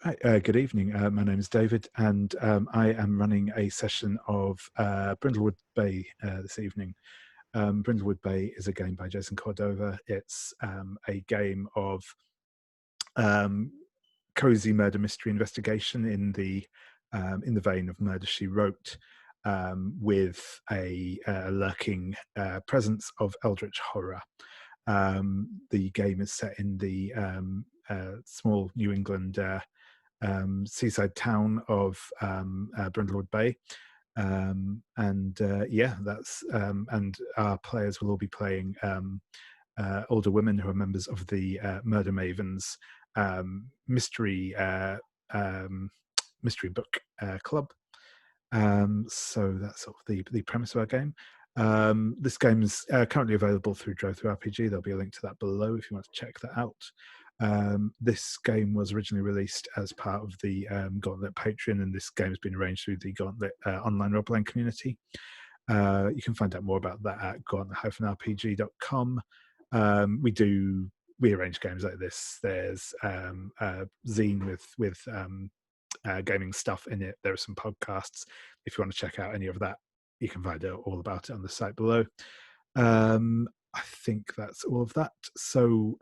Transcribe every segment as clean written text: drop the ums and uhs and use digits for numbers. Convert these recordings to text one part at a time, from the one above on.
Hi, good evening. My name is David, and I am running a session of Brindlewood Bay this evening. Brindlewood Bay is a game by Jason Cordova. It's a game of cozy murder mystery investigation in the vein of Murder, She Wrote, with a lurking presence of eldritch horror. The game is set in the small New England seaside town of Brindlewood Bay. And our players will all be playing older women who are members of the Murder Mavens mystery book club. So that's sort of the premise of our game. This game is currently available through Drive-Thru RPG. There'll be a link to that below if you want to check that out. This game was originally released as part of the Gauntlet Patreon, and this game has been arranged through the Gauntlet online role-playing community. You can find out more about that at gauntlet-rpg.com. We arrange games like this. There's a zine with gaming stuff in it. There are some podcasts. If you want to check out any of that, you can find out all about it on the site below. I think that's all of that. So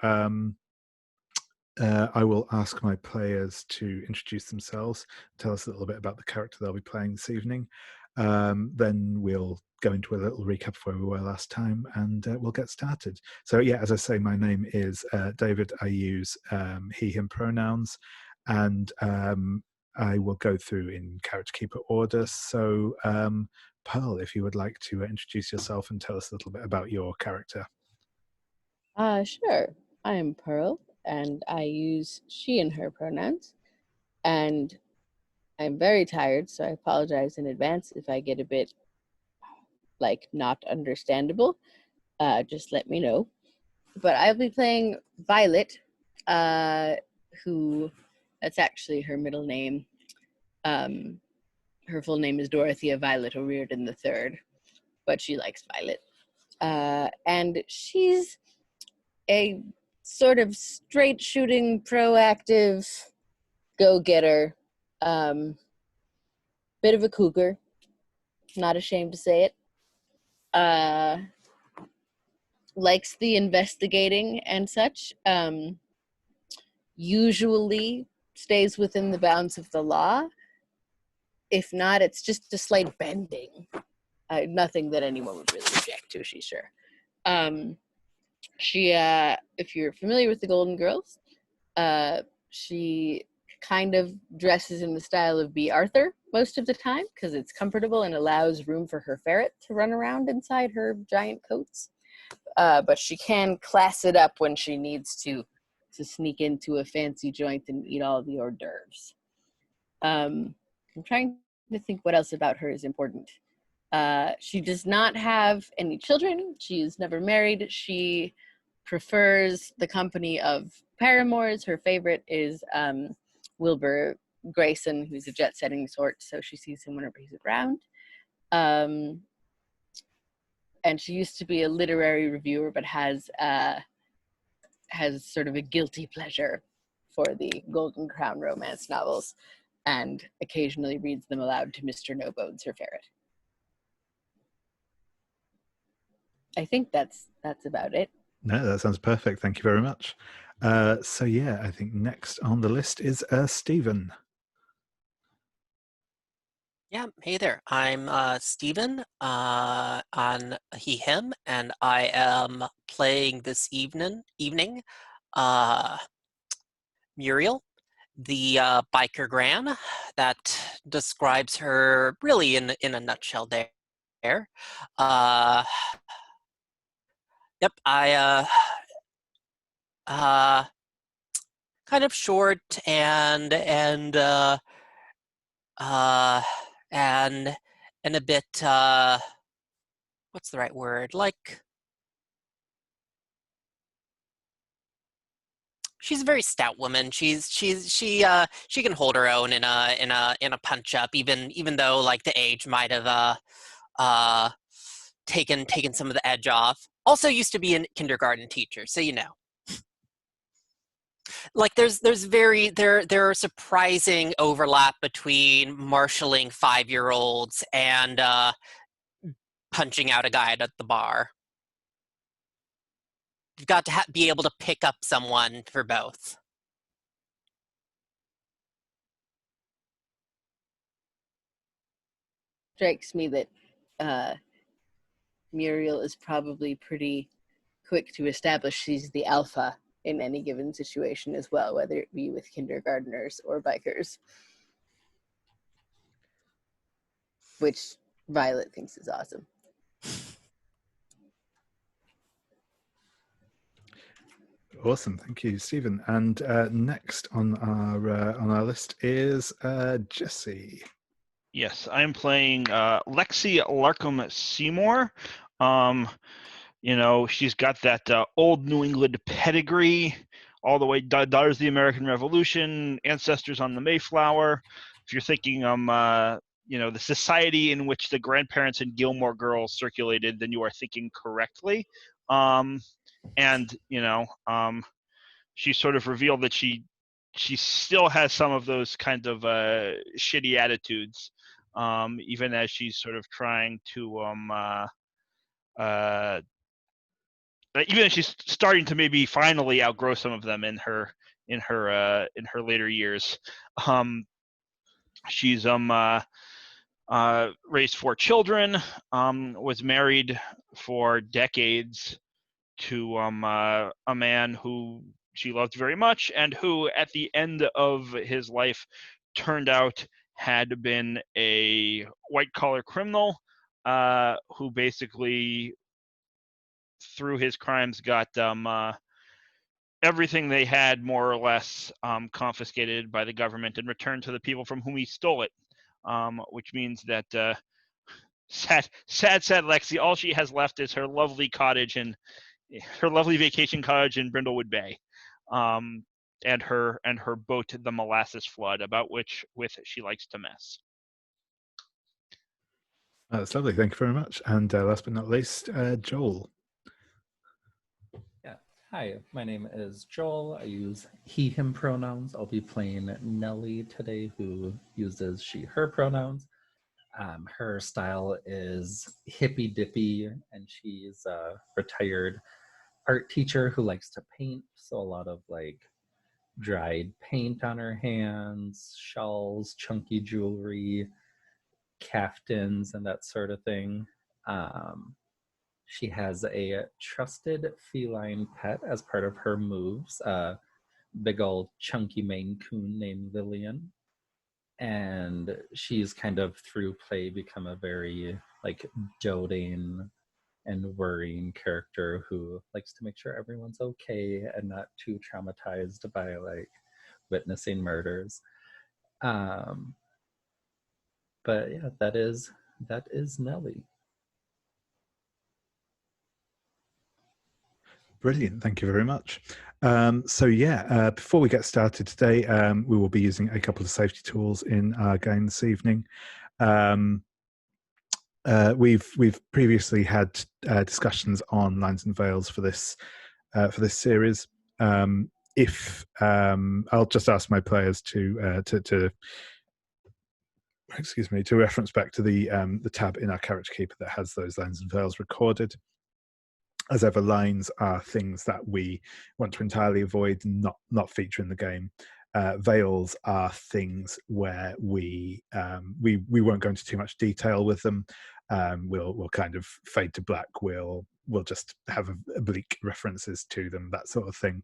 I will ask my players to introduce themselves, tell us a little bit about the character they'll be playing this evening. Then we'll go into a little recap of where we were last time, and we'll get started. So yeah, as I say, my name is David. I use he, him pronouns, and I will go through in character keeper order. So Pearl, if you would like to introduce yourself and tell us a little bit about your character. Sure. I am Pearl, and I use she and her pronouns. And I'm very tired, so I apologize in advance if I get a bit, not understandable. Just let me know. But I'll be playing Violet, who, that's actually her middle name. Her full name is Dorothea Violet O'Riordan III, but she likes Violet. And she's a sort of straight shooting, proactive go-getter, bit of a cougar, not ashamed to say it. Likes the investigating and such. Usually stays within the bounds of the law. If not, it's just a slight bending. Nothing that anyone would really object to, she's sure. She, if you're familiar with the Golden Girls, she kind of dresses in the style of B. Arthur most of the time because it's comfortable and allows room for her ferret to run around inside her giant coats. But she can class it up when she needs to sneak into a fancy joint and eat all the hors d'oeuvres. I'm trying to think what else about her is important. She does not have any children. She's never married. She prefers the company of paramours. Her favorite is Wilbur Grayson, who's a jet-setting sort, so she sees him whenever he's around. And she used to be a literary reviewer, but has sort of a guilty pleasure for the Golden Crown romance novels, and occasionally reads them aloud to Mr. No Bones, her ferret. I think that's about it. No, that sounds perfect. Thank you very much. So yeah, I think next on the list is Stephen. Yeah, hey there. I'm Stephen on he, him, and I am playing this evening Muriel, the biker gran that describes her really in a nutshell there. Yep, I kind of short and a bit what's the right word? Like, she's a very stout woman. She can hold her own in a punch up, even though like the age might have taken some of the edge off. Also used to be a kindergarten teacher, so you know. like there are surprising overlap between marshaling 5-year-olds and punching out a guy at the bar. You've got to be able to pick up someone for both. Strikes me that Muriel is probably pretty quick to establish she's the alpha in any given situation as well, whether it be with kindergartners or bikers, which Violet thinks is awesome. Awesome, thank you, Stephen. And next on our list is Jesse. Yes, I'm playing Lexie Larkham Seymour. She's got that old New England pedigree, all the way daughters of the American Revolution, ancestors on the Mayflower. If you're thinking the society in which the grandparents and Gilmore Girls circulated, then you are thinking correctly. She sort of revealed that she still has some of those kind of shitty attitudes, even as she's sort of trying to even as she's starting to maybe finally outgrow some of them in her later years. She's raised 4 children, was married for decades to a man who she loved very much, and who at the end of his life turned out had been a white-collar criminal who basically, through his crimes, got everything they had more or less confiscated by the government and returned to the people from whom he stole it, which means that sad Lexie, all she has left is her lovely vacation cottage in Brindlewood Bay, and her boat, the Molasses Flood, about which she likes to mess. That's lovely, thank you very much. And last but not least, Joel. Yeah, hi, my name is Joel. I use he, him pronouns. I'll be playing Nellie today, who uses she, her pronouns. Her style is hippy dippy, and she's a retired art teacher who likes to paint, so a lot of like dried paint on her hands, shawls, chunky jewelry, caftans, and that sort of thing. She has a trusted feline pet as part of her moves, a big old chunky Maine Coon named Lillian. And she's kind of, through play, become a very like doting and worrying character who likes to make sure everyone's okay and not too traumatized by like witnessing murders. But yeah, that is Nellie. Brilliant, thank you very much. Before we get started today, we will be using a couple of safety tools in our game this evening. We've previously had discussions on Lines and Veils for this series. I'll just ask my players to reference back to the tab in our Character Keeper that has those Lines and Veils recorded. As ever, lines are things that we want to entirely avoid, not feature in the game. Veils are things where we won't go into too much detail with them. We'll kind of fade to black. We'll just have oblique references to them, that sort of thing.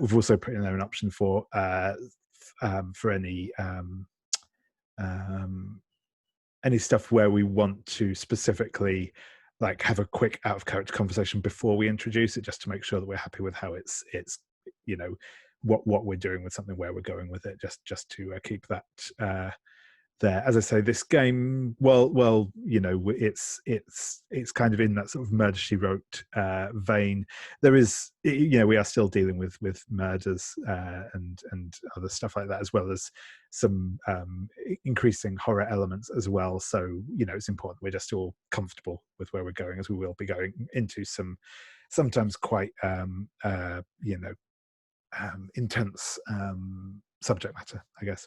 We've also put in there an option for any stuff where we want to specifically like have a quick out of character conversation before we introduce it, just to make sure that we're happy with how it's what we're doing with something, where we're going with it, just to keep that there. As I say, this game, it's kind of in that sort of Murder, She Wrote vein. There is, we are still dealing with murders and other stuff like that, as well as some increasing horror elements as well. So it's important we're just all comfortable with where we're going, as we will be going into some sometimes quite intense subject matter, I guess.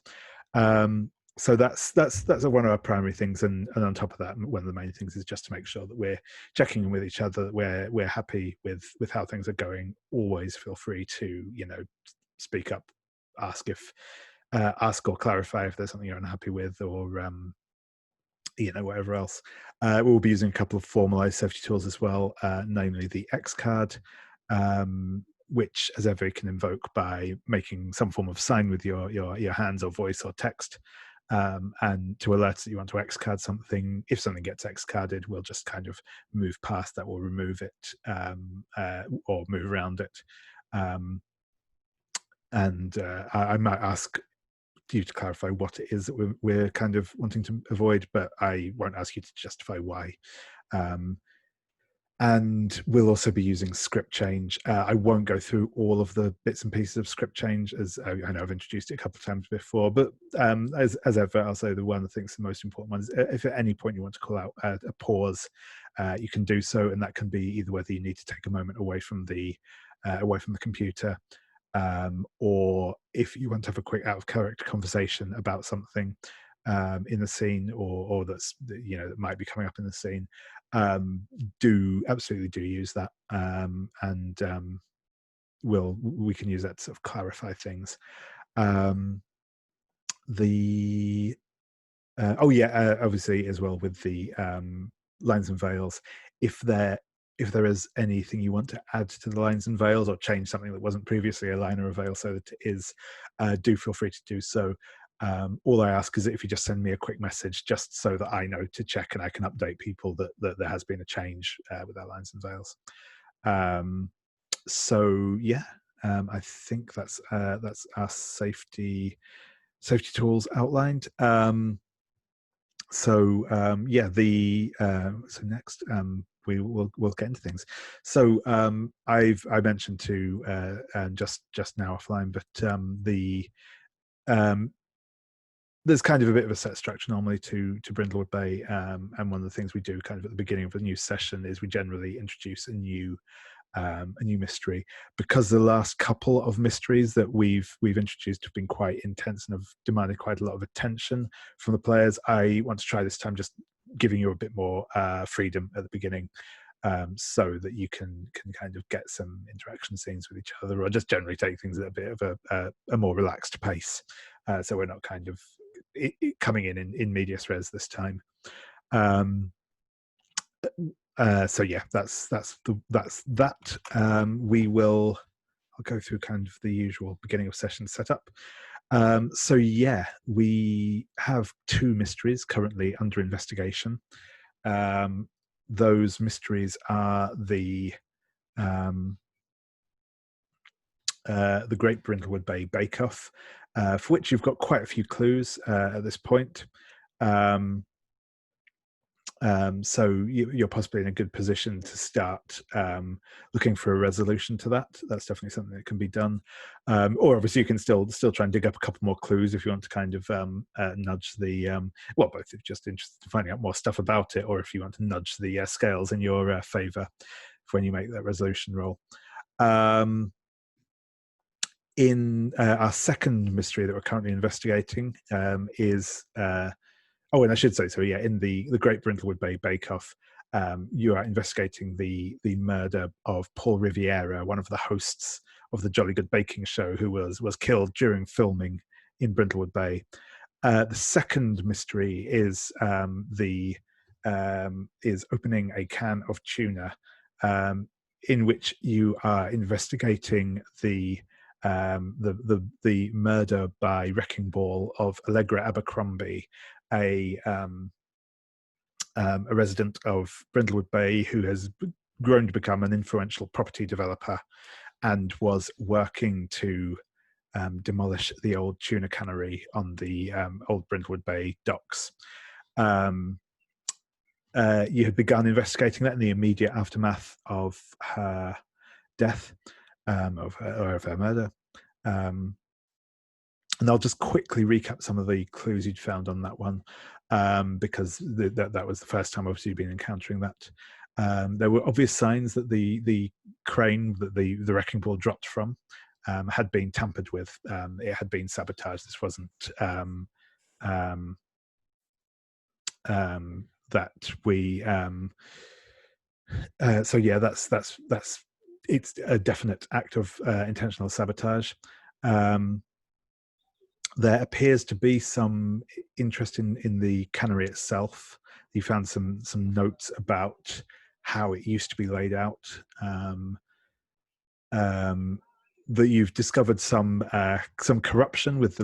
So that's one of our primary things, and on top of that, one of the main things is just to make sure that we're checking in with each other, that we're happy with how things are going. Always feel free to speak up, ask or clarify if there's something you're unhappy with, or whatever else. We'll be using a couple of formalized safety tools as well, namely the X card, which as ever you can invoke by making some form of sign with your hands or voice or text, and to alert that you want to X card something. If something gets X carded, we'll just kind of move past that, we'll remove it, or move around it. I might ask you to clarify what it is that we're kind of wanting to avoid, but I won't ask you to justify why. And we'll also be using script change. I won't go through all of the bits and pieces of script change, as I know I've introduced it a couple of times before, but as ever, I'll say that one of the things, the most important one is if at any point you want to call out a pause, you can do so, and that can be either whether you need to take a moment away from the computer, or if you want to have a quick out of character conversation about something in the scene, or that's that might be coming up in the scene. Absolutely do use that, and we can use that to sort of clarify things. Obviously as well with the lines and veils, if there is anything you want to add to the lines and veils, or change something that wasn't previously a line or a veil so that it is, do feel free to do so. All I ask is that if you just send me a quick message, just so that I know to check and I can update people that there has been a change with our lines and veils. I think that's our safety tools outlined. So next we'll get into things. So I mentioned to just now offline, but there's kind of a bit of a set structure normally to Brindlewood Bay, and one of the things we do kind of at the beginning of a new session is we generally introduce a new mystery, because the last couple of mysteries that we've introduced have been quite intense and have demanded quite a lot of attention from the players. I want to try this time just giving you a bit more freedom at the beginning, so that you can kind of get some interaction scenes with each other, or just generally take things at a bit of a more relaxed pace, so we're not kind of coming in medias res this time. That's that. I'll go through kind of the usual beginning of session setup. We have 2 mysteries currently under investigation. Those mysteries are the Great Brindlewood Bay Bakeoff, for which you've got quite a few clues at this point. So you're possibly in a good position to start looking for a resolution to that. That's definitely something that can be done. Or obviously you can still try and dig up a couple more clues if you want to kind of nudge the both if you're just interested in finding out more stuff about it, or if you want to nudge the scales in your favor when you make that resolution roll. In our second mystery that we're currently investigating is and I should say, in the Great Brindlewood Bay Bakeoff, you are investigating the murder of Paul Riviera, one of the hosts of the Jolly Good Baking Show, who was killed during filming in Brindlewood Bay. The second mystery is opening a can of tuna, in which you are investigating the murder by wrecking ball of Allegra Abercrombie, a resident of Brindlewood Bay who has grown to become an influential property developer and was working to demolish the old tuna cannery on the old Brindlewood Bay docks. You had begun investigating that in the immediate aftermath of her death, of her murder. And I'll just quickly recap some of the clues you'd found on that one, because that was the first time obviously you've been encountering that. There were obvious signs that the crane that the wrecking ball dropped from had been tampered with. It had been sabotaged. This wasn't that we. So yeah, that's it's a definite act of intentional sabotage. There appears to be some interest in the cannery itself. You found some notes about how it used to be laid out. That you've discovered some corruption with the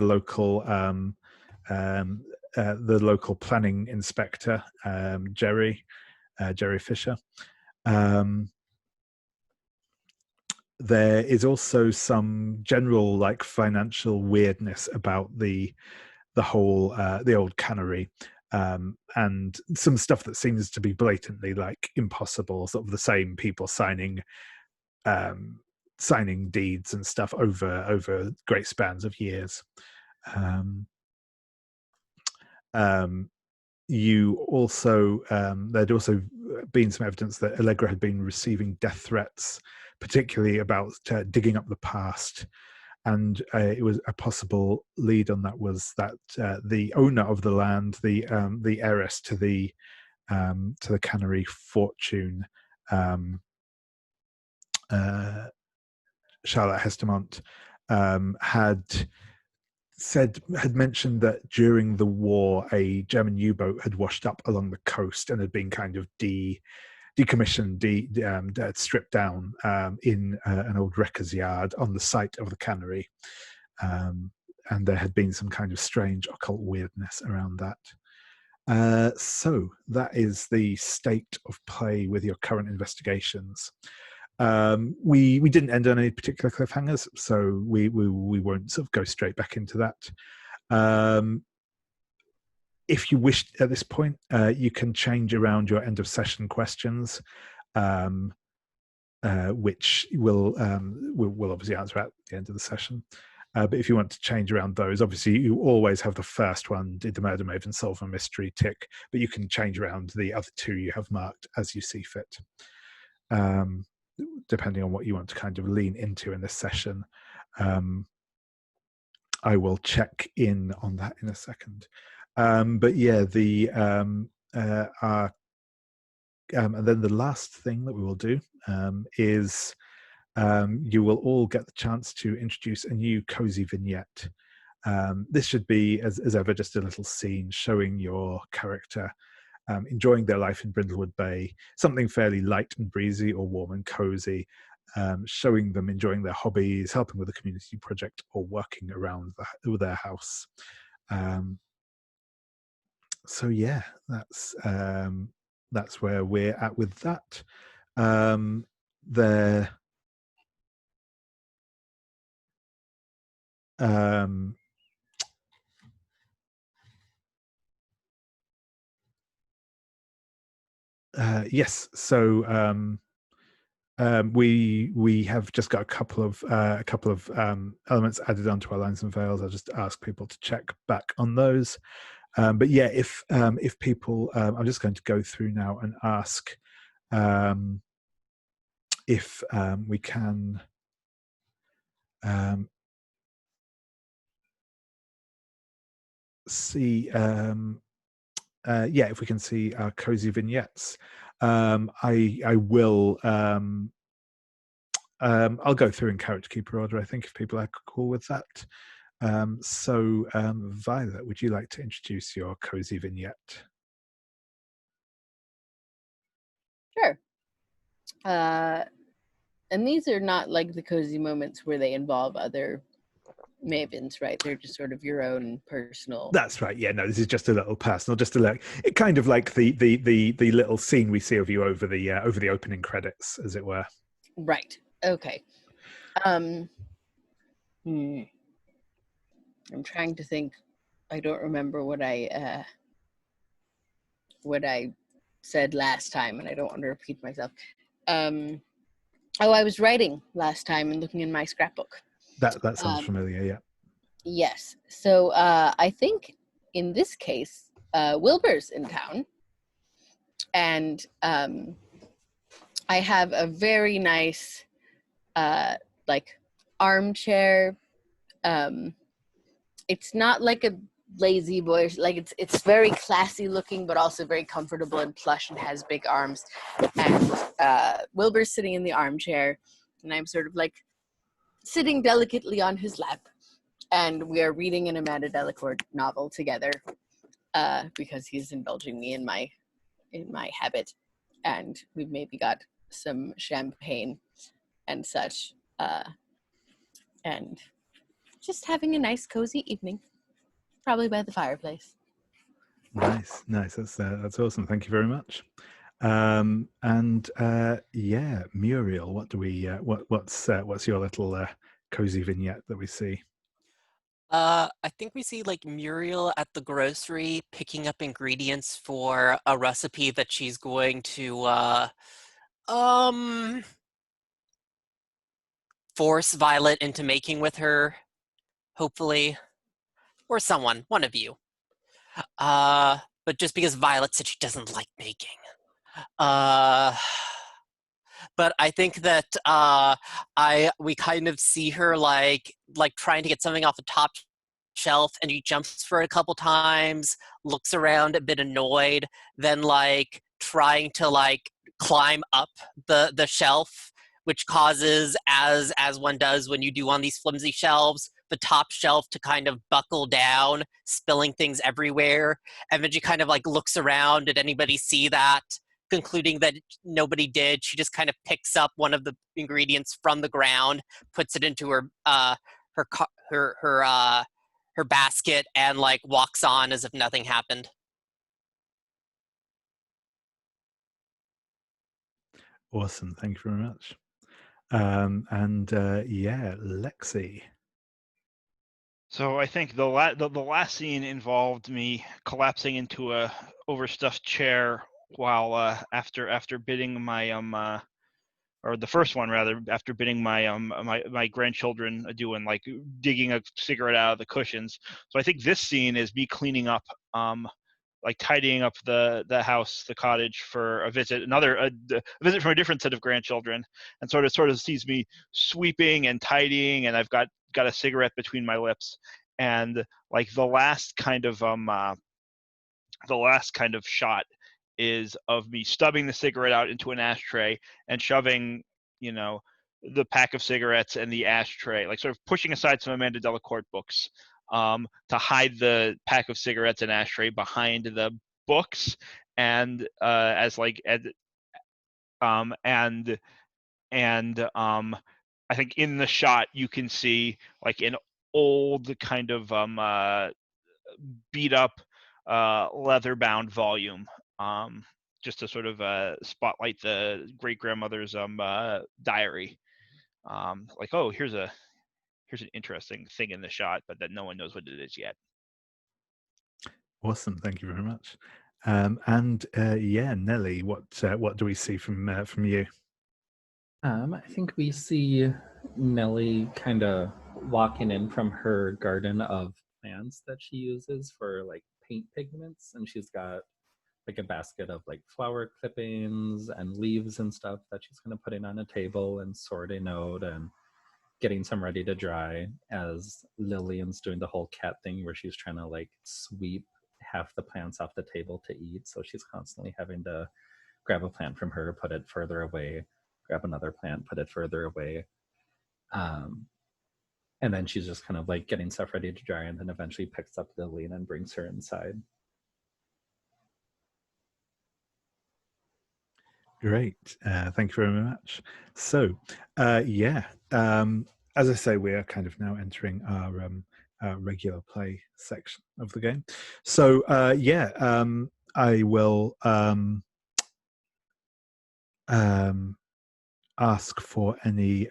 local planning inspector, Jerry Fisher. There is also some general like financial weirdness about the whole the old cannery, and some stuff that seems to be blatantly like impossible. Sort of the same people signing deeds and stuff over great spans of years. You also there'd also been some evidence that Allegra had been receiving death threats, particularly about digging up the past, and it was a possible lead on that was that the owner of the land, the heiress to the cannery fortune, Charlotte Hestemont, had mentioned that during the war a German U-boat had washed up along the coast and had been kind of decommissioned, stripped down in an old wrecker's yard on the site of the cannery, and there had been some kind of strange occult weirdness around that. So that is the state of play with your current investigations. We didn't end on any particular cliffhangers, so we won't sort of go straight back into that. If you wish at this point, you can change around your end of session questions, which we'll obviously answer at the end of the session. But if you want to change around those, obviously you always have the first one, did the Murder Mavens solve a mystery, tick, but you can change around the other two you have marked as you see fit. Depending on what you want to kind of lean into in this session. I will check in on that in a second. But yeah, and then the last thing that we will do is you will all get the chance to introduce a new cozy vignette. This should be, as ever, just a little scene showing your character enjoying their life in Brindlewood Bay, something fairly light and breezy or warm and cozy, showing them enjoying their hobbies, helping with a community project, or working around their house. So yeah, that's where we're at with that. Yes, so we have just got a couple of elements added onto our lines and veils. I'll just ask people to check back on those. But yeah, if people, I'm just going to go through now and ask if we can see, if we can see our cozy vignettes. I will. I'll go through in character keeper order, I think, if people are cool with that. So, Violet, would you like to introduce your cozy vignette? Sure. And these are not like the cozy moments where they involve other mavens, right? They're just sort of your own personal. That's right. Yeah, no, this is just a little personal, just to like it, kind of like the little scene we see of you over the opening credits, as it were. Right. Okay. I'm trying to think. I don't remember what I said last time, and I don't want to repeat myself. I was writing last time and looking in my scrapbook. That sounds familiar. Yeah. Yes. So I think in this case, Wilbur's in town, and I have a very nice, like armchair. It's not like a lazy boy, like it's very classy looking, but also very comfortable and plush and has big arms. And Wilbur's sitting in the armchair, and I'm sort of like sitting delicately on his lap. And we are reading an Amanda Delacour novel together because he's indulging me in my habit. And we've maybe got some champagne and such. And just having a nice cozy evening, probably by the fireplace. Nice. That's awesome. Thank you very much. And yeah, Muriel, what do we? What's your little cozy vignette that we see? I think we see like Muriel at the grocery picking up ingredients for a recipe that she's going to force Violet into making with her, hopefully, or someone, one of you. But just because Violet said she doesn't like baking. But I think that we kind of see her like trying to get something off the top shelf, and she jumps for it a couple times, looks around a bit annoyed, then like trying to like climb up the shelf, which causes, as one does when you do on these flimsy shelves, the top shelf to kind of buckle down, spilling things everywhere. And then she kind of like looks around, did anybody see that? Concluding that nobody did, she just kind of picks up one of the ingredients from the ground, puts it into her basket, and like walks on as if nothing happened. Awesome. Thank you very much. And yeah, Lexie. So I think the last scene involved me collapsing into a overstuffed chair while after bidding my or the first one rather, after bidding my my grandchildren adieu and like digging a cigarette out of the cushions. So I think this scene is me cleaning up, like tidying up the house, the cottage for a visit, a visit from a different set of grandchildren, and sort of sees me sweeping and tidying, and I've got a cigarette between my lips, and like the last kind of shot is of me stubbing the cigarette out into an ashtray and shoving, the pack of cigarettes and the ashtray, like sort of pushing aside some Amanda Delacour books, to hide the pack of cigarettes and ashtray behind the books, and I think in the shot you can see like an old kind of beat up leather bound volume, just to sort of spotlight the great grandmother's diary. Like, oh, here's an interesting thing in the shot, but that no one knows what it is yet. Awesome. Thank you very much. And yeah, Nellie, what do we see from you? I think we see Nellie kind of walking in from her garden of plants that she uses for like paint pigments, and she's got like a basket of like flower clippings and leaves and stuff that she's kind of putting on a table and sorting out and getting some ready to dry, as Lillian's doing the whole cat thing where she's trying to like sweep half the plants off the table to eat, so she's constantly having to grab a plant from her, put it further away, grab another plant, put it further away, and then she's just kind of like getting stuff ready to dry, and then eventually picks up Lillian and brings her inside. Great. Thank you very much. So, yeah, as I say, we are kind of now entering our regular play section of the game. So, yeah, I will ask for any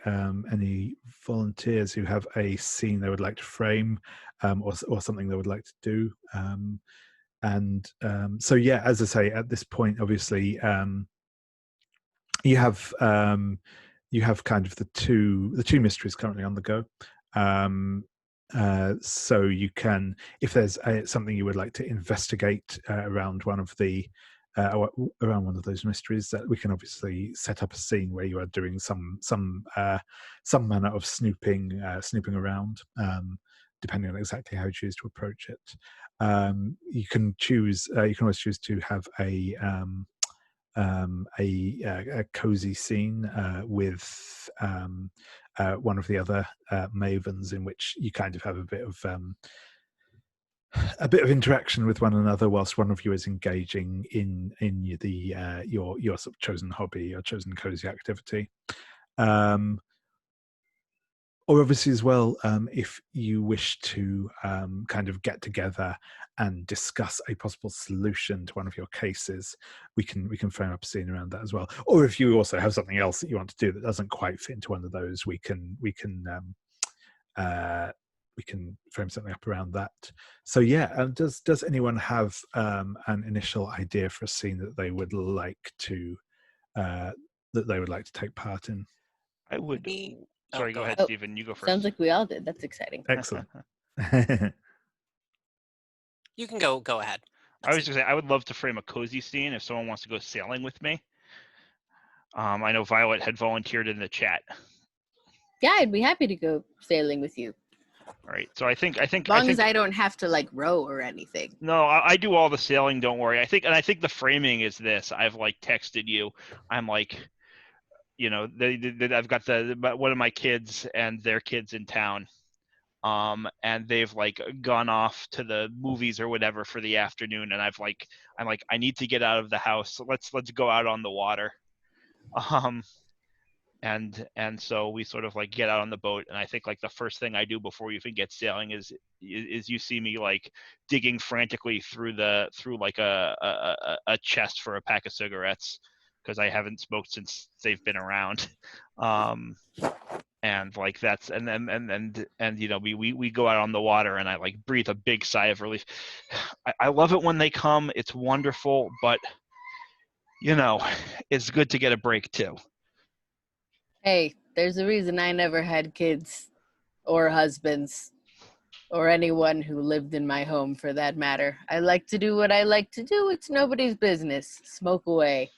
volunteers who have a scene they would like to frame, or something they would like to do. So, yeah, as I say, at this point, obviously, you have kind of the two mysteries currently on the go. So you can, if there's something you would like to investigate around one of the around one of those mysteries, that we can obviously set up a scene where you are doing some manner of snooping around, depending on exactly how you choose to approach it. You can choose. You can always choose to have a cozy scene with one of the other mavens, in which you kind of have a bit of interaction with one another whilst one of you is engaging in the your sort of chosen hobby, your chosen cozy activity. Or obviously as well, if you wish to kind of get together and discuss a possible solution to one of your cases, we can frame up a scene around that as well. Or if you also have something else that you want to do that doesn't quite fit into one of those, we can frame something up around that. So yeah, does anyone have an initial idea for a scene that they would like to take part in? I would. Sorry, go ahead, Oh, Stephen. You go first. Sounds like we all did. That's exciting. Excellent. You can go ahead. I was just saying, I would love to frame a cozy scene if someone wants to go sailing with me. I know Violet had volunteered in the chat. Yeah, I'd be happy to go sailing with you. All right, so I think As long as I don't have to like row or anything. No, I do all the sailing. Don't worry. I think the framing is this. I've like texted you. I'm like, you know, I've got one of my kids and their kids in town, and they've like gone off to the movies or whatever for the afternoon, and I'm like, I need to get out of the house. So let's go out on the water. And so we sort of like get out on the boat, and I think like the first thing I do before we even get sailing is you see me like digging frantically through like a chest for a pack of cigarettes, because I haven't smoked since they've been around. And like that's and you know, we go out on the water, and I like breathe a big sigh of relief. I love it when they come. It's wonderful, but you know, it's good to get a break too. Hey, there's a reason I never had kids or husbands or anyone who lived in my home for that matter. I like to do what I like to do. It's nobody's business. Smoke away.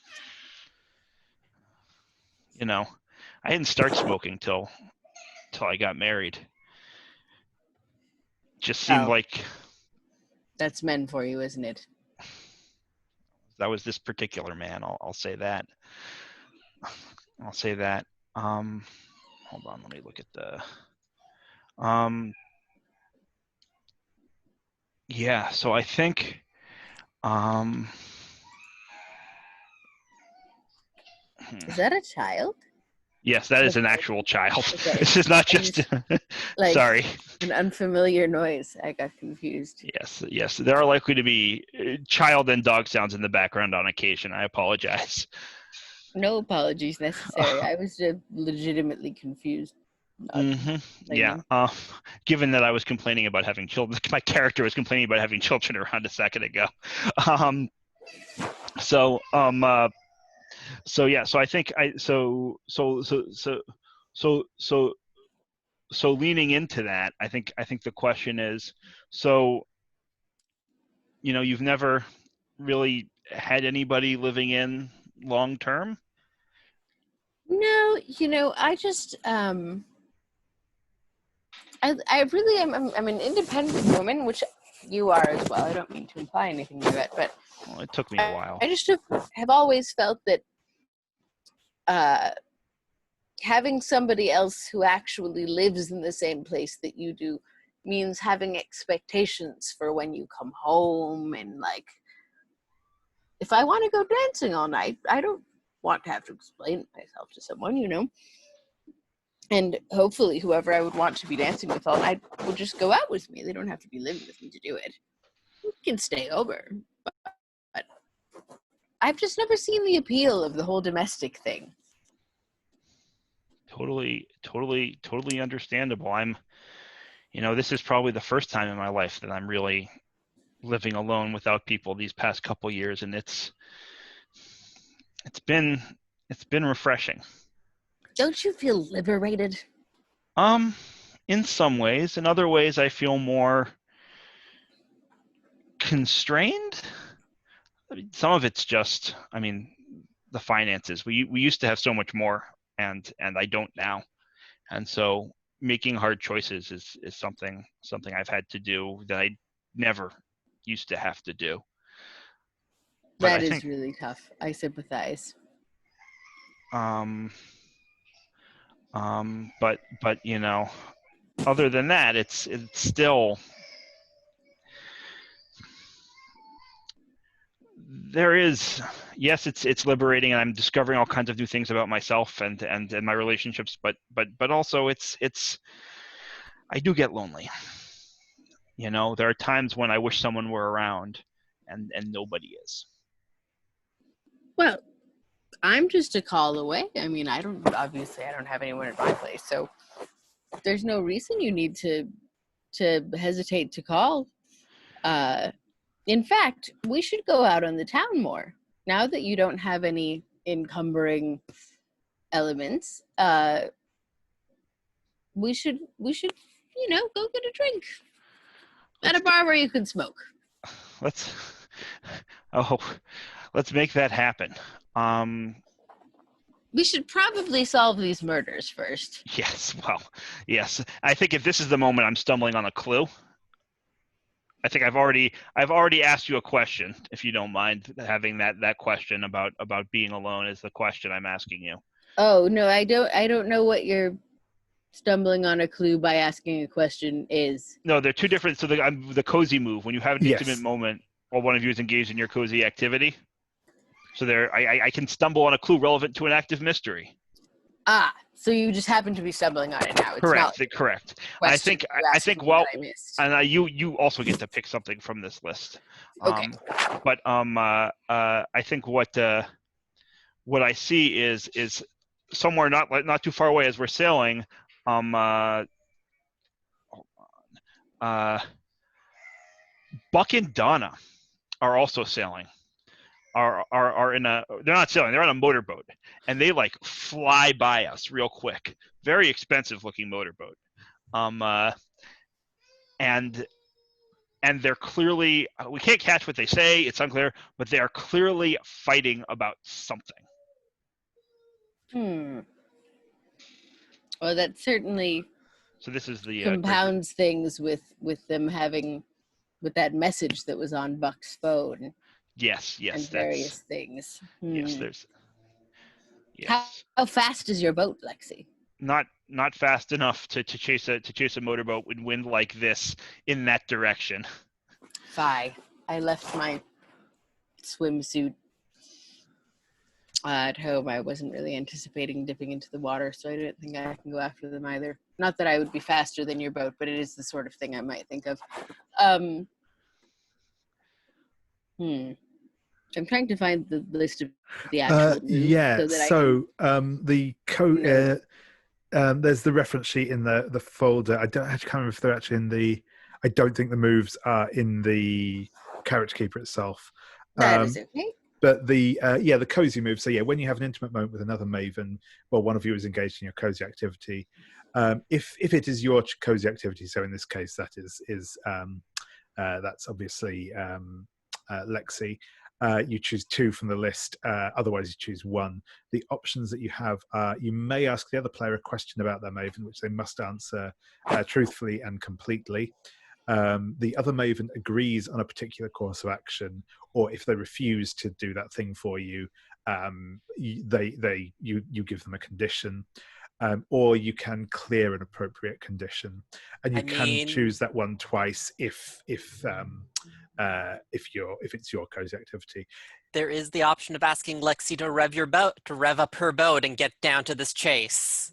You know, I didn't start smoking till I got married. Just seemed like that's men for you, isn't it? That was this particular man. I'll say that. I'll say that. Hold on, let me look at the. Yeah, so I think. Is that a child? Yes, that is an actual child. Okay. This is not just. Like, sorry. An unfamiliar noise. I got confused. Yes. There are likely to be child and dog sounds in the background on occasion. I apologize. No apologies necessary. I was just legitimately confused. Yeah. Given that I was complaining about having children, my character was complaining about having children around a second ago. So yeah. So I think so leaning into that, I think the question is, so, you know, you've never really had anybody living in long term? No, you know, I just I really am. I'm an independent woman, which you are as well. I don't mean to imply anything to that, but Well, it took me a while. I just have always felt that having somebody else who actually lives in the same place that you do means having expectations for when you come home. And like, if I want to go dancing all night, I don't want to have to explain myself to someone, you know. And hopefully whoever I would want to be dancing with all night will just go out with me. They don't have to be living with me to do it. You can stay over. But I've just never seen the appeal of the whole domestic thing. Totally understandable. You know, this is probably the first time in my life that I'm really living alone without people these past couple years, and it's been refreshing. Don't you feel liberated? In some ways. In other ways, I feel more constrained. I mean, some of it's just, I mean, the finances. We used to have so much more, and I don't now, and so making hard choices is something I've had to do that I never used to have to do. But I That is think, really tough. I sympathize. but you know, other than that, it's still, there is, yes, it's liberating, and I'm discovering all kinds of new things about myself and my relationships, but also it's I do get lonely. You know, there are times when I wish someone were around, and nobody is. Well, I'm just a call away. I mean, I don't have anyone at my place, so there's no reason you need to hesitate to call. In fact, we should go out on the town more now that you don't have any encumbering elements. We should go get a drink at a bar where you can smoke. Let's let's make that happen. We should probably solve these murders first. Yes, well, yes. I think if this is the moment I'm stumbling on a clue, I think I've already asked you a question. If you don't mind having that question about being alone is the question I'm asking you. Oh no, I don't know what you're stumbling on a clue by asking a question is. No, they're two different. So the cozy move, when you have an Yes. intimate moment while one of you is engaged in your cozy activity. So I can stumble on a clue relevant to an active mystery. Ah, so you just happen to be stumbling on it now. It's Correct. not correct. I I think well, I missed. and you also get to pick something from this list. Okay. But I think what I see is somewhere not too far away as we're sailing. Buck and Donna are also sailing. Are in a, they're not sailing, they're on a motorboat, and they like fly by us real quick. Very expensive looking motorboat. And they're clearly, we can't catch what they say, it's unclear, but they are clearly fighting about something. Well, that certainly So this is the compounds things with them having, with that message that was on Buck's phone. Yes, and various things. Yes, there's. Yes. How fast is your boat, Lexie? Not fast enough to chase a motorboat with wind like this in that direction. Fie. I left my swimsuit at home. I wasn't really anticipating dipping into the water, so I didn't think I can go after them either. Not that I would be faster than your boat, but it is the sort of thing I might think of. I'm trying to find the list of the actual moves. Yeah, so there's the reference sheet in the folder. I can't remember if they're actually in the. I don't think the moves are in the character keeper itself. That is okay. But the cozy move. So yeah, when you have an intimate moment with another maven, well, one of you is engaged in your cozy activity. If it is your cozy activity, so in this case that is that's obviously Lexie. You choose 2 from the list, otherwise you choose 1. The options that you have are, you may ask the other player a question about their maven, which they must answer truthfully and completely. The other maven agrees on a particular course of action, or if they refuse to do that thing for you, you give them a condition. Or you can clear an appropriate condition, and you can choose that one twice if it's your cozy activity. There is the option of asking Lexie to rev up her boat and get down to this chase.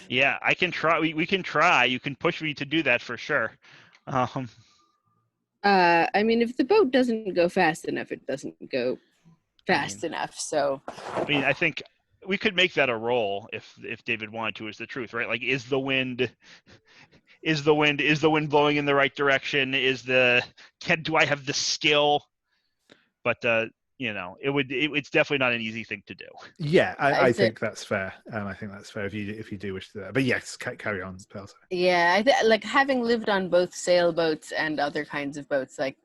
Yeah, I can try. We can try. You can push me to do that for sure. I mean, if the boat doesn't go fast enough, it doesn't go fast enough. So I mean, I think we could make that a roll if David wanted to, is the truth, right? Like, is the wind blowing in the right direction? Do I have the skill? But it's definitely not an easy thing to do. Yeah, I think that's fair. I think that's fair if you do wish to do that. But yes, carry on, Pelter. Yeah, like having lived on both sailboats and other kinds of boats, like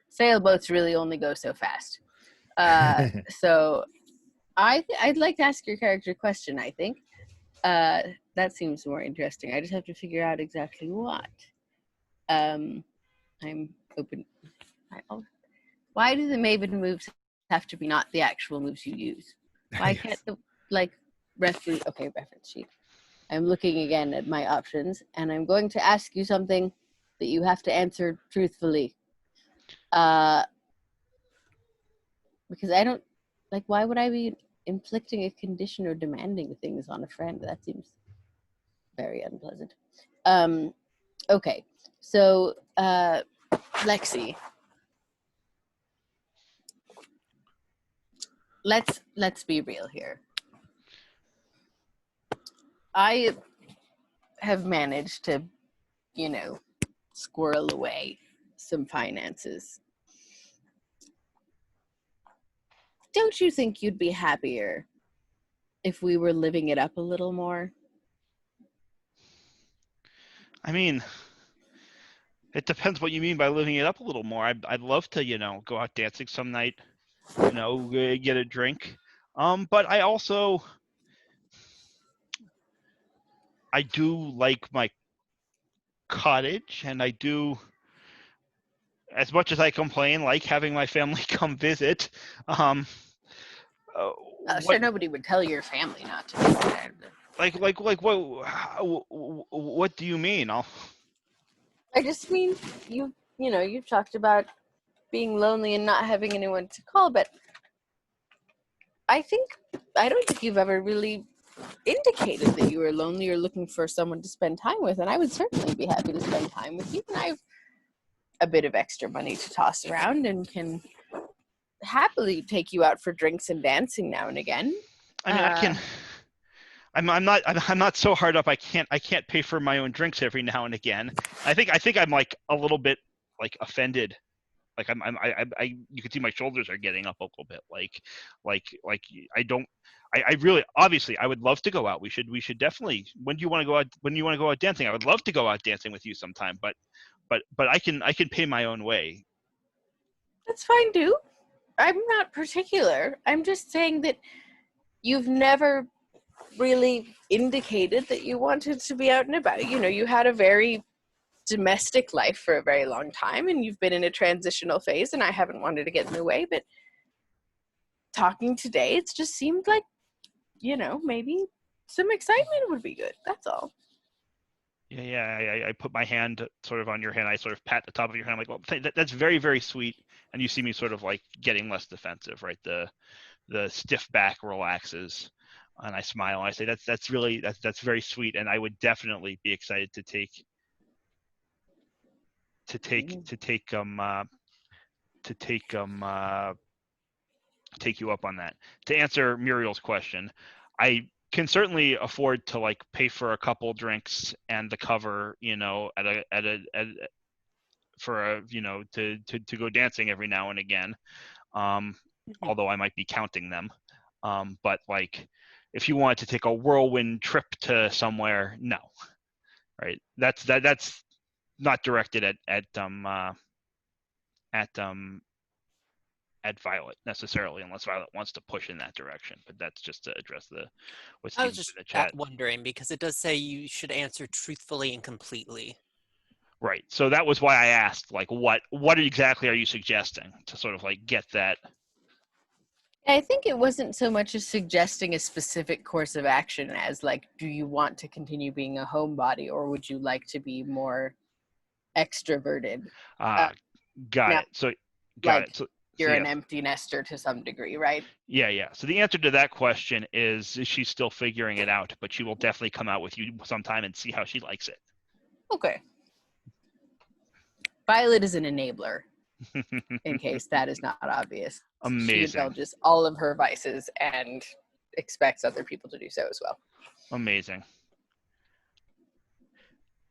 sailboats really only go so fast. So I'd like to ask your character a question, I think. That seems more interesting. I just have to figure out exactly what. I'm open. Why do the Maven moves have to be not the actual moves you use? Why Yes. can't the, like, reference sheet. I'm looking again at my options, and I'm going to ask you something that you have to answer truthfully. Because I don't, like, why would I be inflicting a condition or demanding things on a friend? That seems very unpleasant. Okay, so, Lexie, let's be real here. I have managed to, squirrel away some finances. Don't you think you'd be happier if we were living it up a little more? I mean, it depends what you mean by living it up a little more. I'd love to, go out dancing some night, get a drink. But I do like my cottage, and I do, as much as I complain, like having my family come visit. Sure, nobody would tell your family not to do that. What do you mean? I just mean you've talked about being lonely and not having anyone to call, but I don't think you've ever really indicated that you were lonely or looking for someone to spend time with, and I would certainly be happy to spend time with you. And I have a bit of extra money to toss around and can happily take you out for drinks and dancing now and again. I mean, I can. I'm not so hard up. I can't pay for my own drinks every now and again. I think I'm like a little bit like offended. Like you can see my shoulders are getting up a little bit. Like I don't. I really, obviously, I would love to go out. We should definitely. When do you want to go out? When you want to go out dancing? I would love to go out dancing with you sometime. But I can pay my own way. That's fine, too. I'm not particular. I'm just saying that you've never really indicated that you wanted to be out and about. You had a very domestic life for a very long time, and you've been in a transitional phase, and I haven't wanted to get in the way, but talking today, it's just seemed like, maybe some excitement would be good. That's all. Yeah. I put my hand sort of on your hand. I sort of pat the top of your hand. I'm like, well, that's very, very sweet. And you see me sort of like getting less defensive, right? The stiff back relaxes, and I smile. And I say, that's very sweet, and I would definitely be excited to take you up on that. To answer Muriel's question, I can certainly afford to like pay for a couple drinks and the cover, to go dancing every now and again. Although I might be counting them. But like, if you wanted to take a whirlwind trip to somewhere, no, right? That's not directed at Violet necessarily, unless Violet wants to push in that direction. But that's just to address what's I was in just the chat. wondering, because it does say you should answer truthfully and completely. Right. So that was why I asked, like, what exactly are you suggesting to sort of like get that? I think it wasn't so much as suggesting a specific course of action as like, do you want to continue being a homebody, or would you like to be more extroverted? Got it. So got it. So you're an empty nester to some degree, right? Yeah. So the answer to that question is she's still figuring it out, but she will definitely come out with you sometime and see how she likes it. Okay. Violet is an enabler, in case that is not obvious. Amazing. She indulges all of her vices and expects other people to do so as well. Amazing.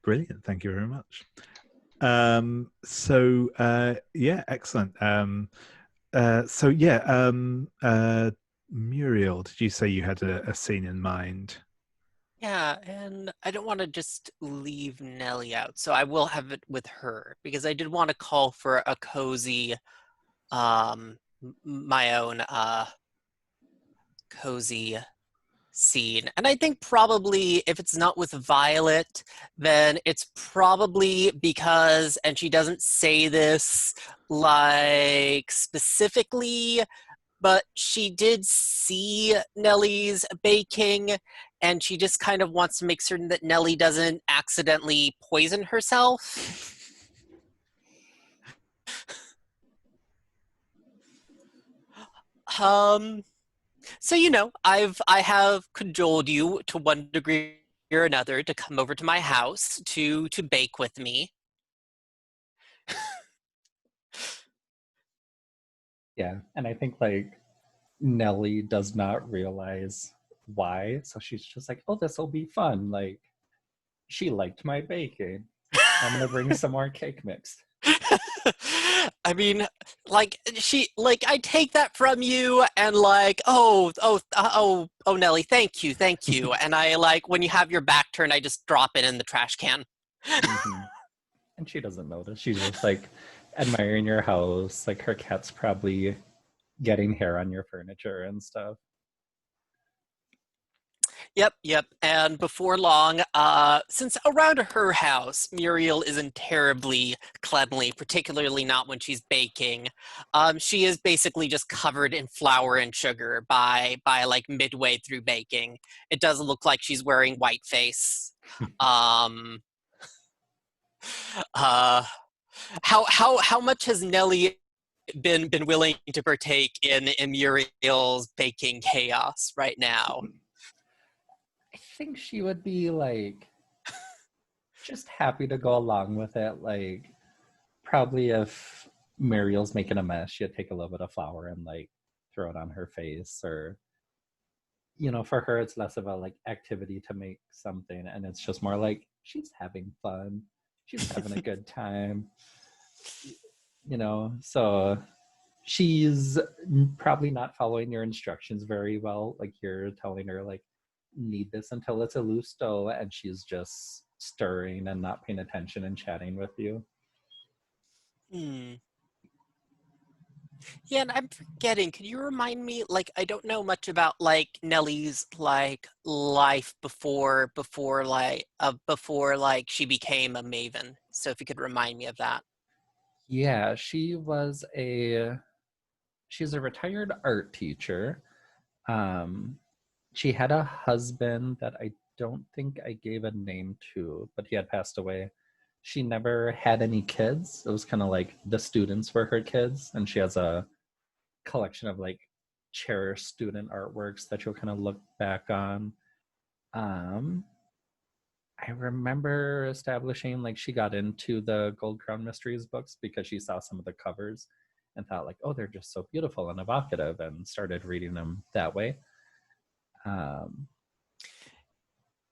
Brilliant. Thank you very much. Yeah, excellent. Muriel, did you say you had a scene in mind? Yeah, and I don't want to just leave Nellie out, so I will have it with her, because I did want to call for a cozy my own cozy scene. And I think probably if it's not with Violet, then it's probably because, and she doesn't say this like specifically, but she did see Nellie's baking, and she just kind of wants to make certain that Nellie doesn't accidentally poison herself. So I have cajoled you to one degree or another to come over to my house to bake with me. Yeah, and I think like Nellie does not realize why, so she's just like, "Oh, this will be fun." Like, she liked my baking. I'm gonna bring some more cake mix. I mean, I take that from you, and like, oh, Nellie, thank you, and I like when you have your back turned, I just drop it in the trash can. Mm-hmm. And she doesn't notice. She's just like admiring your house. Like her cat's probably getting hair on your furniture and stuff. Yep. And before long, since around her house, Muriel isn't terribly cleanly, particularly not when she's baking. She is basically just covered in flour and sugar by like midway through baking. It does look like she's wearing white face. How much has Nellie been willing to partake in Muriel's baking chaos right now? I think she would be like just happy to go along with it. Like probably if Muriel's making a mess, she'd take a little bit of flour and like throw it on her face, or for her it's less of a like activity to make something, and it's just more like she's having fun. She's having a good time. So she's probably not following your instructions very well. Like you're telling her like, knead this until it's a loose dough, and she's just stirring and not paying attention and chatting with you. Yeah, and I'm forgetting, could you remind me, like, I don't know much about like Nellie's like life before she became a maven, so if you could remind me of that. Yeah, she's a retired art teacher. She had a husband that I don't think I gave a name to, but he had passed away. She never had any kids. It was kind of like the students were her kids, and she has a collection of like cherished student artworks that you'll kind of look back on. I remember establishing like she got into the Gold Crown Mysteries books because she saw some of the covers and thought like, oh, they're just so beautiful and evocative, and started reading them that way.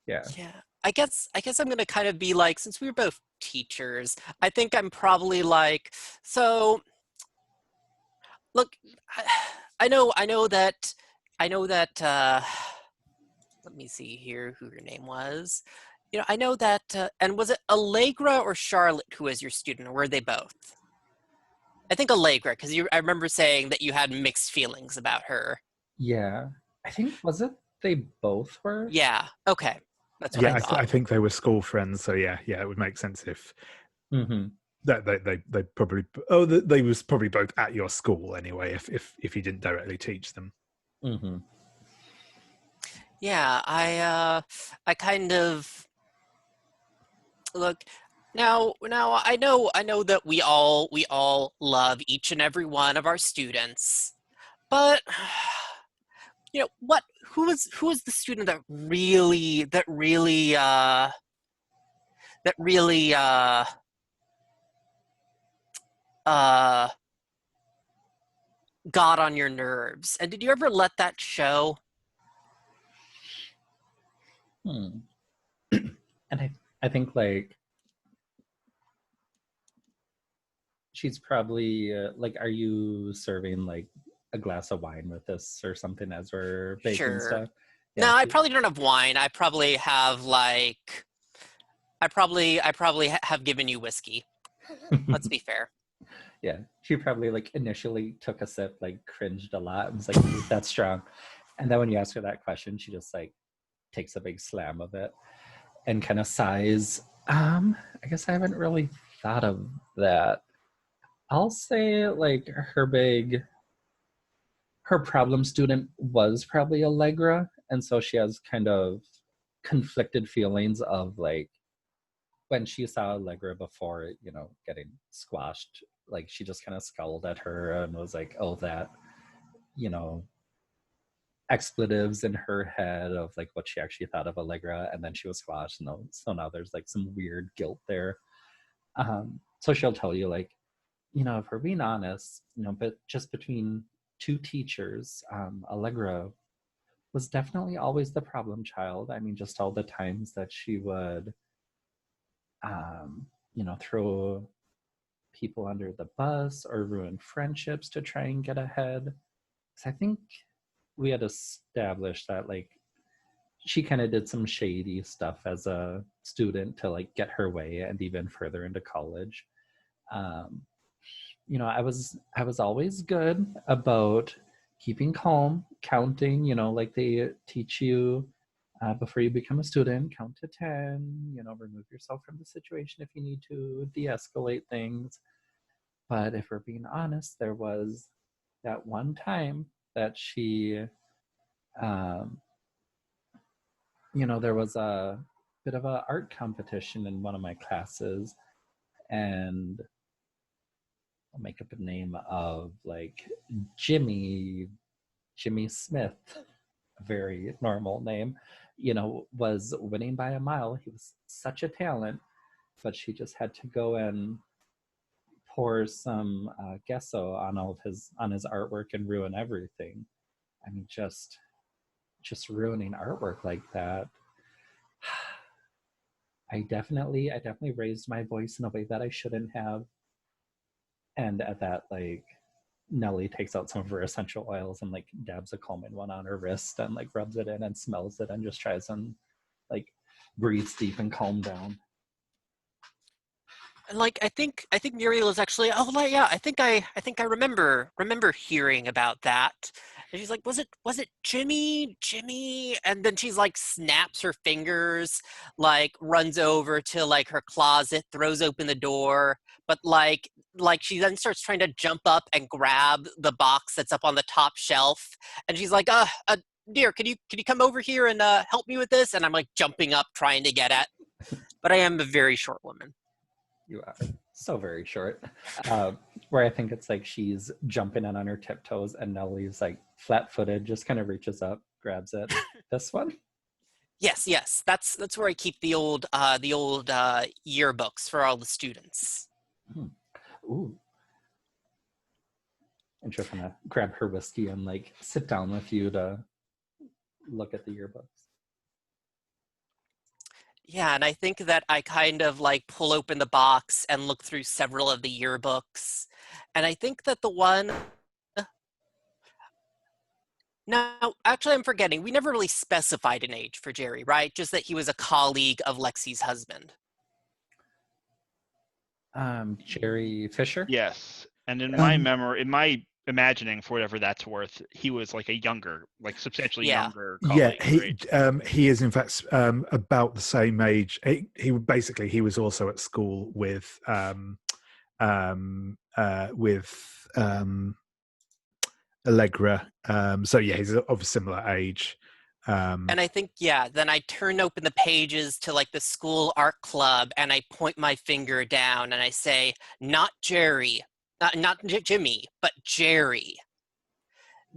Yeah. I guess I'm gonna kind of be like, since we were both teachers, I think I'm probably like, so look, I know that let me see here who your name was. I know that, and was it Allegra or Charlotte who was your student, or were they both? I think Allegra, because I remember saying that you had mixed feelings about her. Yeah. I think, was it they both were? Yeah, okay. That's what I thought. I think they were school friends, so yeah, it would make sense if that they probably they was probably both at your school anyway, if you didn't directly teach them. Yeah, I kind of look now I know that we all love each and every one of our students, but who was the student that really got on your nerves, and did you ever let that show? And I think like she's probably like, are you serving like a glass of wine with this or something as we're baking stuff? Yeah, no, I probably don't have wine. I probably have like I probably have given you whiskey. Let's be fair. Yeah, she probably like initially took a sip, like cringed a lot, and was like, "Ooh, that's strong." And then when you ask her that question, she just like takes a big slam of it and kind of sighs. I guess I haven't really thought of that. I'll say like her problem student was probably Allegra, and so she has kind of conflicted feelings of like when she saw Allegra before, you know, getting squashed, like she just kind of scowled at her and was like, oh, that, you know, expletives in her head of like what she actually thought of Allegra, and then she was squashed. So now there's like some weird guilt there. So she'll tell you like, you know, if we're being honest, you know, but just between two teachers, Allegra was definitely always the problem child. I mean, just all the times that she would, you know, throw people under the bus or ruin friendships to try and get ahead. So I think we had established that like she kind of did some shady stuff as a student to like get her way and even further into college. Um, you know, I was always good about keeping calm, counting, you know, like they teach you before you become a student, count to 10, you know, remove yourself from the situation if you need to, de-escalate things. But if we're being honest, there was that one time that she, um, you know, there was a bit of a art competition in one of my classes, and I'll make up a name of like Jimmy Smith, a very normal name, you know, was winning by a mile. He was such a talent, but she just had to go and pour some gesso on his artwork and ruin everything. I mean, just ruining artwork like that. I definitely raised my voice in a way that I shouldn't have. And at that, like, Nellie takes out some of her essential oils and like dabs a calming one on her wrist and like rubs it in and smells it and just tries and like breathes deep and calm down. And like I think Muriel is actually, oh like, yeah, I think I remember hearing about that. And she's like, was it Jimmy? And then she's like snaps her fingers, like runs over to like her closet, throws open the door, but like she then starts trying to jump up and grab the box that's up on the top shelf, and she's like, dear, can you come over here and help me with this? And I'm like jumping up trying to get at, but I am a very short woman. You are so very short. Where I think it's like she's jumping in on her tiptoes and Nellie's like flat-footed, just kind of reaches up, grabs it. This one? Yes, that's where I keep the old yearbooks for all the students. Ooh. And she'll kind of grab her whiskey and like sit down with you to look at the yearbooks. Yeah, and I think that I kind of like pull open the box and look through several of the yearbooks. And I think that the one, no, actually I'm forgetting. We never really specified an age for Jerry, right? Just that he was a colleague of Lexie's husband. Jerry Fisher? Yes. And in my memory, in my imagining, for whatever that's worth, he was like a younger, like substantially Yeah. younger colleague. He is in fact about the same age. He was also at school with Allegra. So yeah, he's of a similar age. And I think, yeah, then I turn open the pages to like the school art club and I point my finger down and I say, not Jerry, not Jimmy, but Jerry.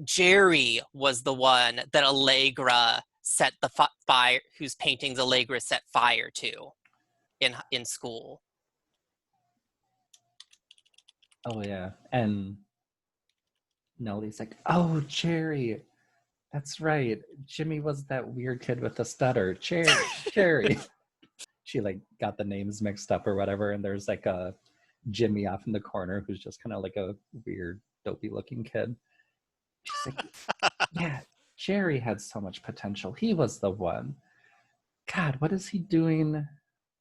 Jerry was the one that Allegra set the fire, whose paintings Allegra set fire to in school. Oh yeah. And Nellie's like, oh, Jerry. That's right. Jimmy was that weird kid with the stutter. Jerry. She like got the names mixed up or whatever, and there's like a Jimmy off in the corner who's just kind of like a weird, dopey looking kid. She's like, yeah, Jerry had so much potential. He was the one. God, what is he doing? I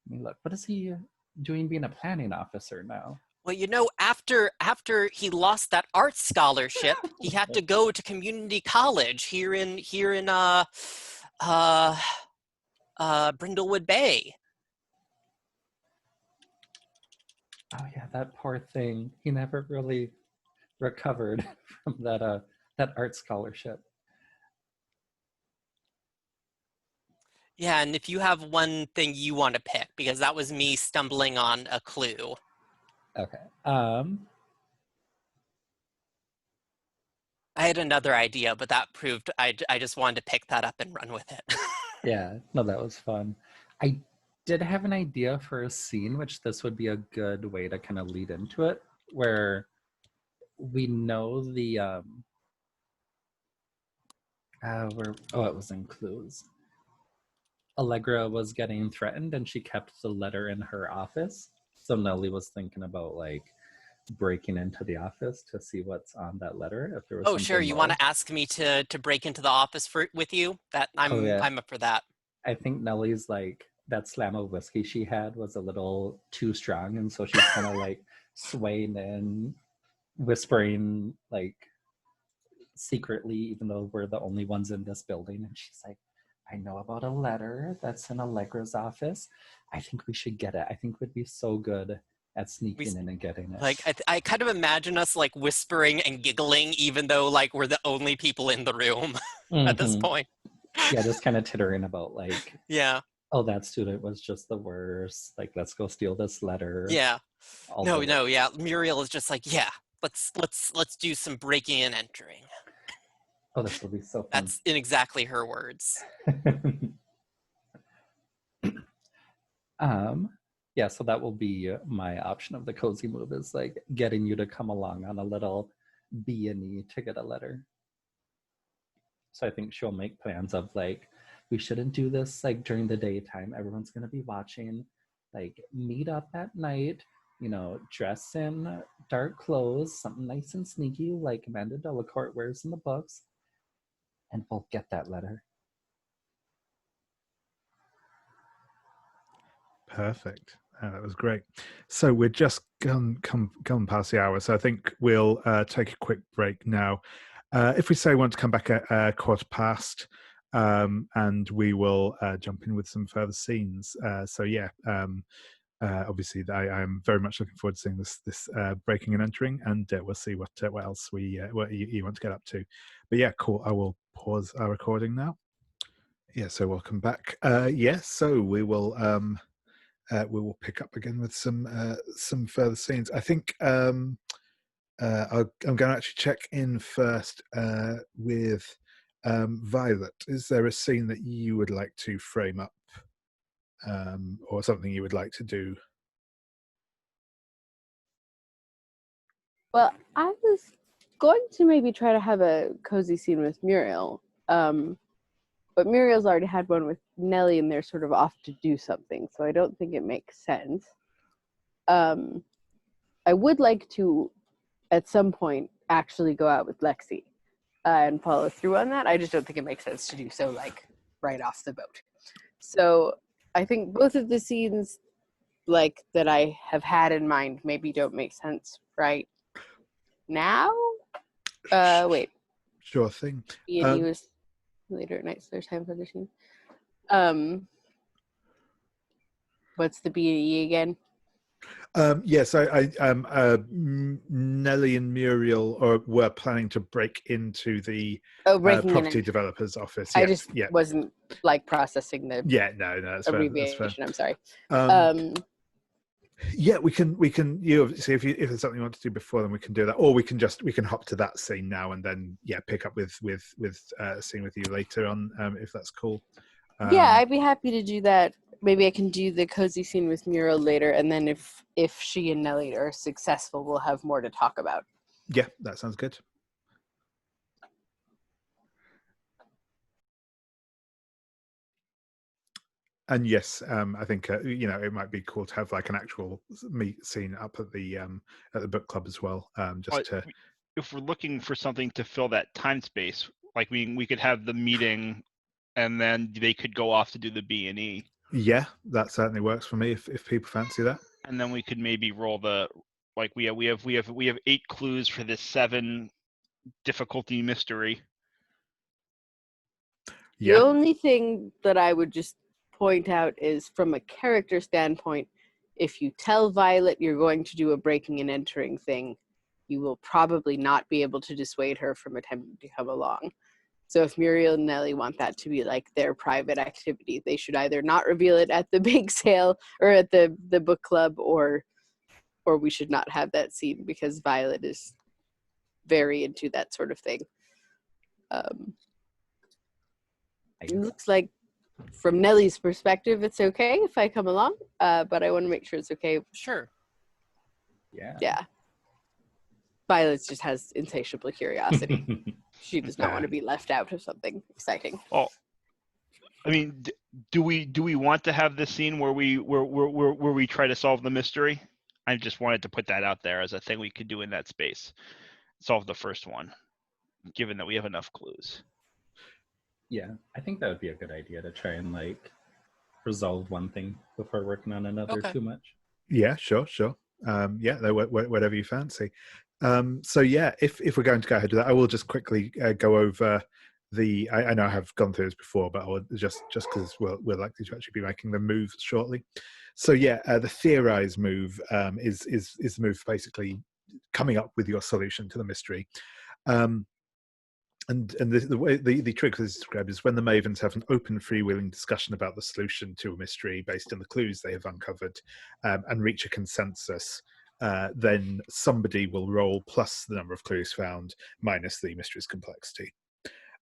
mean, look, what is he doing being a planning officer now? Well, after he lost that art scholarship, he had to go to community college here in Brindlewood Bay. Oh yeah, that poor thing. He never really recovered from that art scholarship. Yeah, and if you have one thing you want to pick, because that was me stumbling on a clue. Okay. I had another idea, but that proved I just wanted to pick that up and run with it. Yeah, no, that was fun. I did have an idea for a scene, which this would be a good way to kind of lead into it, where we know the it was in clues. Allegra was getting threatened and she kept the letter in her office. So Nellie was thinking about like breaking into the office to see what's on that letter. If there was Oh, sure. You want more. to ask me to break into the office with you? That Yeah. I'm up for that. I think Nellie's like that slam of whiskey she had was a little too strong, and so she's kind of like swaying and whispering like secretly, even though we're the only ones in this building. And she's like, I know about a letter that's in Allegra's office. I think we should get it. I think we'd be so good at sneaking in and getting it. Like I kind of imagine us like whispering and giggling, even though like we're the only people in the room at this point. Yeah, just kind of tittering about like, yeah. Oh, that student was just the worst. Like, let's go steal this letter. Yeah. Yeah. Muriel is just like, yeah, let's do some breaking and entering. Oh, this will be so fun. That's in exactly her words. Yeah, so that will be my option of the cozy move, is like getting you to come along on a little B&E to get a letter. So I think she'll make plans of like, we shouldn't do this like during the daytime. Everyone's going to be watching. Like, meet up at night, dress in dark clothes, something nice and sneaky like Amanda Delacourt wears in the books, and we'll get that letter. Perfect. That was great. So we're just come past the hour, so I think we'll take a quick break now. If we say we want to come back at 15:15, and we will jump in with some further scenes. Obviously, I am very much looking forward to seeing this breaking and entering, and we'll see what else what you want to get up to. But yeah, cool. I will pause our recording now. Yeah, so welcome back. So we will pick up again with some further scenes. I think I'm going to actually check in first with Violet. Is there a scene that you would like to frame up, or something you would like to do? Well, I was going to maybe try to have a cozy scene with Muriel, but Muriel's already had one with Nellie, and they're sort of off to do something, so I don't think it makes sense. I would like to, at some point, actually go out with Lexie and follow through on that. I just don't think it makes sense to do so like right off the boat. So I think both of the scenes like that I have had in mind maybe don't make sense right now. Wait. Sure thing. He was later at night, so there's time for the scene. What's the B&E again? Yes, Nellie and Muriel were planning to break into the property developer's office. I just wasn't like processing the that's abbreviation. Fair. I'm sorry. Yeah, we can. You obviously, if there's something you want to do before, then we can do that, or we can hop to that scene now and then pick up with a scene with you later on, if that's cool. I'd be happy to do that. Maybe I can do the cozy scene with Muriel later, and then if she and Nellie are successful, we'll have more to talk about. Yeah, that sounds good. And yes, I think it might be cool to have like an actual meet scene up at the book club as well. If we're looking for something to fill that time space, like we could have the meeting, and then they could go off to do the B&E. Yeah, that certainly works for me if people fancy that. And then we could maybe roll the Like we have 8 clues for this 7 difficulty mystery. Yeah. The only thing that I would just point out is from a character standpoint, if you tell Violet you're going to do a breaking and entering thing, you will probably not be able to dissuade her from attempting to come along. So if Muriel and Nellie want that to be like their private activity, they should either not reveal it at the big sale or at the book club, or we should not have that scene because Violet is very into that sort of thing. It looks like from Nellie's perspective, it's okay if I come along, but I want to make sure it's okay. Sure. Yeah. Violet just has insatiable curiosity. She does not want to be left out of something exciting. Oh, I mean, do we want to have this scene where we try to solve the mystery? I just wanted to put that out there as a thing we could do in that space. Solve the first one, given that we have enough clues. Yeah, I think that would be a good idea to try and like resolve one thing before working on another too much. Yeah, sure. Yeah, whatever you fancy. So yeah, if we're going to go ahead with that, I will just quickly go over the. I know I have gone through this before, but I will just because we're likely to actually be making the move shortly. So yeah, the theorize move is the move for basically coming up with your solution to the mystery. And the way the trick is described is when the Mavens have an open, freewheeling discussion about the solution to a mystery based on the clues they have uncovered, and reach a consensus, then somebody will roll plus the number of clues found minus the mystery's complexity.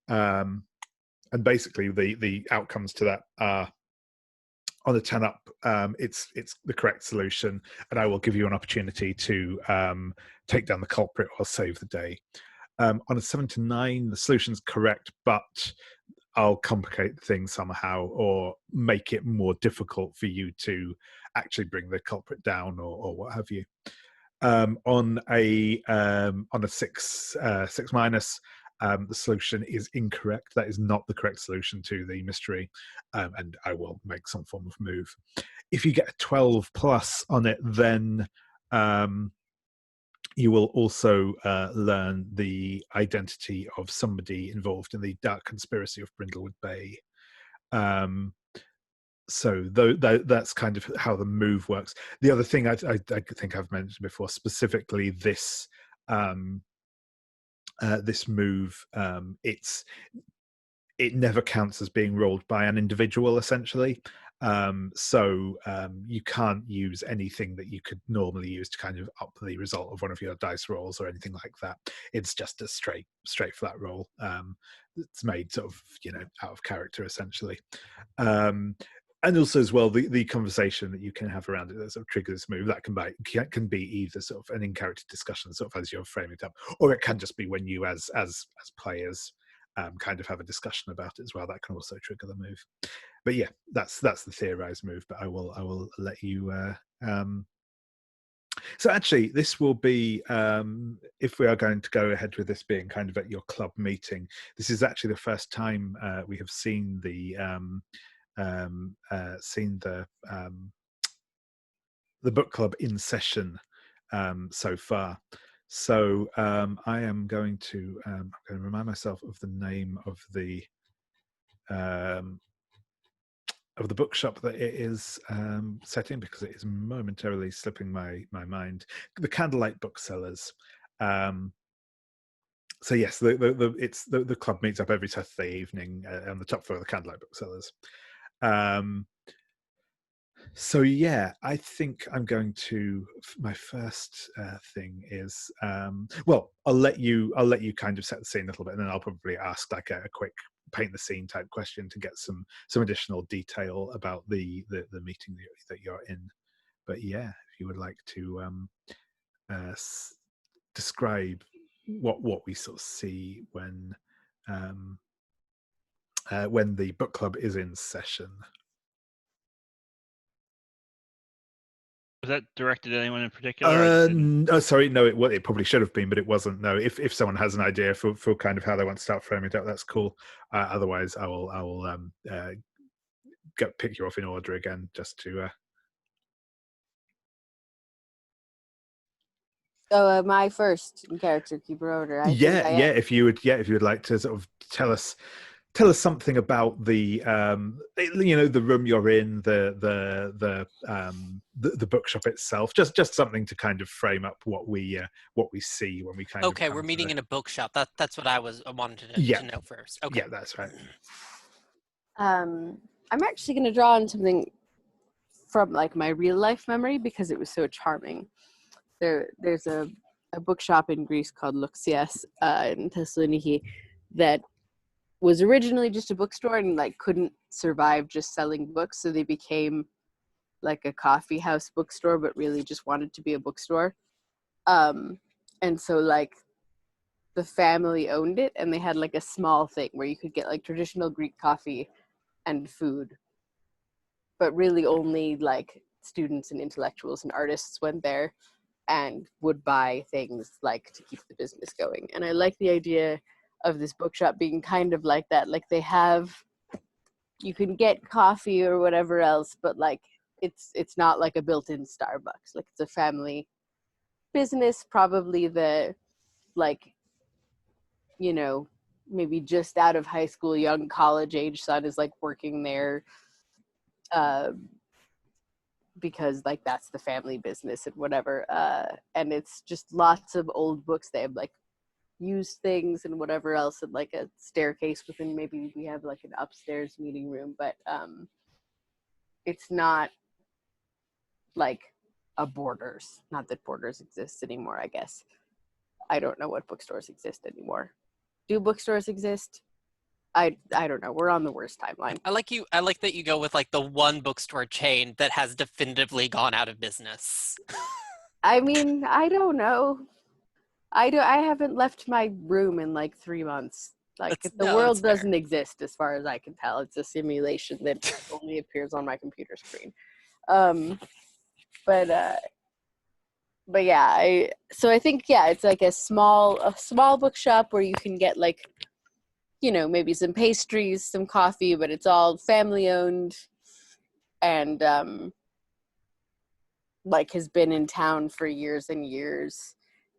And basically, the outcomes to that are on a 10 up, it's the correct solution, and I will give you an opportunity to take down the culprit or save the day. On a 7 to 9, the solution's correct, but I'll complicate things somehow or make it more difficult for you to actually bring the culprit down or what have you. On a 6 minus, the solution is incorrect. That is not the correct solution to the mystery, and I will make some form of move. If you get a 12 plus on it, then you will also learn the identity of somebody involved in the dark conspiracy of Brindlewood Bay. So that's kind of how the move works. The other thing I think I've mentioned before, specifically this this move, it never counts as being rolled by an individual, essentially. So you can't use anything that you could normally use to kind of up the result of one of your dice rolls or anything like that. It's just a straight flat roll. It's made sort of, out of character, essentially. And also as well, the conversation that you can have around it that sort of triggers this move, that can be either sort of an in-character discussion, sort of as you're framing it up, or it can just be when you as players kind of have a discussion about it as well. That can also trigger the move. But yeah, that's the theorized move. But I will let you. So actually, this will be if we are going to go ahead with this being kind of at your club meeting. This is actually the first time we have seen the book club in session so far. So I am going to remind myself of the name of the bookshop that it is set in, because it is momentarily slipping my mind. The Candlelight Booksellers. So yes, the club meets up every Saturday evening on the top floor of the Candlelight Booksellers. So yeah, I think I'm going to. My first thing is, well, I'll let you kind of set the scene a little bit, and then I'll probably ask like a quick paint the scene type question to get some additional detail about the meeting that you're in. But yeah, if you would like to describe what we sort of see when the book club is in session. Was that directed at anyone in particular? Sorry, no. It probably should have been, but it wasn't. No, if someone has an idea for kind of how they want to start framing it up, that's cool. Otherwise, I will pick you off in order again, just to. So am I first in character keeper order? I think I am. If you would like to sort of tell us something about the the room you're in, the bookshop itself, just something to kind of frame up what we see when we kind of Okay, come we're to meeting in a bookshop. That's what I wanted Yeah. to know first. Okay. Yeah, that's right. I'm actually going to draw on something from like my real life memory because it was so charming. There's a bookshop in Greece called Lexie in Thessaloniki that was originally just a bookstore and like couldn't survive just selling books, so they became like a coffee house bookstore, but really just wanted to be a bookstore. And so like the family owned it, and they had like a small thing where you could get like traditional Greek coffee and food, but really only like students and intellectuals and artists went there and would buy things like to keep the business going. And I like the idea of this bookshop being kind of like that. Like they have, you can get coffee or whatever else, but like it's not like a built-in Starbucks. Like it's a family business, probably the like, you know, maybe just out of high school, young college age son is like working there because like that's the family business and whatever. And it's just lots of old books. They have like used things and whatever else, and like a staircase within, maybe we have like an upstairs meeting room, but it's not like a Borders. Not that Borders exists anymore, I guess. I don't know what bookstores exist anymore. Do bookstores exist? I don't know. We're on the worst timeline. I like that you go with like the one bookstore chain that has definitively gone out of business. I mean, I don't know. I haven't left my room in like 3 months. Like the world doesn't exist as far as I can tell. It's a simulation that only appears on my computer screen. But yeah, I think it's like a small bookshop where you can get like, you know, maybe some pastries, some coffee, but it's all family owned and like has been in town for years and years,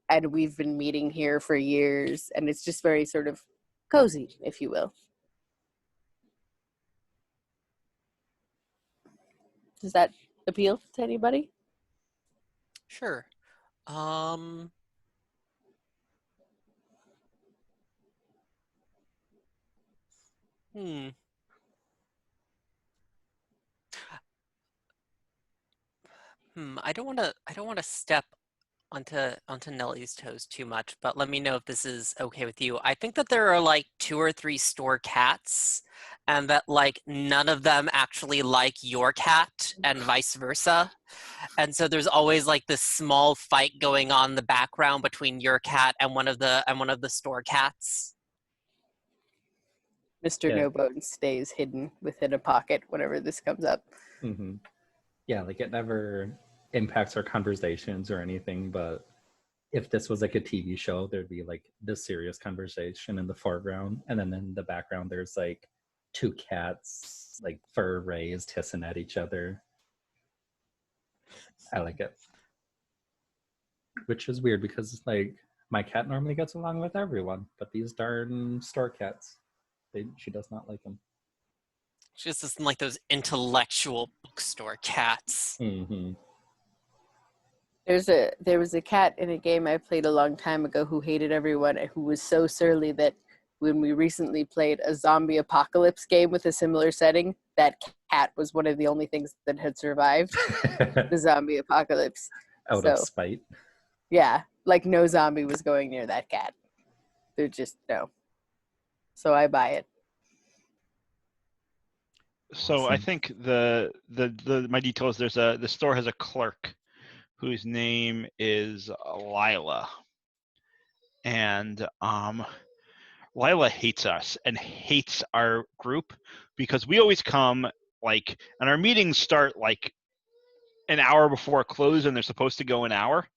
and we've been meeting here for years, and it's just very sort of cozy, if you will. Does that appeal to anybody? Sure. I don't want to step onto Nellie's toes too much, but let me know if this is okay with you. I think that there are like 2 or 3 store cats, and that like none of them actually like your cat, and vice versa. And so there's always like this small fight going on in the background between your cat and one of the store cats. Mr. No Bones stays hidden within a pocket whenever this comes up. Mm-hmm. Yeah, like it never impacts our conversations or anything, but if this was like a TV show, there'd be like this serious conversation in the foreground, and then in the background there's like 2 cats, like fur raised, hissing at each other. I like it. Which is weird because like my cat normally gets along with everyone, but these darn store cats, she does not like them. She just doesn't like those intellectual bookstore cats. Mm-hmm. There was a cat in a game I played a long time ago who hated everyone and who was so surly that when we recently played a zombie apocalypse game with a similar setting, that cat was one of the only things that had survived the zombie apocalypse. Out of spite. Yeah, like no zombie was going near that cat. They're just no. So I buy it. So I think the my details, the store has a clerk whose name is Lila, and Lila hates us and hates our group because we always come like, and our meetings start like an hour before close, and they're supposed to go an hour,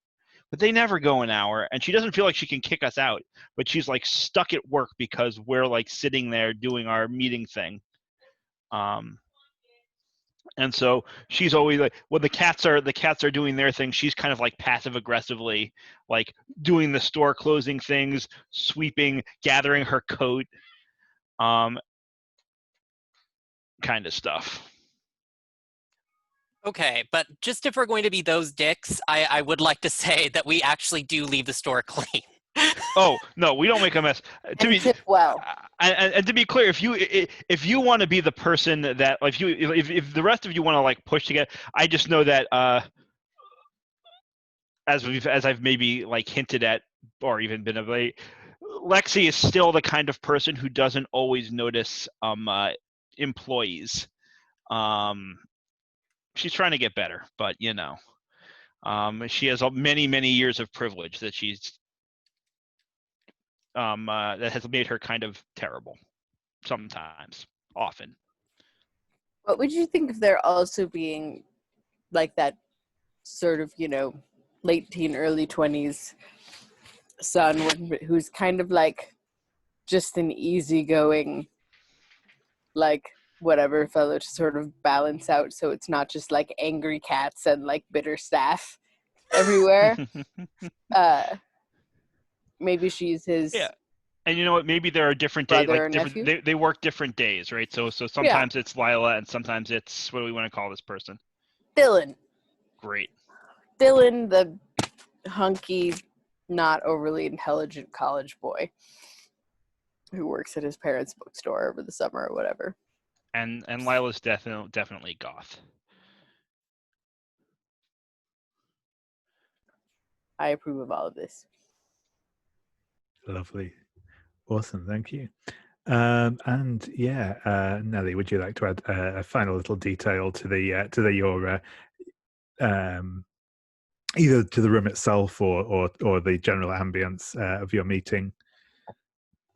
but they never go an hour, and she doesn't feel like she can kick us out, but she's like stuck at work because we're like sitting there doing our meeting thing. And so she's always like, when the cats are doing their thing, she's kind of like passive aggressively, like doing the store closing things, sweeping, gathering her coat, kind of stuff. Okay, but just if we're going to be those dicks, I would like to say that we actually do leave the store clean. Oh no, we don't make a mess. And tip well. And to be clear, if you want to be the person that, like, if the rest of you want to like push together, I just know that as I've maybe like hinted at or even been of late, Lexie is still the kind of person who doesn't always notice employees. She's trying to get better, but you know, she has many years of privilege that she's that has made her kind of terrible sometimes, often. What would you think of there also being like that sort of, you know, late teen, early 20s son who's kind of like just an easygoing, like, whatever fellow to sort of balance out so it's not just like angry cats and like bitter staff everywhere. Maybe she's his And you know what? Maybe there are different days. brother Like or different, nephew. they work different days, right? So sometimes it's Lila, and sometimes it's, what do we want to call this person? Dylan, the hunky, not overly intelligent college boy who works at his parents' bookstore over the summer or whatever. And Lila's definitely goth. I approve of all of this. Lovely. Awesome. Thank you. And yeah, Nellie, would you like to add a final little detail to your either to the room itself or the general ambience of your meeting?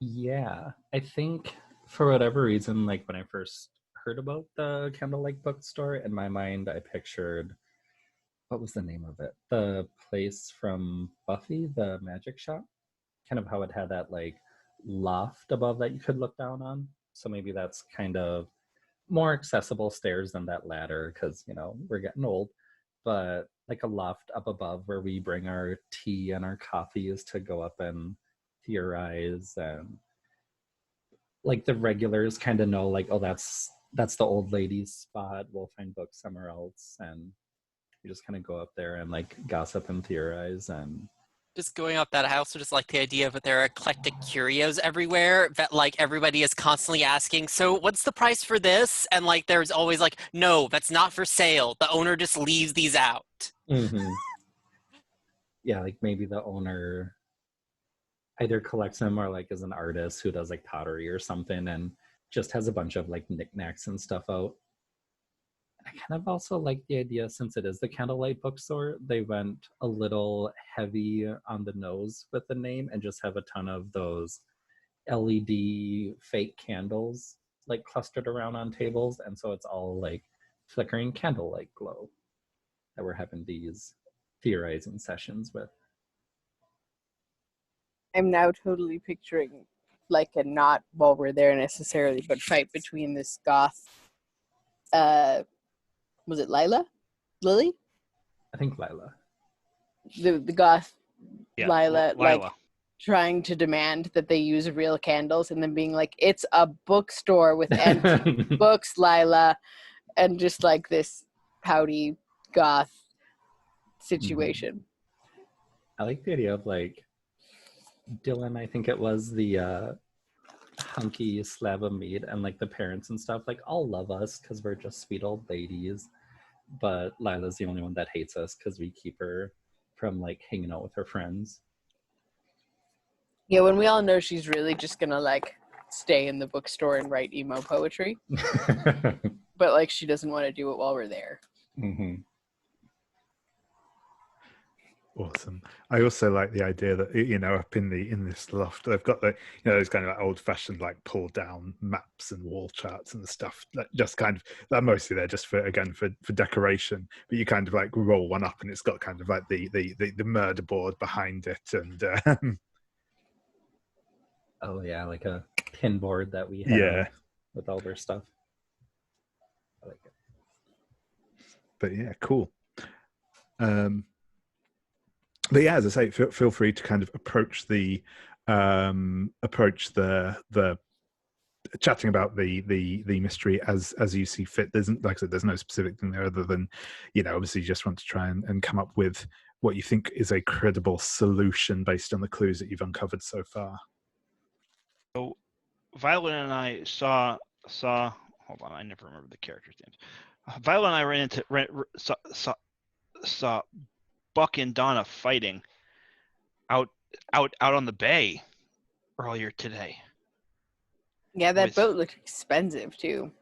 Yeah, I think for whatever reason, like when I first heard about the Candlelight Bookstore, in my mind, I pictured, what was the name of it? The place from Buffy, the magic shop. Kind of how it had that like loft above that you could look down on. So maybe that's kind of more accessible stairs than that ladder because, you know, we're getting old. But like a loft up above where we bring our tea and our coffees to go up and theorize, and like the regulars kind of know like, oh, that's the old lady's spot. We'll find books somewhere else, and we just kind of go up there and like gossip and theorize. And Just going up that house, or just like the idea that there are eclectic curios everywhere that like everybody is constantly asking, so what's the price for this? And like there's always like, no, that's not for sale. The owner just leaves these out. mm-hmm. Yeah, like maybe the owner either collects them or like is an artist who does like pottery or something and just has a bunch of like knickknacks and stuff out. I kind of also like the idea, since it is the Candlelight Bookstore, they went a little heavy on the nose with the name and just have a ton of those LED fake candles like clustered around on tables. And so it's all like flickering candlelight glow that we're having these theorizing sessions with. I'm now totally picturing like a, not while we're there necessarily, but fight between this goth, was it Lily? I think Lila. The goth Lila, Lila. like trying to demand that they use real candles and then being like, it's a bookstore with antique books, Lila, and just like this pouty goth situation. I like the idea of like Dylan, I think it was, the hunky slab of meat, and like the parents and stuff like all love us because we're just sweet old ladies, but Lila's the only one that hates us because we keep her from like hanging out with her friends. Yeah, when we all know she's really just gonna like stay in the bookstore and write emo poetry, but like she doesn't want to do it while we're there. Mm-hmm. Awesome. I also like the idea that, you know, up in this loft, they've got the, you know, those kind of like old-fashioned like pull down maps and wall charts and stuff that just kind of, that mostly they're just for decoration, but you kind of like roll one up and it's got kind of like the murder board behind it, and Oh yeah, like a pin board that we have with all their stuff. I like it. But yeah, cool. But yeah, as I say, feel free to kind of approach the chatting about the mystery as you see fit. There's, like I said, there's no specific thing there other than, obviously you just want to try and come up with what you think is a credible solution based on the clues that you've uncovered so far. So Violet and I saw hold on, I never remember the characters' names. Violet and I saw Buck and Donna fighting out on the bay earlier today. Yeah, that boat looked expensive too.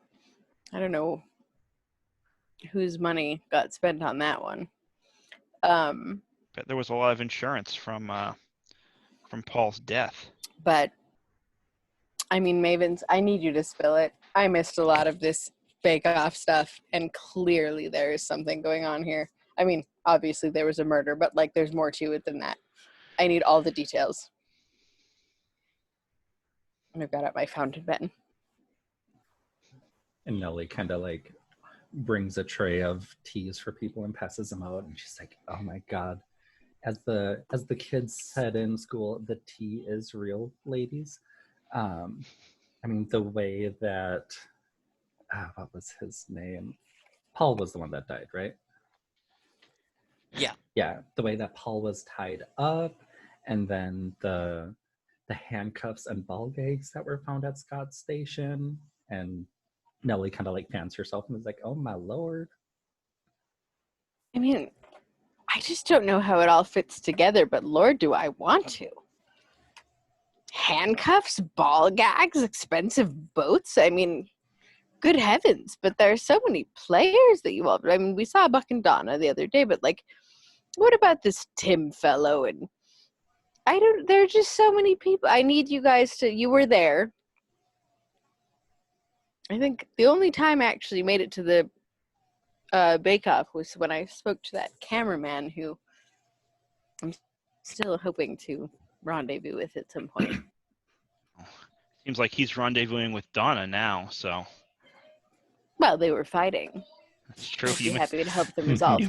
I don't know whose money got spent on that one. But there was a lot of insurance from Paul's death. But I mean, Mavens, I need you to spill it. I missed a lot of this bake-off stuff, and clearly there is something going on here. I mean, obviously there was a murder, but like there's more to it than that. I need all the details. And I've got out my fountain pen. And Nellie kind of like brings a tray of teas for people and passes them out, and she's like, "Oh my god!" As the kids said in school, the tea is real, ladies. I mean, the way that what was his name? Paul was the one that died, right? Yeah, the way that Paul was tied up, and then the handcuffs and ball gags that were found at Scott's station, and Nellie kind of like fans herself and was like, "Oh my lord." I mean, I just don't know how it all fits together, but Lord, do I want to. Handcuffs, ball gags, expensive boats. I mean, good heavens, but there are so many players that you all. I mean, we saw Buck and Donna the other day, but like, what about this Tim fellow? And there are just so many people. I need you guys to, you were there. I think the only time I actually made it to the Bakeoff was when I spoke to that cameraman who I'm still hoping to rendezvous with at some point. Seems like he's rendezvousing with Donna now, so. Well, they were fighting. That's true. I'd be happy to help them resolve things.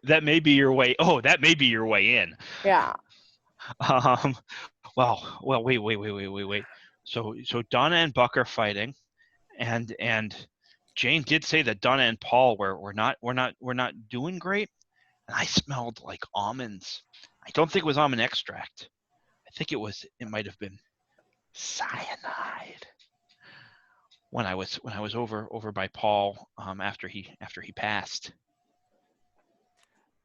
That may be your way. Oh, that may be your way in. Yeah. Well, wait. So Donna and Buck are fighting, and Jane did say that Donna and Paul were not doing great, and I smelled like almonds. I don't think it was almond extract. I think it might have been cyanide. When I was over by Paul after he passed.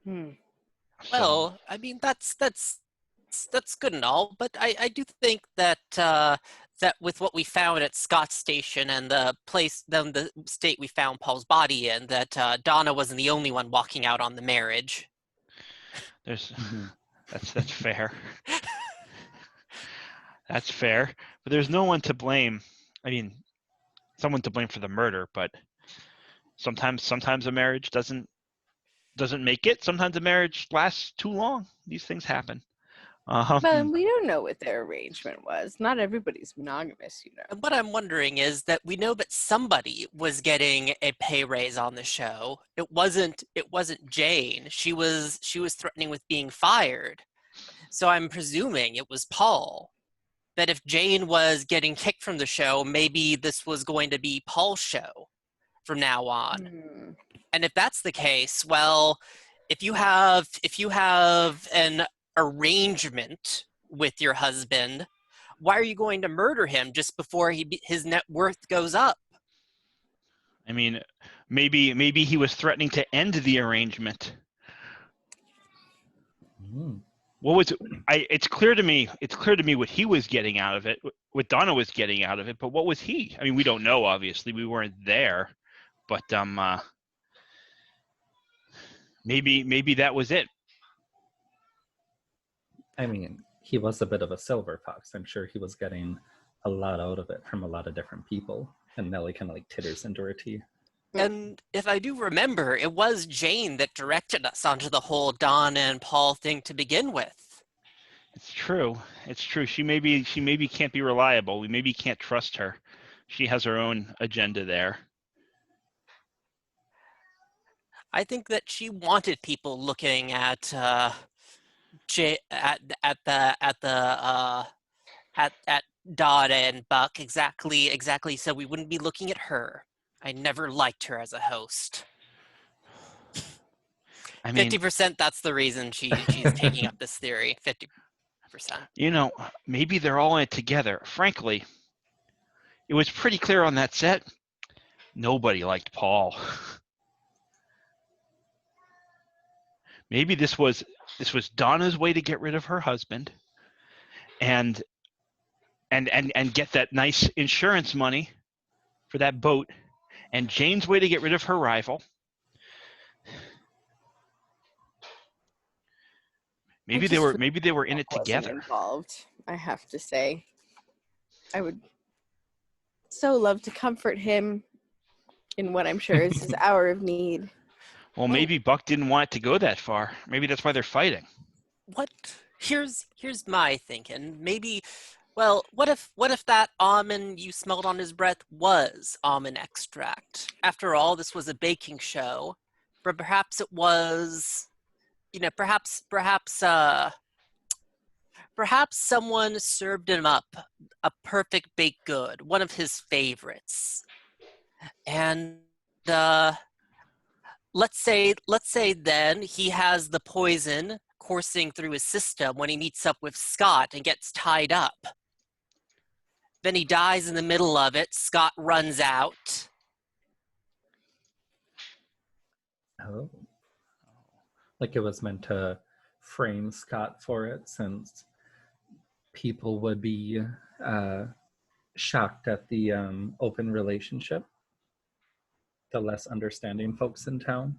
Well, I mean that's good and all, but I do think that that with what we found at Scott's station and the state we found Paul's body in, that Donna wasn't the only one walking out on the marriage. That's fair. That's fair, but there's no one to blame. I mean, someone to blame for the murder, but sometimes a marriage doesn't make it. Sometimes a marriage lasts too long. These things happen. Well, we don't know what their arrangement was. Not everybody's monogamous, you know. And what I'm wondering is that we know that somebody was getting a pay raise on the show. It wasn't Jane. She was threatening with being fired. So I'm presuming it was Paul. That if Jane was getting kicked from the show, maybe this was going to be Paul's show from now on. And if that's the case, well, if you have an arrangement with your husband, why are you going to murder him just before his net worth goes up? I mean, maybe he was threatening to end the arrangement. What was it? It's clear to me what he was getting out of it, what Donna was getting out of it, but what was he? I mean, we don't know, obviously. We weren't there. But maybe that was it. I mean, he was a bit of a silver fox. I'm sure he was getting a lot out of it from a lot of different people. And Nellie kind of like titters into her tea. And if I do remember, it was Jane that directed us onto the whole Don and Paul thing to begin with. It's true. She maybe can't be reliable. We maybe can't trust her. She has her own agenda there. I think that she wanted people looking at at Dot and Buck exactly, so we wouldn't be looking at her. I never liked her as a host. I mean, 50%, that's the reason she's taking up this theory. 50%. maybe they're all in it together. Frankly, it was pretty clear on that set. Nobody liked Paul. Maybe this was Donna's way to get rid of her husband and get that nice insurance money for that boat, and Jane's way to get rid of her rival. Maybe they were in it together. Involved, I have to say. I would so love to comfort him in what I'm sure is his hour of need. Well, maybe Buck didn't want it to go that far. Maybe that's why they're fighting. What? Here's my thinking. Maybe, well, what if that almond you smelled on his breath was almond extract? After all, this was a baking show, but perhaps it was, perhaps someone served him up a perfect baked good, one of his favorites, and let's say then he has the poison coursing through his system when he meets up with Scott and gets tied up. Then he dies in the middle of it. Scott runs out. Oh. Like it was meant to frame Scott for it, since people would be shocked at the open relationship. The less understanding folks in town.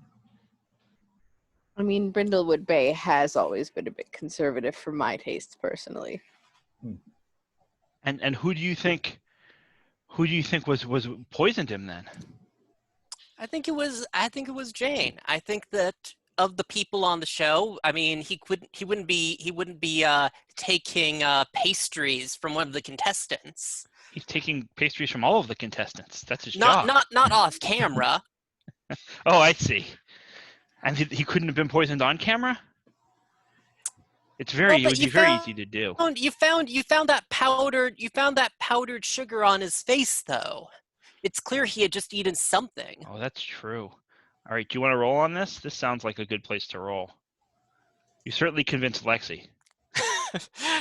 I mean, Brindlewood Bay has always been a bit conservative for my taste, personally. And who do you think was poisoned him then? I think it was Jane. I think that of the people on the show, I mean, he wouldn't be taking pastries from one of the contestants. He's taking pastries from all of the contestants. That's his job. Not off camera. Oh, I see. And he couldn't have been poisoned on camera? It would be very easy to do. You found that powdered sugar on his face, though. It's clear he had just eaten something. Oh, that's true. All right, do you want to roll on this? This sounds like a good place to roll. You certainly convinced Lexie.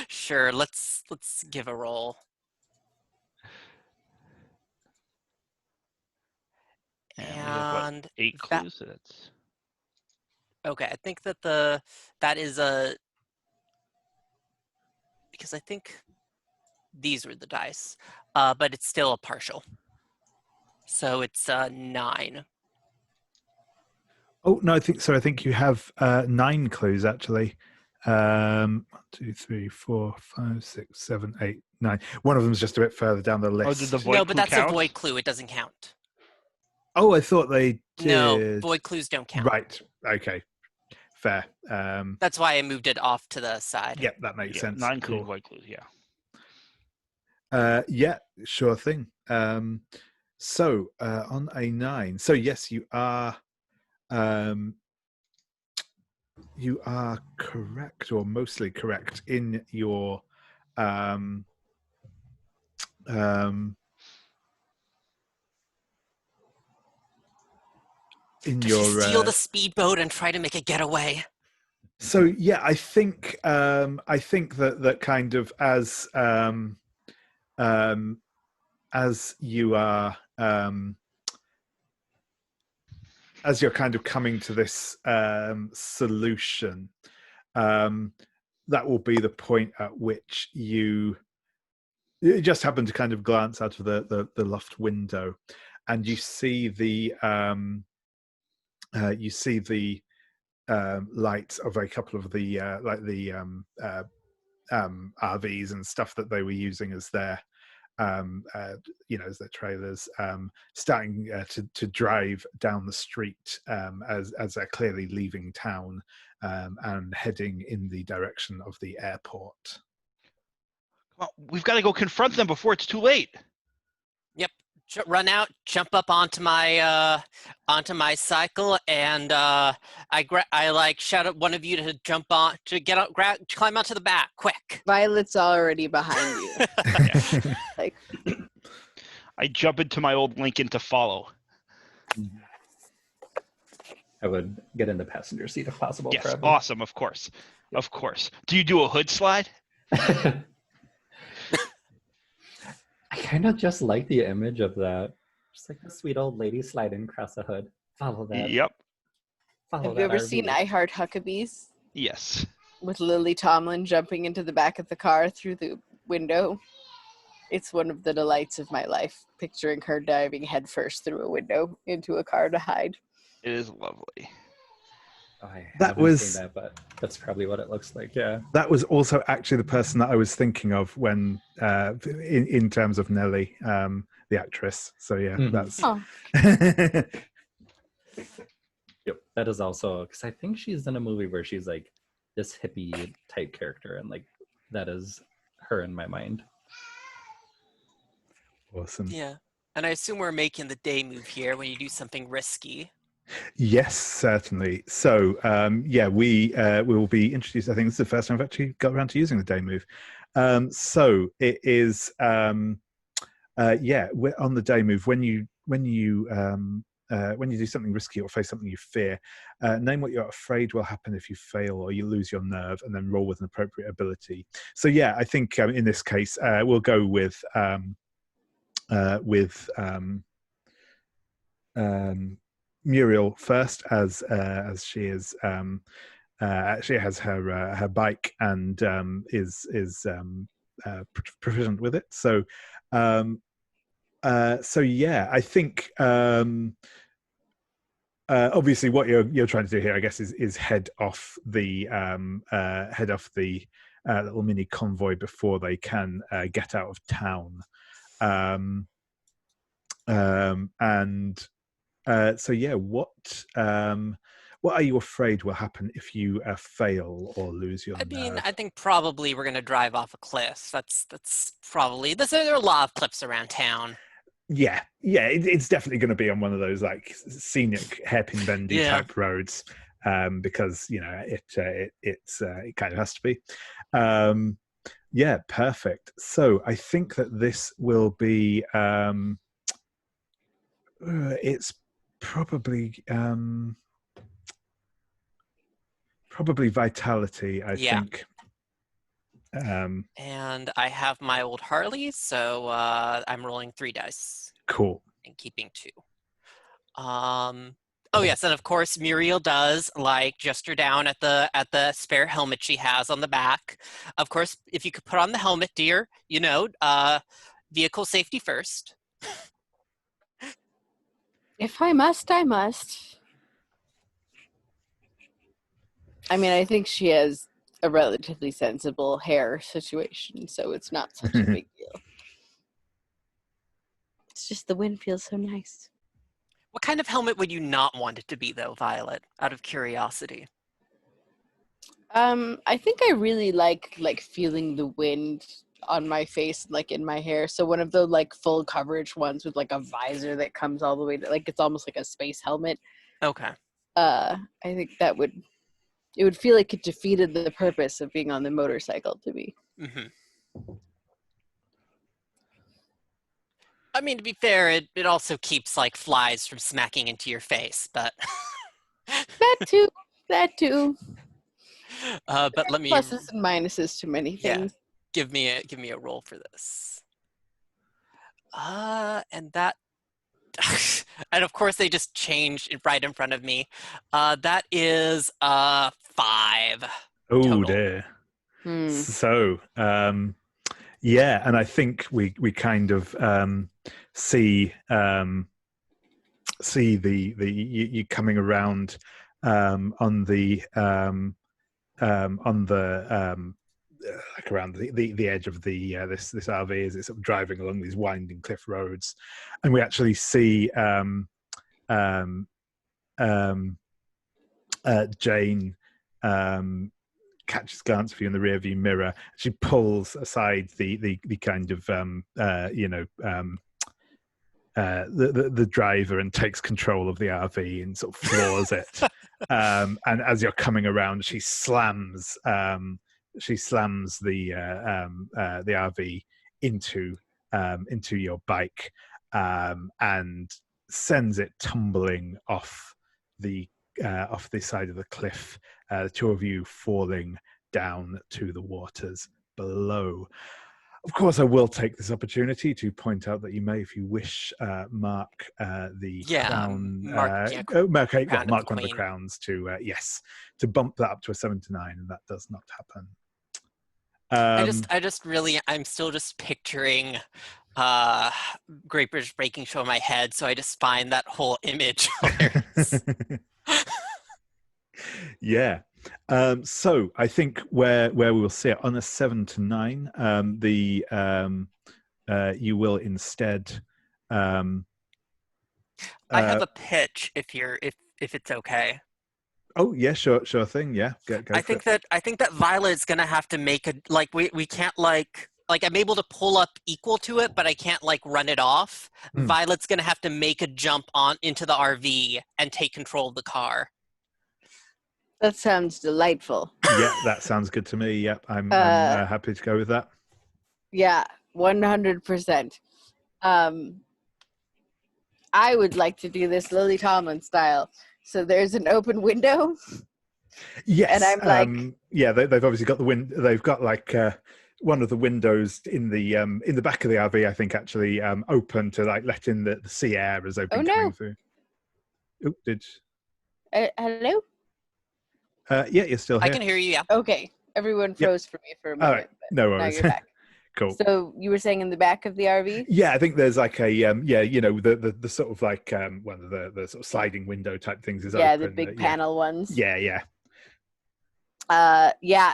Sure, let's give a roll. And 8 clues. So that's okay. I think that that is because I think these were the dice, but it's still a partial. So it's 9. Oh no, I think you have 9 clues actually. 1, 2, 3, 4, 5, 6, 7, 8, 9. One of them's just a bit further down the list. Oh, did the void no, but clue that's count? a void clue. It doesn't count. Oh, I thought they did. No, void clues don't count. Right. Okay. Fair. That's why I moved it off to the side. Yeah, that makes sense. 9 cool. clues, void clues. Yeah. Yeah, sure thing. So on a 9. So yes, you are correct, or mostly correct in your Does she steal the speedboat and try to make a getaway? So yeah, I think that kind of as you are as you're kind of coming to this solution, that will be the point at which you just happen to kind of glance out of the loft window, and you see the lights of a couple of the RVs and stuff that they were using as their as their trailers, starting to drive down the street as they're clearly leaving town and heading in the direction of the airport. Well, we've got to go confront them before it's too late. Yep. run out, jump up onto my cycle, and I like shout at one of you to jump on, to get up, climb onto the back, quick. Violet's already behind you. Like, I jump into my old Lincoln to follow. I would get in the passenger seat if possible. Yes, probably. awesome, of course. Of course. Do you do a hood slide? I kind of just like the image of that. Just like a sweet old lady sliding across the hood. Follow that. Yep. Follow have that you ever RV. seen I Heart Huckabees? Yes. With Lily Tomlin jumping into the back of the car through the window. It's one of the delights of my life, picturing her diving headfirst through a window into a car to hide. It is lovely. Oh, I That haven't was- seen that, but that's probably what it looks like. Yeah. That was also actually the person that I was thinking of when, in terms of Nellie, the actress. So yeah, Mhm. that's. Oh. Yep. That is also because I think she's in a movie where she's like this hippie type character, and like that is her in my mind. Awesome. Yeah, and I assume we're making the day move here when you do something risky. Yes, certainly. So, we will be introduced. I think this is the first time I've actually got around to using the day move. So it is, we're on the day move. When you do something risky or face something you fear, name what you're afraid will happen if you fail or you lose your nerve, and then roll with an appropriate ability. So yeah, I think in this case we'll go with Muriel first, as she is actually has her bike and is proficient with it. So yeah, I think obviously what you're trying to do here, I guess, is head off the little mini convoy before they can get out of town. So yeah, what are you afraid will happen if you fail or lose your I mean, nerve? I think probably we're gonna drive off a cliff. That's probably. There are a lot of cliffs around town. Yeah, it's definitely going to be on one of those like scenic hairpin bendy type roads, because it kind of has to be. Yeah, perfect. So I think that this will be it's probably vitality, I think. And I have my old Harley, so I'm rolling 3 dice. Cool. And keeping 2. Oh yes, and of course Muriel does like gesture down at the spare helmet she has on the back. Of course, if you could put on the helmet, dear, vehicle safety first. If I must, I must. I mean, I think she has a relatively sensible hair situation, so it's not such a big deal. It's just the wind feels so nice. What kind of helmet would you not want it to be, though, Violet? Out of curiosity. I think I really like feeling the wind on my face, like in my hair. So one of the like full coverage ones with like a visor that comes all the way to, like, it's almost like a space helmet. Okay. I think it would feel like it defeated the purpose of being on the motorcycle to me. Mm-hmm. I mean, to be fair, it also keeps like flies from smacking into your face, but that too. But let me pluses and minuses to many things. Give me a roll for this. And that, and of course they just changed it right in front of me. That is 5. Oh dear. So yeah, and I think we kind of see the you coming around on the like around the edge of the this RV as it's sort of driving along these winding cliff roads, and we actually see Jane catches glance of you in the rearview mirror. She pulls aside the kind of the driver and takes control of the RV and sort of floors it. And as you're coming around, she slams the RV into your bike and sends it tumbling off the side of the cliff. The two of you falling down to the waters below. Of course, I will take this opportunity to point out that you may, if you wish, mark the crown. Mark Mark crown one of the queen. crowns to to bump that up to a 7 to 9, and that does not happen. I'm still just picturing Great British Baking Show in my head, so I just find that whole image hilarious. Yeah. So I think where we will see it on a 7 to 9, you will instead. I have a pitch if it's okay. Oh yeah, sure thing. Yeah, go I think that Violet's gonna have to make a we can't like I'm able to pull up equal to it, but I can't like run it off. Violet's gonna have to make a jump on into the RV and take control of the car. That sounds delightful. Yeah, that sounds good to me. Yep, I'm happy to go with that. Yeah, 100%. I would like to do this Lily Tomlin style. So there's an open window. Yes, and I'm like, they've obviously got the they've got like one of the windows in the back of the RV, I think, actually open to like let in the sea air as they've been coming through. Oh, hello? Yeah, you're still here. I can hear you, yeah. Okay. Everyone froze for me for a moment. All right. No worries. Now you're back. Cool. So you were saying in the back of the RV? Yeah, I think there's like a the sort of like one of the sort of sliding window type things is open. The big panel ones. Yeah.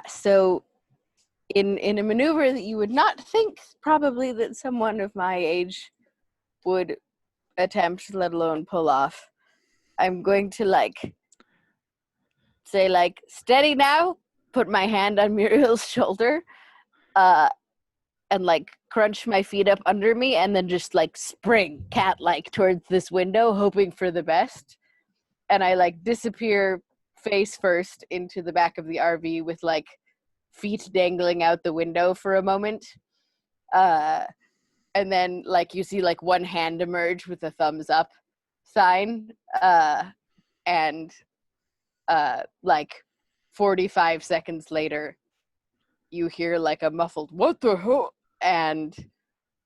So in a maneuver that you would not think probably that someone of my age would attempt, let alone pull off, I'm going to like say like, steady now, put my hand on Muriel's shoulder, and like crunch my feet up under me and then just like spring cat-like towards this window, hoping for the best. And I like disappear face first into the back of the RV with like feet dangling out the window for a moment. And then like you see like one hand emerge with a thumbs up sign. And like 45 seconds later, you hear like a muffled, "What the hell?" And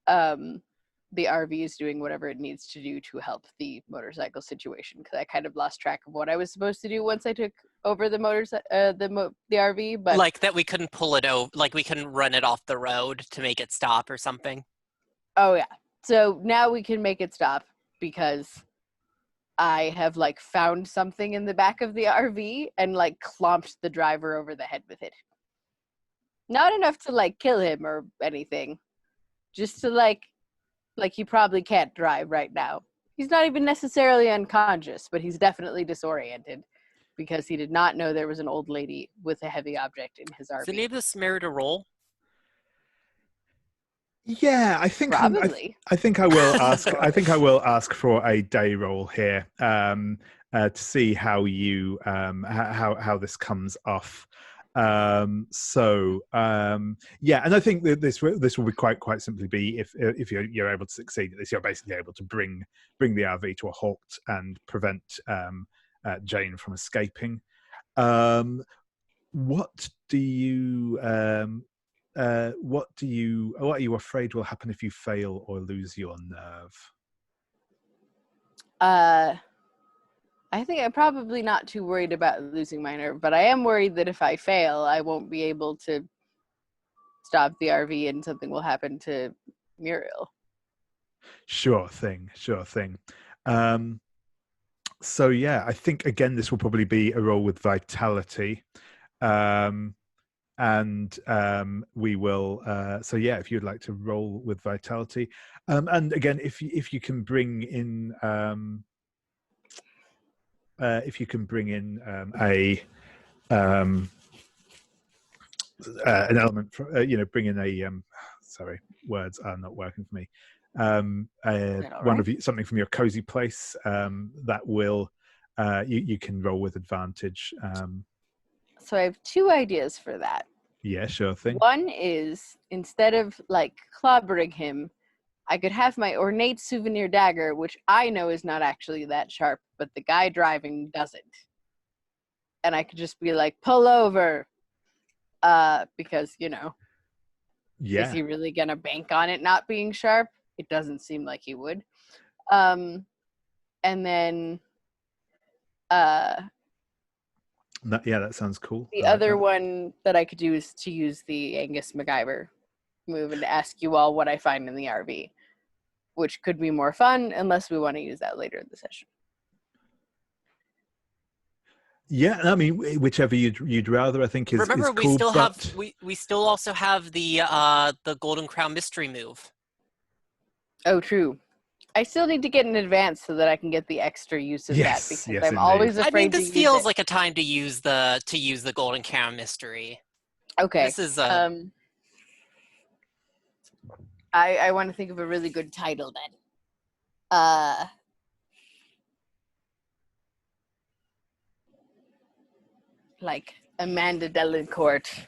the RV is doing whatever it needs to do to help the motorcycle situation, because I kind of lost track of what I was supposed to do once I took over the RV. But like that we couldn't pull it over, like we couldn't run it off the road to make it stop or something. Oh yeah, so now we can make it stop because I have like found something in the back of the RV and like clomped the driver over the head with it. Not enough to like kill him or anything, just to like he probably can't drive right now. He's not even necessarily unconscious, but he's definitely disoriented because he did not know there was an old lady with a heavy object in his RV. Does any of this merit a roll? Yeah, I think probably. I think I will ask. I think I will ask for a day roll here to see how you how this comes off. Yeah, and I think that this will be quite simply be if you're able to succeed at this, you're basically able to bring the RV to a halt and prevent Jane from escaping. What are you afraid will happen if you fail or lose your nerve? I think I'm probably not too worried about losing my nerve, but I am worried that if I fail, I won't be able to stop the RV and something will happen to Muriel. Sure thing. So yeah, I think again this will probably be a roll with vitality. And we will so yeah, if you'd like to roll with vitality, and again if you can bring in an element from bring in a sorry, words are not working for me, one of you, something from your cozy place that will you can roll with advantage. So I have 2 ideas for that. Yeah, sure thing. One is, instead of like clobbering him, I could have my ornate souvenir dagger, which I know is not actually that sharp, but the guy driving doesn't. And I could just be like, pull over. Because, you know, is he really going to bank on it not being sharp? It doesn't seem like he would. And then... yeah, that sounds cool. The other one that I could do is to use the Angus MacGyver move and ask you all what I find in the RV, which could be more fun unless we want to use that later in the session. Yeah, I mean, whichever you'd rather, I think is Remember, is cool. We still also have the Golden Crown mystery move. Oh, true. I still need to get in advance so that I can get the extra use of that, because I'm indeed. always afraid I mean, this to feels use it. like a time to use the Golden Crown mystery. Okay. This is I want to think of a really good title then. Like Amanda Delacourt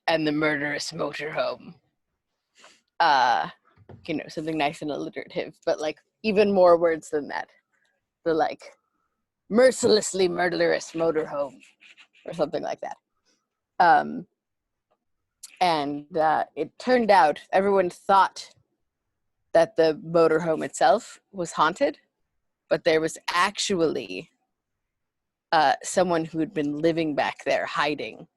and the Murderous Motorhome. You know, something nice and alliterative, but like even more words than that. The like mercilessly murderous motorhome or something like that. And it turned out everyone thought that the motorhome itself was haunted, but there was actually someone who had been living back there hiding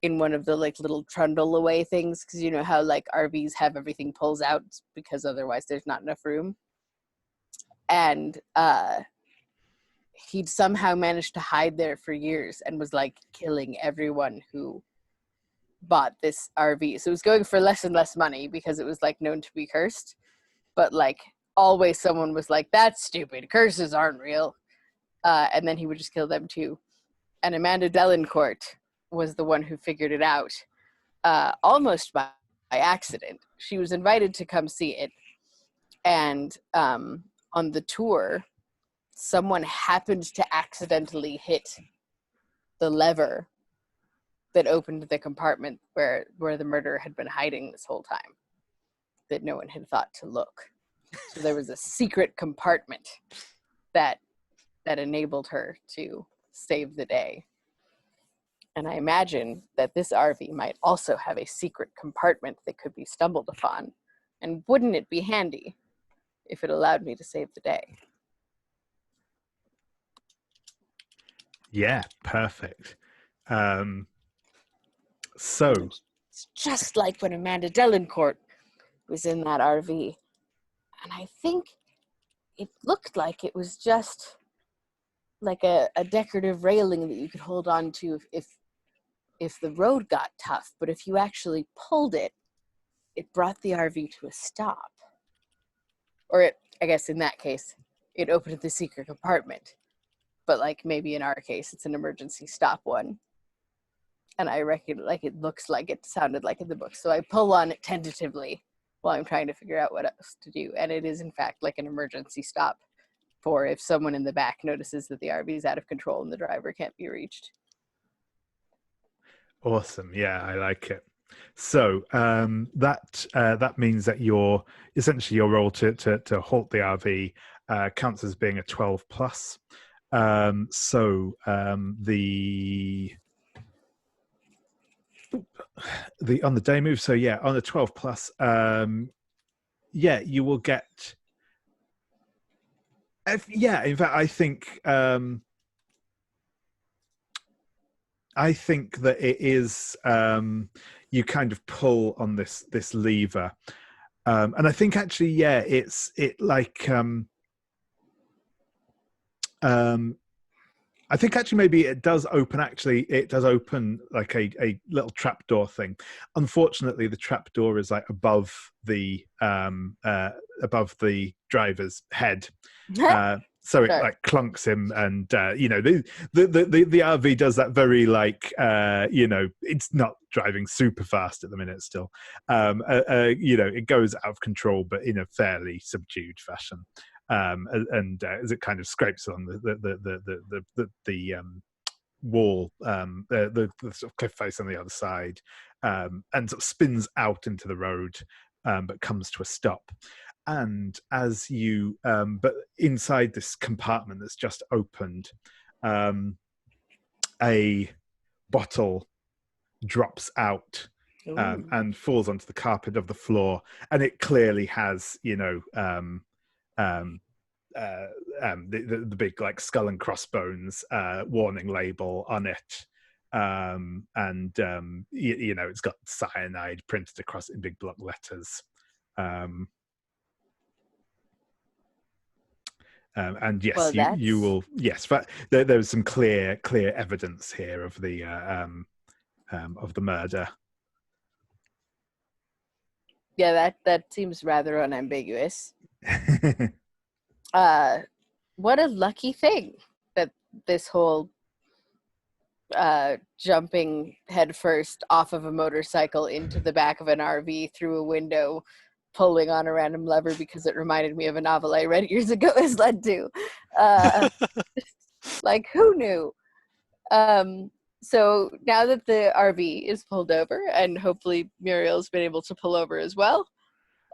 in one of the like little trundle away things, because you know how like RVs have everything pulls out because otherwise there's not enough room. And he'd somehow managed to hide there for years and was like killing everyone who bought this RV. So it was going for less and less money because it was like known to be cursed. But like always someone was like, that's stupid, curses aren't real. And then he would just kill them too. And Amanda Delacourt was the one who figured it out, almost by accident. She was invited to come see it. And on the tour, someone happened to accidentally hit the lever that opened the compartment where the murderer had been hiding this whole time, that no one had thought to look. So there was a secret compartment that enabled her to save the day. And I imagine that this RV might also have a secret compartment that could be stumbled upon. And wouldn't it be handy if it allowed me to save the day? Yeah, perfect. So it's just like when Amanda Delacourt was in that RV. And I think it looked like it was just like a decorative railing that you could hold on to if the road got tough. But if you actually pulled it, it brought the RV to a stop. Or I guess in that case, it opened the secret compartment. But like maybe in our case, it's an emergency stop one. And I reckon like it looks like it sounded like in the book. So I pull on it tentatively while I'm trying to figure out what else to do. And it is in fact like an emergency stop for if someone in the back notices that the RV is out of control and the driver can't be reached. Awesome. Yeah, I like it. So that means that your role to halt the RV counts as being a 12 plus. So the on the day move. So yeah, on the 12 plus, you will get. In fact, I think that it is. You kind of pull on this lever, and I think actually, I think actually maybe it does open. Actually, it does open like a little trapdoor thing. Unfortunately, the trapdoor is like above the driver's head. So it Sure. like clunks him, and the RV does that very it's not driving super fast at the minute still. It goes out of control, but in a fairly subdued fashion. As it kind of scrapes along the wall, the sort of cliff face on the other side, and sort of spins out into the road, but comes to a stop. And as you, but inside this compartment that's just opened, a bottle drops out and falls onto the carpet of the floor, and it clearly has, the big like skull and crossbones warning label on it, it's got cyanide printed across in big block letters. And yes, Well, you will. Yes, but there's some clear evidence here of the murder. Yeah, that seems rather unambiguous. What a lucky thing that this whole jumping headfirst off of a motorcycle into the back of an RV through a window, pulling on a random lever because it reminded me of a novel I read years ago has led to. Like, who knew? So now that the RV is pulled over, and hopefully Muriel's been able to pull over as well,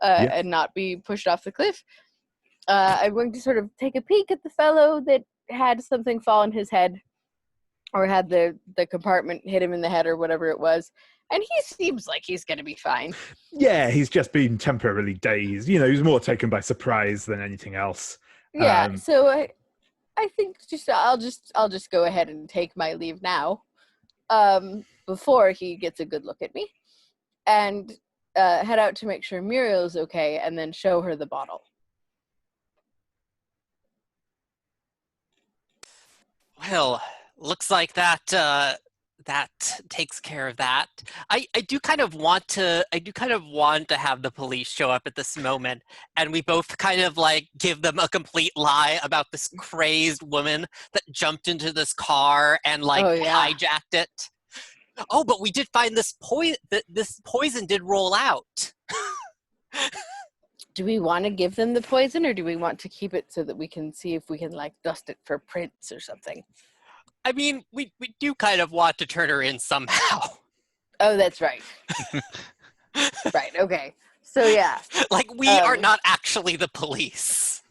and not be pushed off the cliff, I'm going to sort of take a peek at the fellow that had something fall on his head, or had the compartment hit him in the head, or whatever it was. And he seems like he's going to be fine. Yeah, he's just been temporarily dazed. He was more taken by surprise than anything else. Yeah, so I think I'll just go ahead and take my leave now, before he gets a good look at me, and head out to make sure Muriel's okay, and then show her the bottle. Well, looks like that takes care of that. I do kind of want to have the police show up at this moment, and we both kind of like give them a complete lie about this crazed woman that jumped into this car and hijacked it. Oh, but we did find this poison did roll out. Do we want to give them the poison, or do we want to keep it so that we can see if we can like dust it for prints or something? I mean, we do kind of want to turn her in somehow. Oh, that's right. Right, okay. So yeah. Like, we are not actually the police.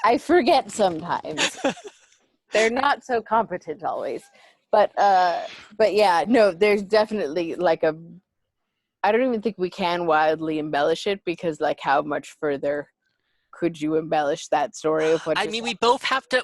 I forget sometimes. They're not so competent always. But yeah, no, there's definitely like I don't even think we can wildly embellish it, because like how much further could you embellish that story of what I mean, we both have to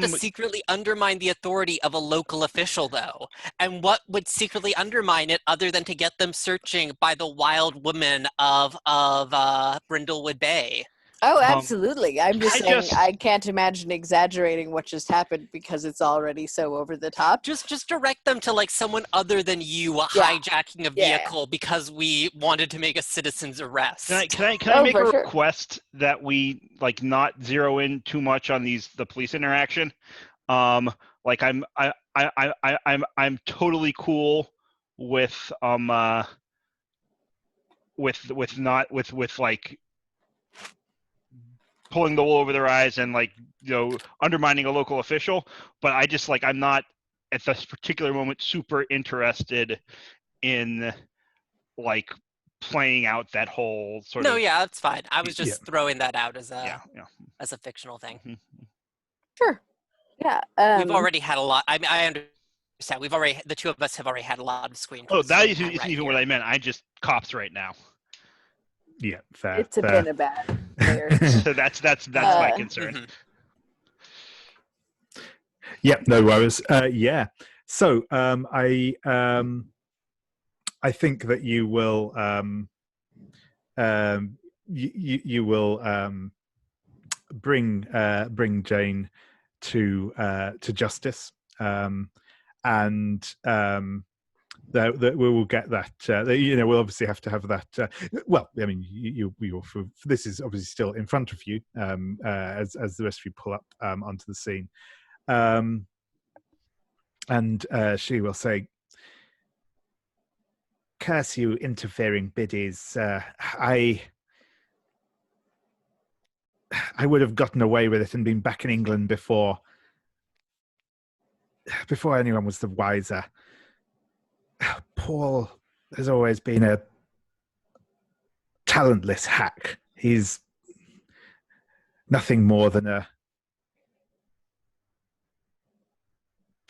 secretly undermine the authority of a local official, though. And what would secretly undermine it other than to get them searching by the wild woman of Brindlewood Bay? Oh, absolutely. I'm just saying I can't imagine exaggerating what just happened, because it's already so over the top. Just direct them to like someone other than you hijacking a vehicle because we wanted to make a citizen's arrest. Can I make a request that we like not zero in too much on the police interaction? Like I'm totally cool with like pulling the wool over their eyes and like undermining a local official, but I just like I'm not at this particular moment super interested in like playing out that whole sort of. No, yeah, that's fine. I was just throwing that out as a fictional thing. Mm-hmm. Sure. Yeah. We've already had a lot. I mean, I understand. The two of us have already had a lot of screen. Oh, that isn't even what I meant. I just cops right now. Yeah, fair. It's been a bad player. So that's my concern. Mm-hmm. Yeah, no worries. Yeah. So I think that you will you will bring Jane to justice, and that we will get that. We'll obviously have to have that. Well, I mean, this is obviously still in front of you as the rest of you pull up onto the scene, and she will say, "Curse you, interfering biddies! I would have gotten away with it and been back in England before anyone was the wiser. Paul has always been a talentless hack. He's nothing more than a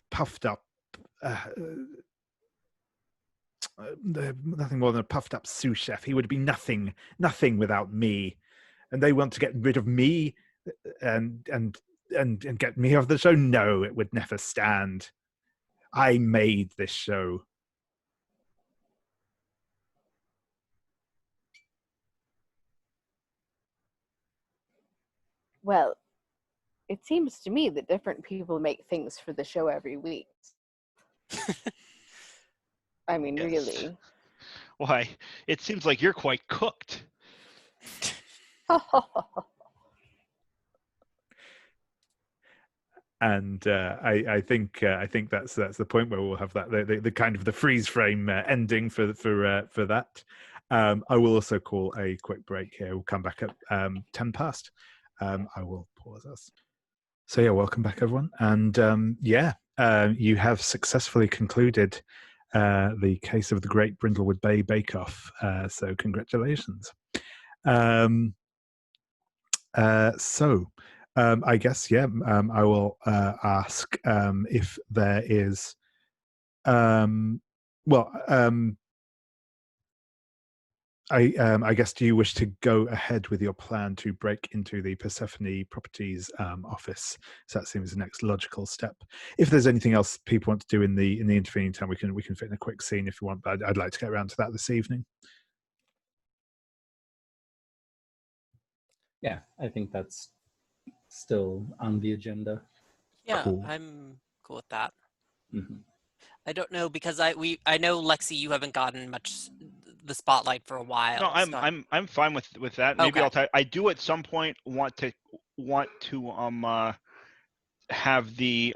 puffed up sous chef. He would be nothing without me, and they want to get rid of me and get me off the show. No, it would never stand. I made this show." Well, it seems to me that different people make things for the show every week. I mean, Yes. really. Why, it seems like you're quite cooked. And I think that's the point where we'll have that the kind of the freeze frame ending for that. I will also call a quick break here. We'll come back at 10 past. I will pause us. So yeah, welcome back everyone, and you have successfully concluded the case of the Great Brindlewood Bay Bakeoff. So congratulations. I guess, I will ask if there is, I guess, do you wish to go ahead with your plan to break into the Persephone Properties office? So that seems the next logical step. If there's anything else people want to do in the intervening time, we can fit in a quick scene if you want, but I'd like to get around to that this evening. Yeah, I think that's still on the agenda. Yeah, Cool. I'm cool with that. Mm-hmm. I don't know, because I know, Lexie, you haven't gotten much the spotlight for a while. No, I'm fine with that. Maybe Okay. I do at some point want to have the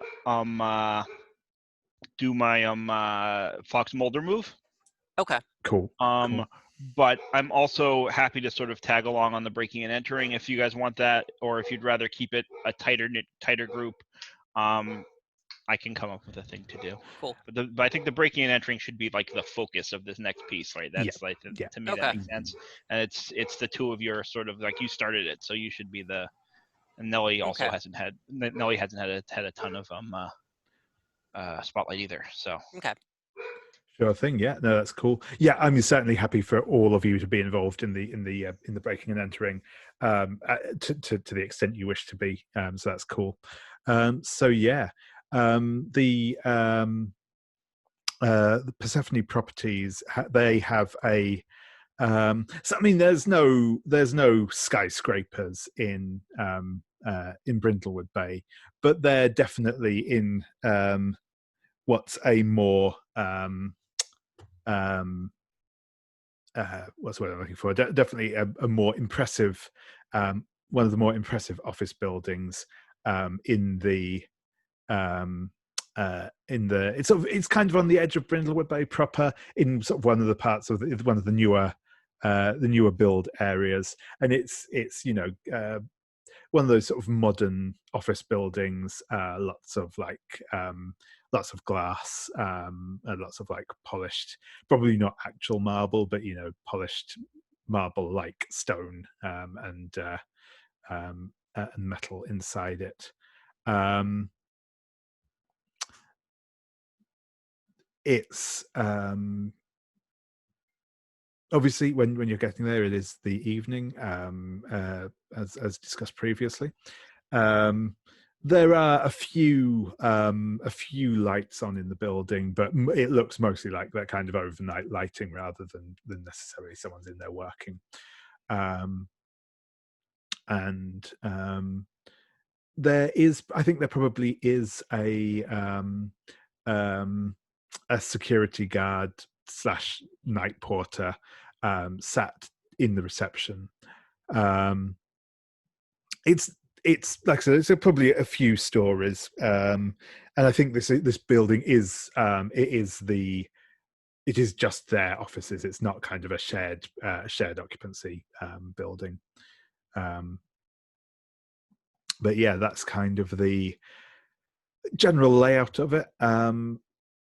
do my Fox Mulder move. Okay. Cool. But I'm also happy to sort of tag along on the breaking and entering if you guys want that, or if you'd rather keep it a tighter group. I can come up with a thing to do. Cool. But I think the breaking and entering should be like the focus of this next piece, right? That's to me Okay. that makes sense. And it's the two of you are sort of like, you started it, so you should be the. And Nellie also hasn't had a ton of spotlight either. So Okay. Sure thing. Yeah, no, that's cool. Yeah, I'm certainly happy for all of you to be involved in the breaking and entering, to the extent you wish to be. So that's cool. The Persephone Properties, they have a. So I mean, there's no skyscrapers in Brindlewood Bay, but they're definitely in what's a more what's what I'm looking for? Definitely a more impressive, one of the more impressive office buildings in the it's kind of on the edge of Brindlewood Bay proper, in sort of one of the parts of one of the newer build areas, and it's one of those sort of modern office buildings, lots of glass, and lots of like polished, probably not actual marble, but polished marble like stone, and metal inside it. It's obviously when you're getting there, it is the evening, as discussed previously. There are a few lights on in the building, but it looks mostly like that kind of overnight lighting rather than necessarily someone's in there working. There is, I think there probably is a a security guard / night porter sat in the reception. It's like I said, it's probably a few stories, and I think this building is it is just their offices. It's not kind of a shared occupancy building. But yeah, that's kind of the general layout of it.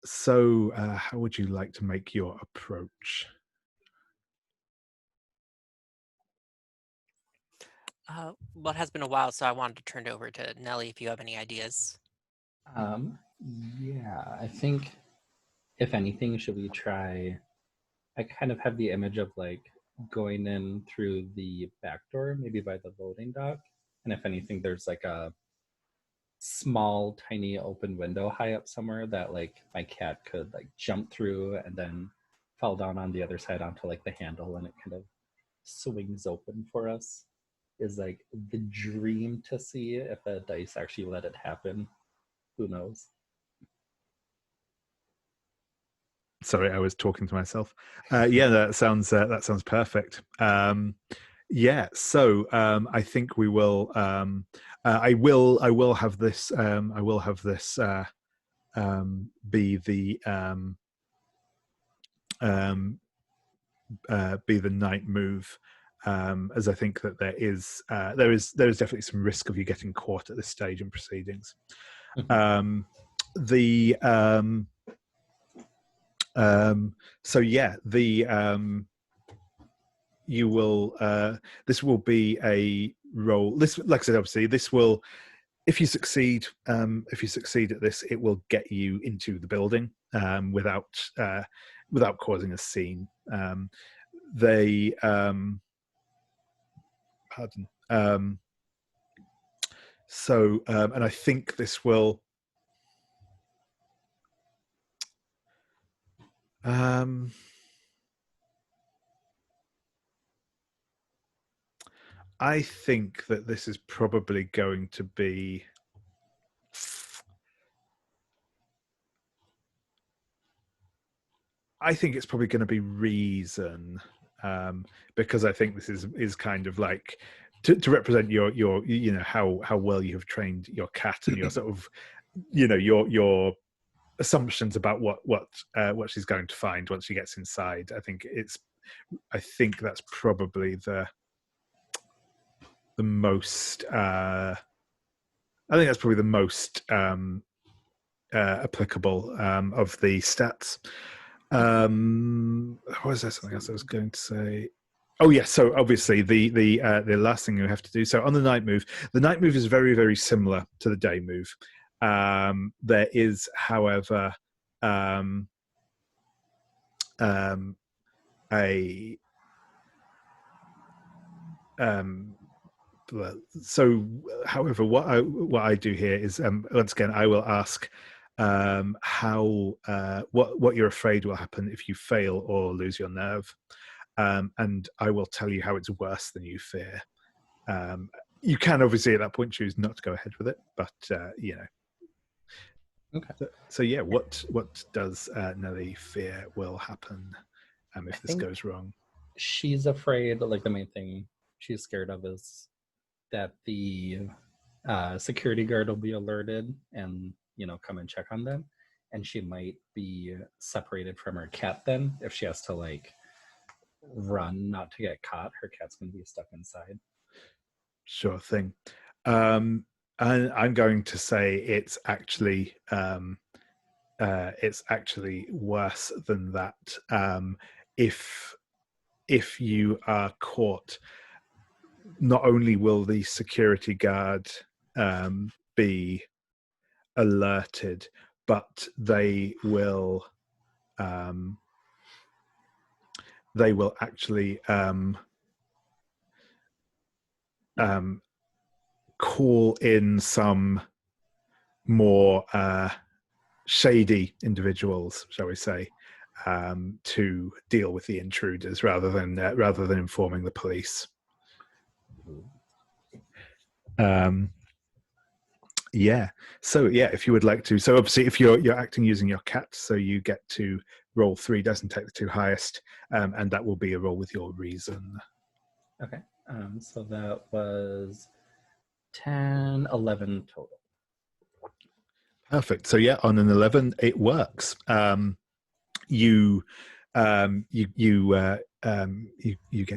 So how would you like to make your approach? Well, it has been a while, so I wanted to turn it over to Nellie if you have any ideas. Yeah, I think if anything, should we try? I kind of have the image of like going in through the back door, maybe by the loading dock. And if anything, there's like a small, tiny open window high up somewhere that like my cat could like jump through and then fall down on the other side onto like the handle, and it kind of swings open for us. Is like the dream to see. If the dice actually let it happen, who knows? Sorry, I was talking to myself. Yeah, that sounds perfect. Yeah, so I think we will. I will have this. Be the night move. As I think that there is definitely some risk of you getting caught at this stage in proceedings. So yeah, you will. This will be a roll. This, like I said, obviously, this will. If you succeed at this, it will get you into the building without causing a scene. Pardon. And I think this will. I think that this is probably going to be. I think it's probably going to be reason, because I think this is kind of like to represent your how well you have trained your cat and your sort of your assumptions about what she's going to find once she gets inside. I think that's probably the most. I think that's probably the most applicable of the stats. Was there something else I was going to say? Oh yes, so obviously the last thing you have to do. So on the night move is very, very similar to the day move. There is, however, however, what I do here is once again I will ask how what you're afraid will happen if you fail or lose your nerve, and I will tell you how it's worse than you fear. You can obviously at that point choose not to go ahead with it, but Okay. So yeah, what does Nellie fear will happen if this goes wrong? She's afraid, like the main thing she's scared of is that the security guard will be alerted and come and check on them, and she might be separated from her cat then if she has to like run not to get caught. Her cat's going to be stuck inside. Sure thing. And I'm going to say it's actually worse than that. If you are caught, not only will the security guard be alerted, but they will actually call in some more shady individuals, shall we say, to deal with the intruders rather than informing the police. Yeah. So yeah, if you would like to. So obviously, if you're acting using your cat, so you get to roll 3 dice and take the 2 highest, and that will be a roll with your reason. Okay. So that was 10, 11 total. Perfect. So yeah, on an 11, it works. You get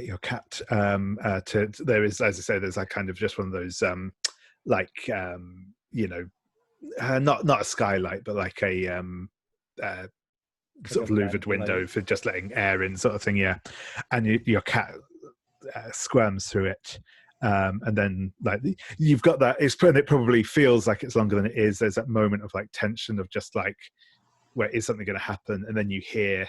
your cat to. There is, as I say, there's like kind of just one of those not a skylight, but like a sort of louvered window for just letting air in, sort of thing. Yeah, and your cat squirms through it. And then like you've got that, and it probably feels like it's longer than it is. There's that moment of like tension of just like, where is something going to happen? And then you hear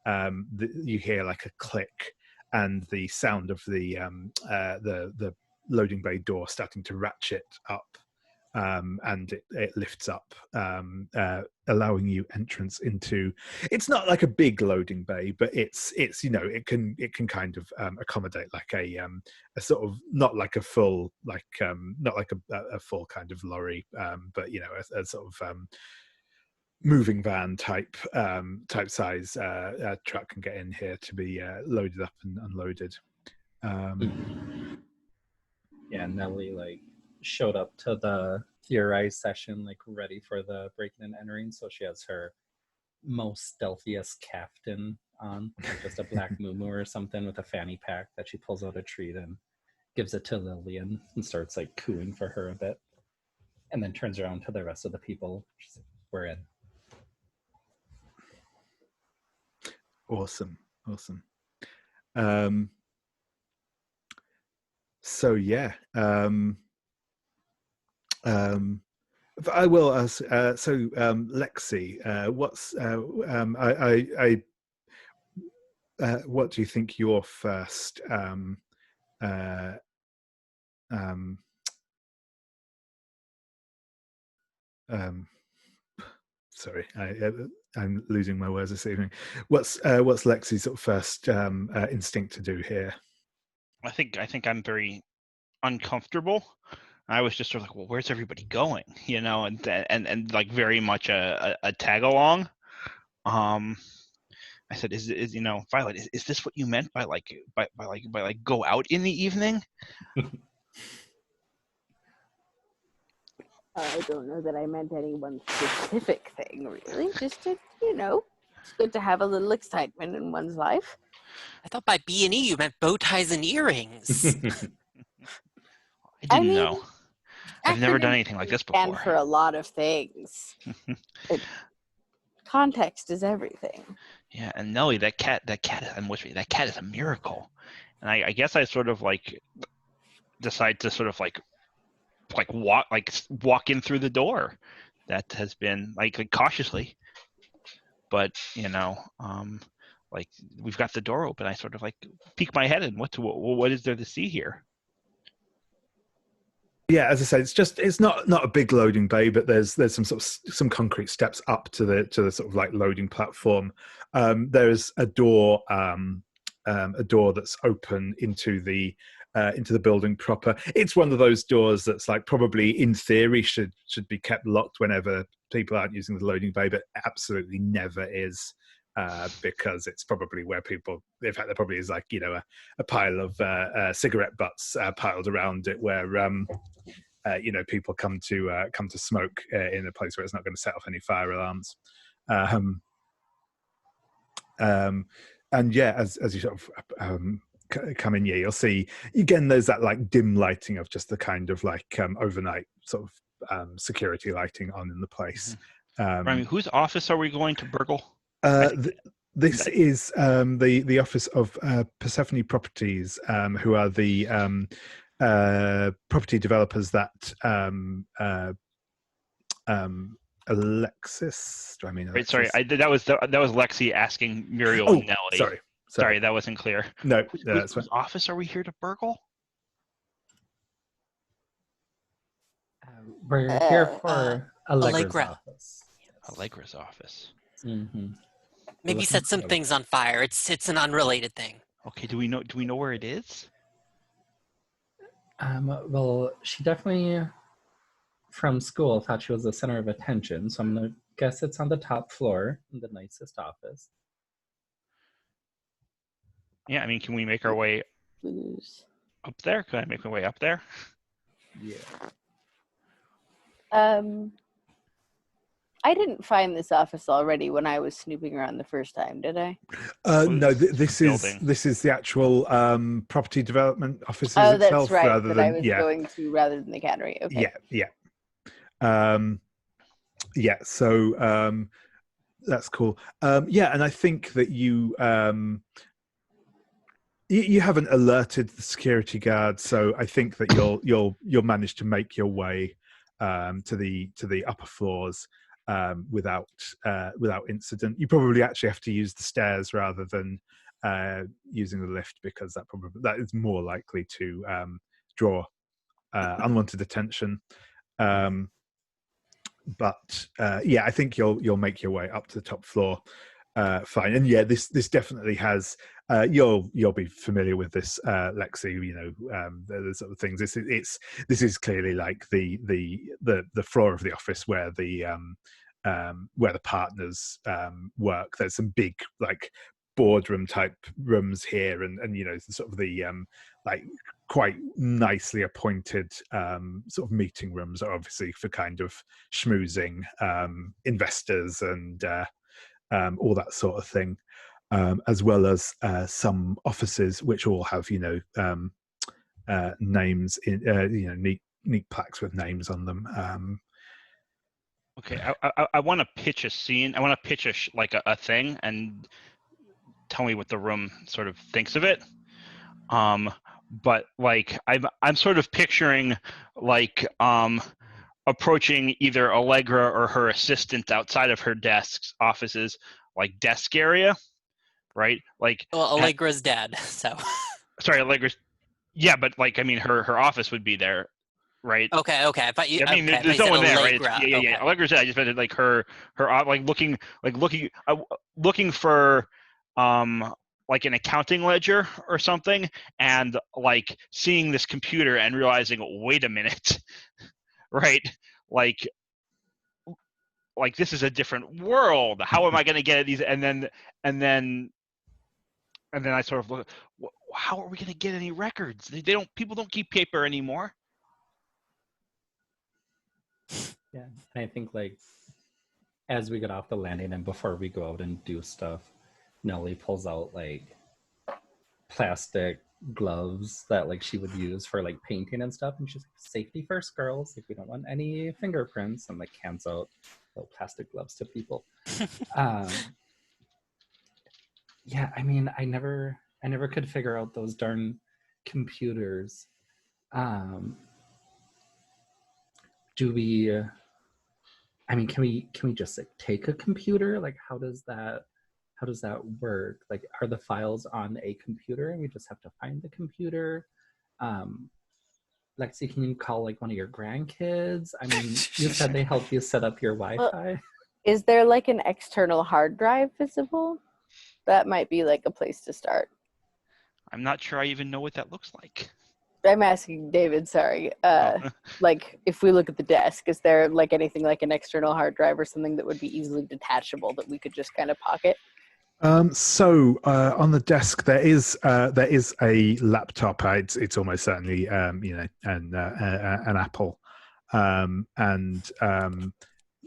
like a click and the sound of the loading bay door starting to ratchet up, and it lifts up, allowing you entrance into. It's not like a big loading bay, but it's it can kind of accommodate like a sort of, not like a full not like a full kind of lorry, but a sort of moving van type size truck can get in here to be loaded up and unloaded. Yeah, Nellie showed up to the theorized session ready for the breaking and entering, so she has her most stealthiest caftan on, just a black muumuu or something with a fanny pack that she pulls out a treat and gives it to Lillian and starts cooing for her a bit, and then turns around to the rest of the people. She's like, "We're in." Awesome. So yeah, I will ask. So Lexie, what do you think your first sorry, I'm losing my words this evening. What's Lexie's sort of first instinct to do here? I think I'm very uncomfortable. I was just sort of like, well, where's everybody going? And like very much a tag along. I said, is Violet, is this what you meant by go out in the evening? I don't know that I meant any one specific thing, really. Just to, it's good to have a little excitement in one's life. I thought by B&E you meant bow ties and earrings. I didn't know. I've never done anything like this before. And for a lot of things. Context is everything. Yeah, and Nellie, that cat is a miracle. And I guess I sort of decide to sort of walk in through the door. That has been cautiously, but we've got the door open. I sort of peek my head in. What is there to see here? Yeah, as I said, it's not a big loading bay, but there's some concrete steps up to the sort of loading platform. There's a door that's open into the building proper. It's one of those doors that's probably in theory should be kept locked whenever people aren't using the loading bay, but absolutely never is. Because it's probably where people, in fact, there probably is a pile of cigarette butts piled around it, where people come to smoke in a place where it's not going to set off any fire alarms. And yeah, as you sort of come in here, you'll see again there's that dim lighting of just the kind of overnight sort of security lighting on in the place. Whose office are we going to burgle? This is the office of Persephone Properties, who are the property developers that Alexis. Do I mean Alexis? Wait, sorry, that was Lexie asking Muriel and Nellie. Sorry, that wasn't clear. No, that's whose office are we here to burgle? We're here for Allegra's office. Allegra's office. Mm-hmm. Maybe set some things on fire. It's an unrelated thing. Okay, do we know where it is? Well, she definitely from school thought she was the center of attention, so I'm gonna guess it's on the top floor in the nicest office. Yeah, I mean, can we make our way up there? Can I make my way up there? Yeah. I didn't find this office already when I was snooping around the first time, did I? No, this Building. is the actual property development offices Oh, itself, that's right. rather That I than was going to rather than the cannery. Okay. Yeah. So that's cool. Yeah, and I think that you haven't alerted the security guard, so I think that you'll manage to make your way to the upper floors without incident. You probably actually have to use the stairs rather than using the lift, because that is more likely to draw unwanted attention. But yeah, I think you'll make your way up to the top floor fine. And yeah, this definitely has you'll be familiar with this, Lexie. You know, the sort of things. This is clearly like the floor of the office where the partners work. There's some big like boardroom type rooms here, and you know, sort of the like quite nicely appointed sort of meeting rooms are obviously for kind of schmoozing investors and all that sort of thing, as well as some offices which all have, you know, names in, you know, neat plaques with names on them. Okay, I want to pitch a scene. I want to pitch a thing, and tell me what the room sort of thinks of it. But like I'm sort of picturing like approaching either Allegra or her assistant outside of her desk's offices, like desk area, right? Like, Well, Allegra's dead, so. Sorry, Allegra's. Yeah, but like I mean, her office would be there, right? Okay. I thought you. I mean, okay, there's no one there, right? Allegra. Yeah. Okay. Allegra's dead. I just meant like her like looking for like an accounting ledger or something, and like seeing this computer and realizing, wait a minute, right? Like this is a different world. How am I going to get at these? And then I sort of look, how are we going to get any records? People don't keep paper anymore. Yeah, and I think like as we get off the landing and before we go out and do stuff, Nellie pulls out like plastic gloves that like she would use for like painting and stuff, and she's like, safety first, girls, like we don't want any fingerprints, and like hands out little plastic gloves to people. Yeah, I mean, I never could figure out those darn computers. Do we I mean, can we just like take a computer? Like how does that work? Like, are the files on a computer and we just have to find the computer? Lexie, can you call like one of your grandkids? I mean, you said they help you set up your Wi-Fi. Well, is there like an external hard drive visible? That might be like a place to start. I'm not sure I even know what that looks like. I'm asking David, sorry. Like, if we look at the desk, is there like anything like an external hard drive or something that would be easily detachable that we could just kind of pocket? So on the desk there is a laptop. It's almost certainly you know, an Apple, and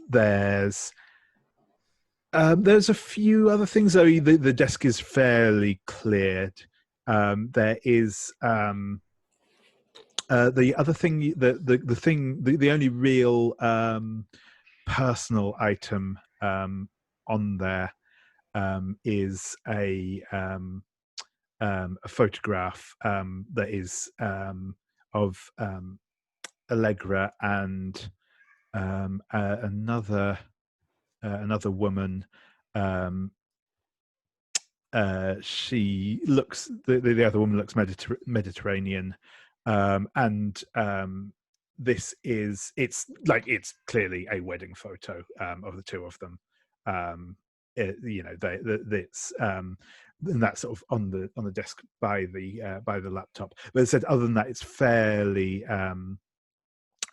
there's a few other things. Though the desk is fairly cleared. There is the other thing, the only real personal item on there is a photograph that is of Allegra and another woman. She looks, the other woman looks Mediterranean, and it's clearly a wedding photo of the two of them. You know, it's and that's sort of on the desk by the laptop. But as I said, other than that, it's fairly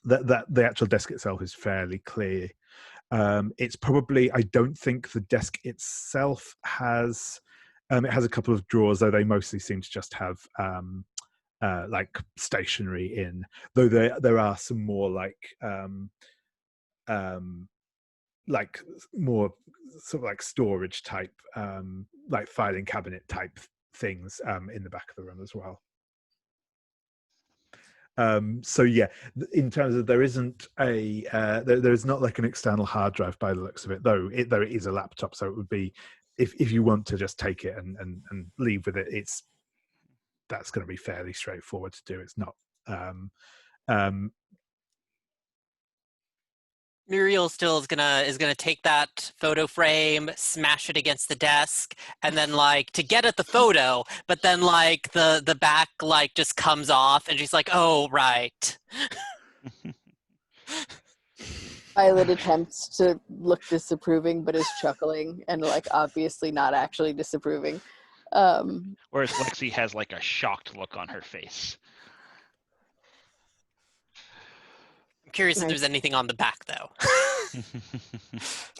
that the actual desk itself is fairly clear. It's probably, I don't think the desk itself has, it has a couple of drawers, though they mostly seem to just have like stationery in, though there are some more like more sort of like storage type, like filing cabinet type things in the back of the room as well. So yeah, in terms of, there isn't a there's not like an external hard drive by the looks of it, though it is a laptop, so it would be, if you want to just take it and leave with it, that's going to be fairly straightforward to do. It's not Muriel still is gonna take that photo frame, smash it against the desk, and then like to get at the photo, but then like the back like just comes off, and she's like, "Oh right." Violet attempts to look disapproving, but is chuckling and like obviously not actually disapproving. Whereas Lexie has like a shocked look on her face. I'm curious if Nice. there's anything on the back though.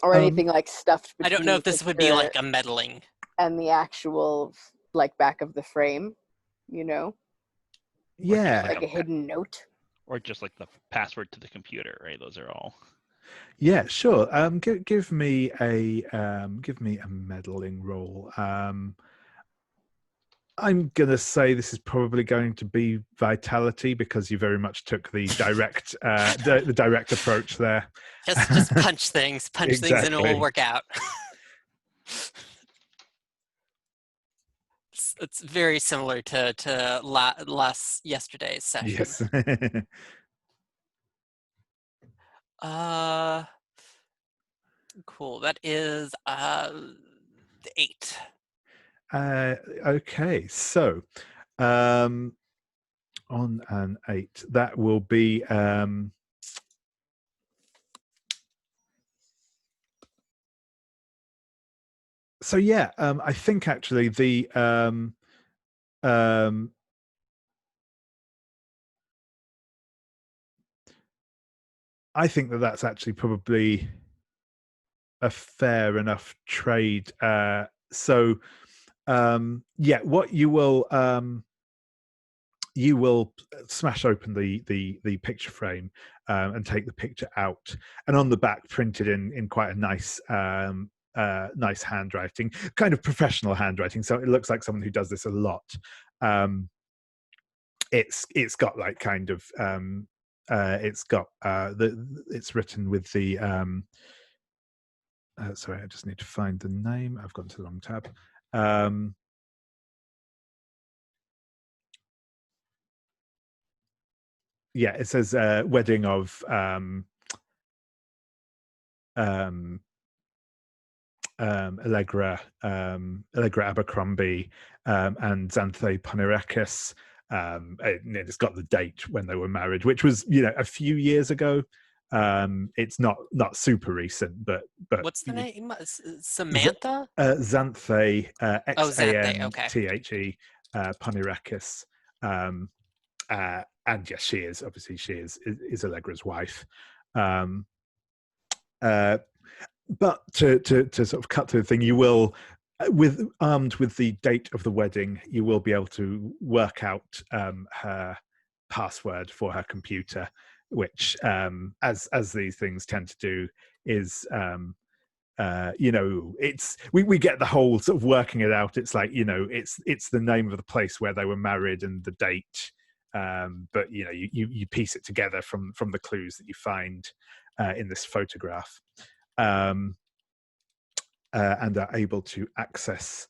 Or anything like stuffed I between don't know if the this would be picture like a meddling. and the actual like back of the frame, you know, yeah, like a hidden note. Or just like the password to the computer, right? Those are all. yeah, sure. Give me a meddling roll. I'm gonna say this is probably going to be vitality, because you very much took the direct the direct approach there. Just punch things, things, and it Exactly. will work out. It's very similar to yesterday's session. Yes. Cool. That is 8. Okay, so on an 8, that will be so yeah, I think actually the I think that's actually probably a fair enough trade. So yeah, what you will smash open the picture frame and take the picture out, and on the back, printed in quite a nice nice handwriting, kind of professional handwriting, so it looks like someone who does this a lot. It's got like kind of it's got it's written with the sorry, I just need to find the name. I've gone to the wrong tab. Yeah, it says wedding of Allegra Abercrombie and Xanthe Ponirakis. It's got the date when they were married, which was, a few years ago. It's not super recent, but What's the name? Samantha? Xanthe, Xanthe, okay. Xanthe Ponirakis. And yes, she is Allegra's wife. But to sort of cut to the thing, you will, armed with the date of the wedding, you will be able to work out her password for her computer, which, as these things tend to do, is it's we get the whole sort of working it out. It's like, it's the name of the place where they were married and the date, but you piece it together from the clues that you find in this photograph, and are able to access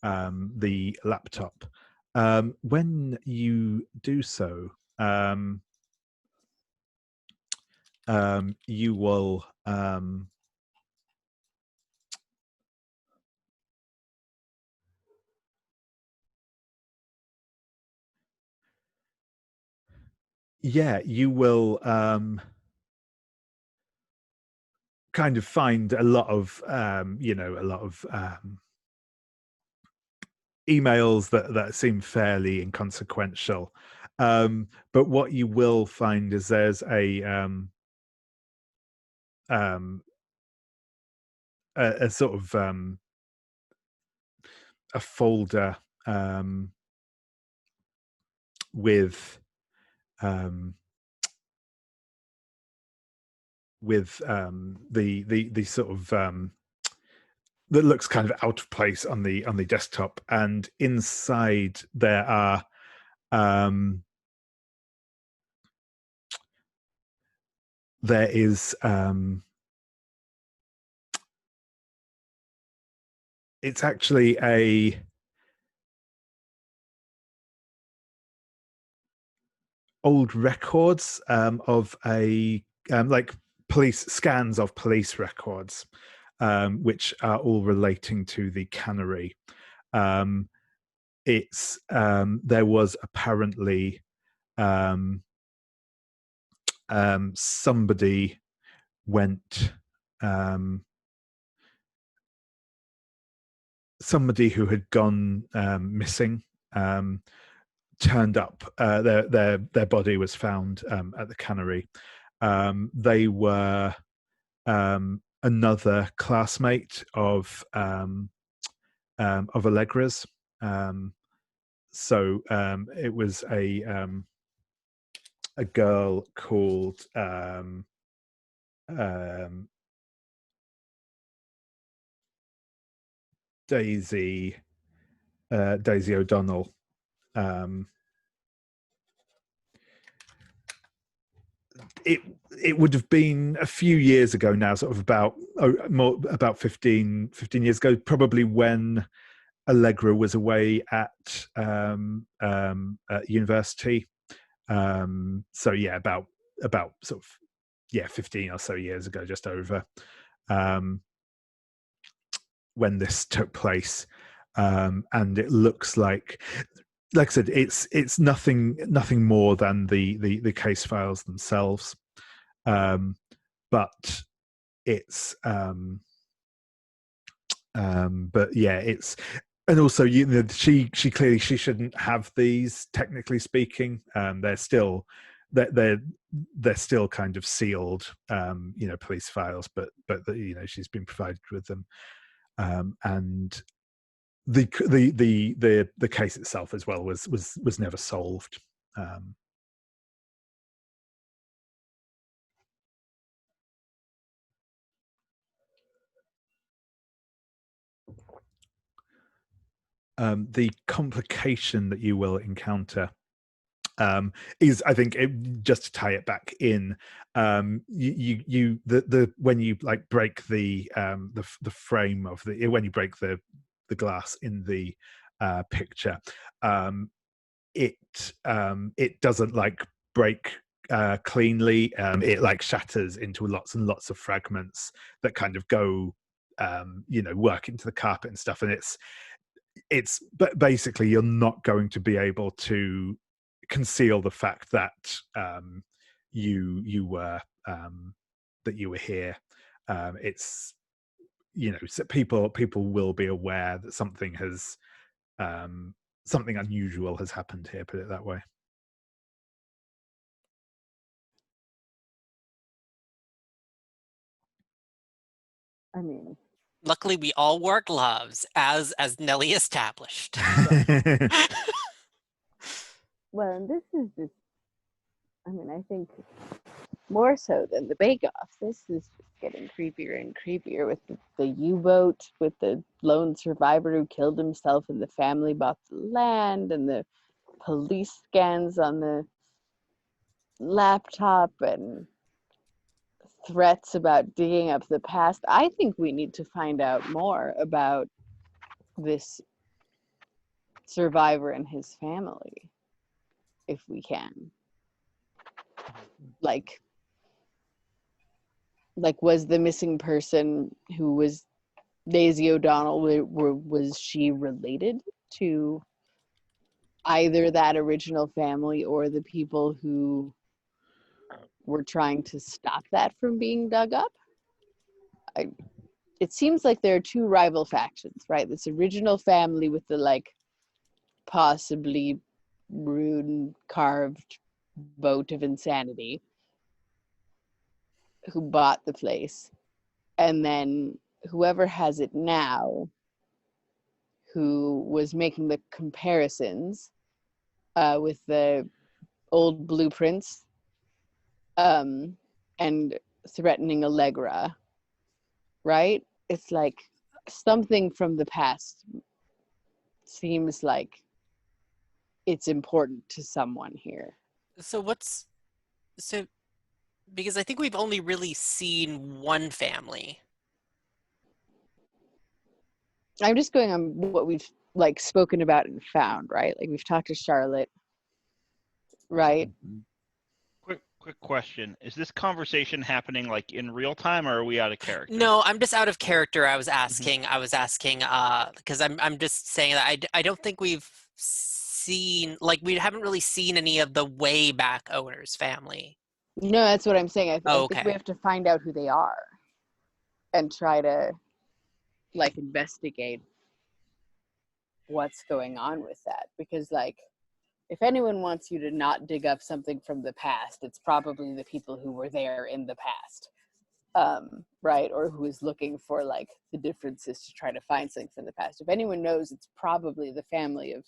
the laptop. When you do so, you will you will kind of find a lot of emails that seem fairly inconsequential, But what you will find is there's a sort of a folder with the sort of that looks kind of out of place on the desktop, and inside there are there is it's actually a old records of a like police scans of police records, which are all relating to the cannery. It's there was apparently somebody went somebody who had gone missing turned up. Their body was found at the cannery. They were another classmate of Allegra's. So it was a girl called Daisy O'Donnell. It would have been a few years ago now, sort of about 15 years ago, probably when Allegra was away at university. So yeah, about sort of 15 or so years ago, just over, when this took place. And it looks like I said, it's nothing more than the case files themselves, but it's but yeah, it's, and also she clearly she shouldn't have these, technically speaking. They're still kind of sealed, police files, but she's been provided with them, and the case itself as well was never solved. The complication that you will encounter is, I think, just to tie it back in, you when you like break the frame of when you break the glass in the picture, it doesn't like break cleanly. It like shatters into lots and lots of fragments that kind of go work into the carpet and stuff, and but basically you're not going to be able to conceal the fact that you were here. It's so people will be aware that something unusual has happened here, put it that way. I mean, luckily we all wore gloves, as Nellie established. well, and this is just, I mean, I think more so than the bake-off, this is just getting creepier and creepier with the U-boat, with the lone survivor who killed himself and the family bought the land, and the police scans on the laptop, and threats about digging up the past. I think we need to find out more about this survivor and his family, if we can. Like was the missing person who was Daisy O'Donnell, was she related to either that original family or the people who were trying to stop that from being dug up? It seems like there are two rival factions, right? This original family with the like possibly rune carved boat of insanity who bought the place, and then whoever has it now, who was making the comparisons with the old blueprints and threatening Allegra, right? It's like something from the past seems like it's important to someone here. So because I think we've only really seen one family. I'm just going on what we've like spoken about and found, right? Like we've talked to Charlotte, right? Quick question. Is this conversation happening like in real time, or are we out of character? No, I'm just out of character. I was asking because I'm just saying that I don't think we've seen, like, we haven't really seen any of the way back owners' family. No, that's what I'm saying. I think Okay. we have to find out who they are and try to like investigate what's going on with that, because like if anyone wants you to not dig up something from the past, it's probably the people who were there in the past, right? Or who is looking for like the differences to try to find something from the past. If anyone knows, it's probably the family of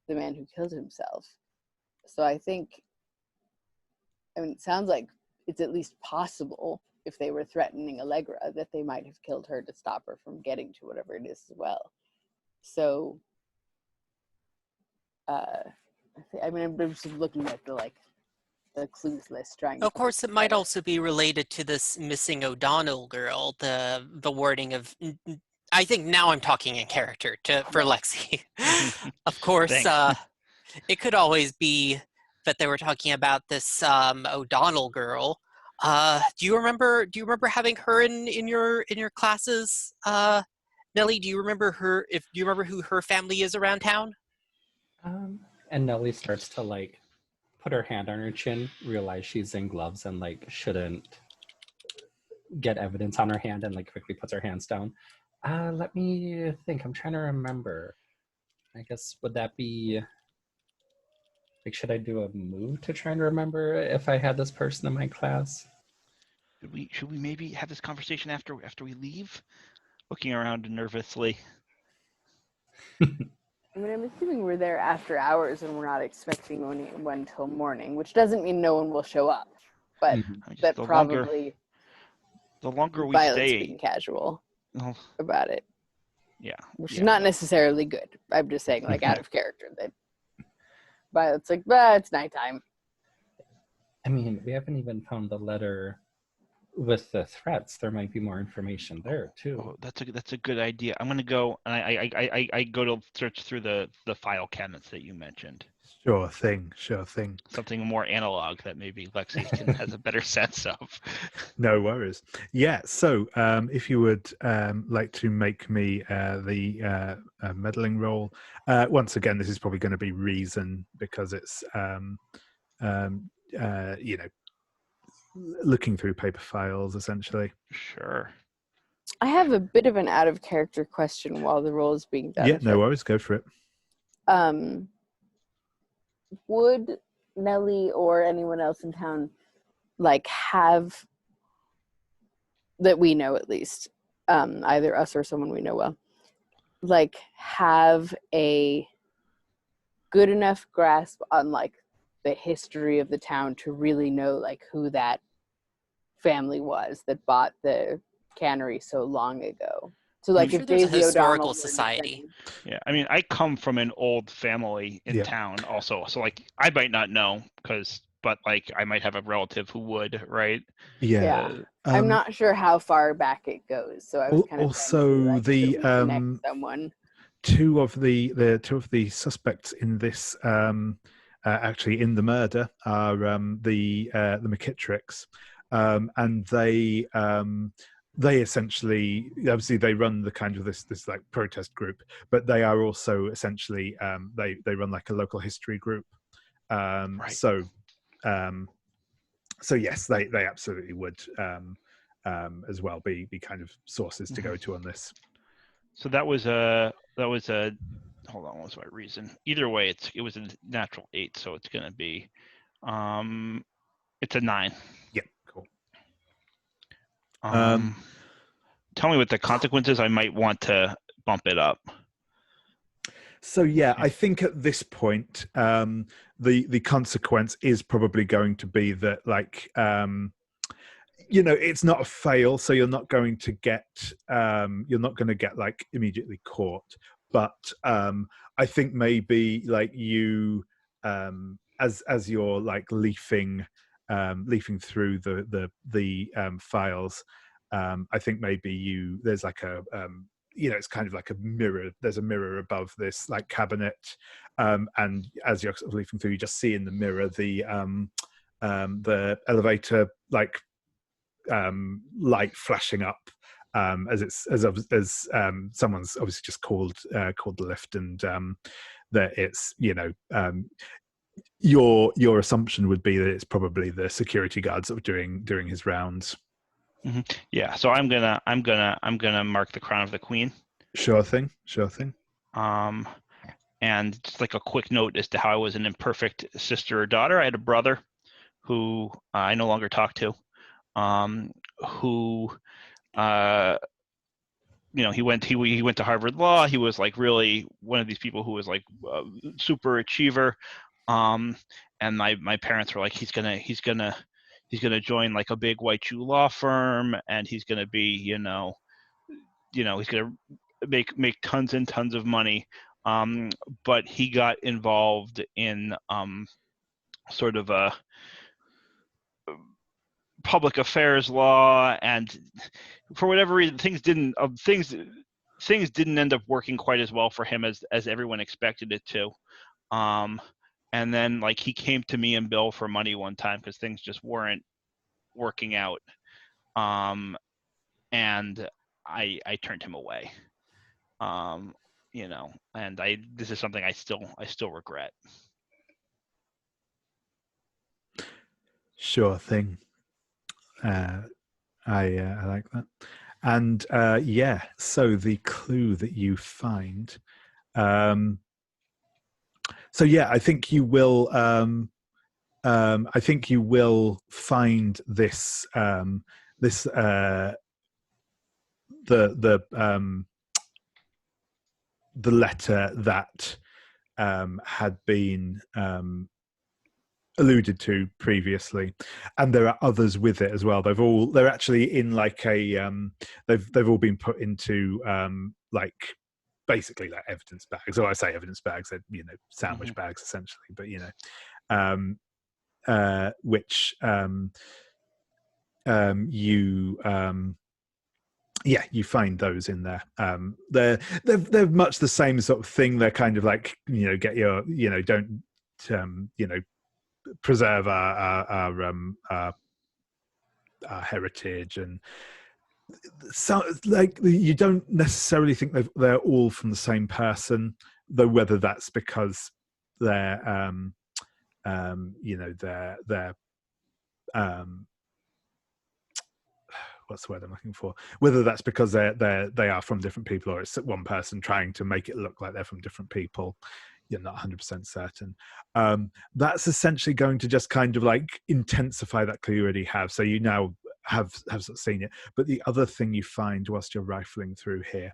the man who killed himself. So I think, I mean, it sounds like it's at least possible, if they were threatening Allegra, that they might have killed her to stop her from getting to whatever it is as well. So I mean, I'm just looking at the clues list, trying to Of course, it might together. also be related to this missing O'Donnell girl. The wording of, I think now I'm talking in character for Lexie. Of course, it could always be that they were talking about this O'Donnell girl. Do you remember having her in your classes, Nellie? Do you remember who her family is around town? And Nellie starts to like put her hand on her chin, realize she's in gloves and like shouldn't get evidence on her hand, and like quickly puts her hands down. Let me think. I'm trying to remember. I guess would that be like, should I do a move to try and remember if I had this person in my class? Should we maybe have this conversation after we leave? Looking around nervously. I mean, I'm assuming we're there after hours and we're not expecting anyone till morning, which doesn't mean no one will show up, but that probably the longer we Violet's stay, being casual well, about it. Yeah, which is not necessarily good. I'm just saying, like, out of character. That Violet's like, bah, it's nighttime. I mean, we haven't even found the letter with the threats. There might be more information there too. Oh, that's a good idea. I'm gonna go and I go to search through the file cabinets that you mentioned. Sure thing. Something more analog that maybe Lexie has a better sense of. No worries. Yeah, so if you would like to make me the meddling roll, once again, this is probably going to be reason, because it's, you know, looking through paper files, essentially. Sure. I have a bit of an out of character question while the roll is being done. Yeah, no worries. Go for it. Would Nellie or anyone else in town like have, that we know at least, either us or someone we know well, like have a good enough grasp on like the history of the town to really know like who that family was that bought the cannery so long ago? So like, I'm if sure there's a Daisy historical O'Donnell society. Yeah, I mean, I come from an old family in town also, so like I might not know but like I might have a relative who would, right? Yeah. I'm not sure how far back it goes, so I was kind of also like, the connect someone. two of the suspects in this actually in the murder are the McKittricks, and they essentially, obviously they run the kind of this like protest group, but they are also essentially they run like a local history group. Right. So yes, they absolutely would as well be kind of sources to go to on this. So that was a hold on, what was my reason? Either way, it was a natural 8, so it's going to be, it's a 9. Yeah, cool. Tell me what the consequences. I might want to bump it up. So yeah, I think at this point, the consequence is probably going to be that, like, it's not a fail, so you're not going to get like immediately caught. But I think maybe like you, as you're like leafing through the files, I think maybe there's like a it's kind of like a mirror. There's a mirror above this like cabinet, and as you're sort of leafing through, you just see in the mirror the elevator like light flashing up, as someone's obviously just called the lift, and that it's your assumption would be that it's probably the security guard sort of doing his rounds. Mm-hmm. Yeah, so I'm gonna mark the crown of the queen. Sure thing. And just like a quick note as to how I was an imperfect sister or daughter. I had a brother who I no longer talk to, who he went to Harvard Law. He was like really one of these people who was like super achiever. And my parents were like, he's gonna join like a big white shoe law firm, and he's gonna be he's gonna make tons and tons of money. But he got involved in sort of a public affairs law, and for whatever reason, things didn't end up working quite as well for him as everyone expected it to. And then like he came to me and Bill for money one time because things just weren't working out. And I turned him away. And this is something I still regret. Sure thing. I like that. And so the clue that you find, so yeah, I think you will find this the letter that had been alluded to previously, and there are others with it as well. They're actually in like a they've all been put into like basically like evidence bags. Or I say evidence bags, they're sandwich bags essentially, but which you find those in there. They're much the same sort of thing. They're kind of like get your don't preserve our heritage, and so like you don't necessarily think they're all from the same person, though whether that's because they're they're what's the word I'm looking for? Whether that's because they are from different people, or it's one person trying to make it look like they're from different people. You're not 100% certain. That's essentially going to just kind of like intensify that clue you already have. So you now have sort of seen it. But the other thing you find whilst you're rifling through here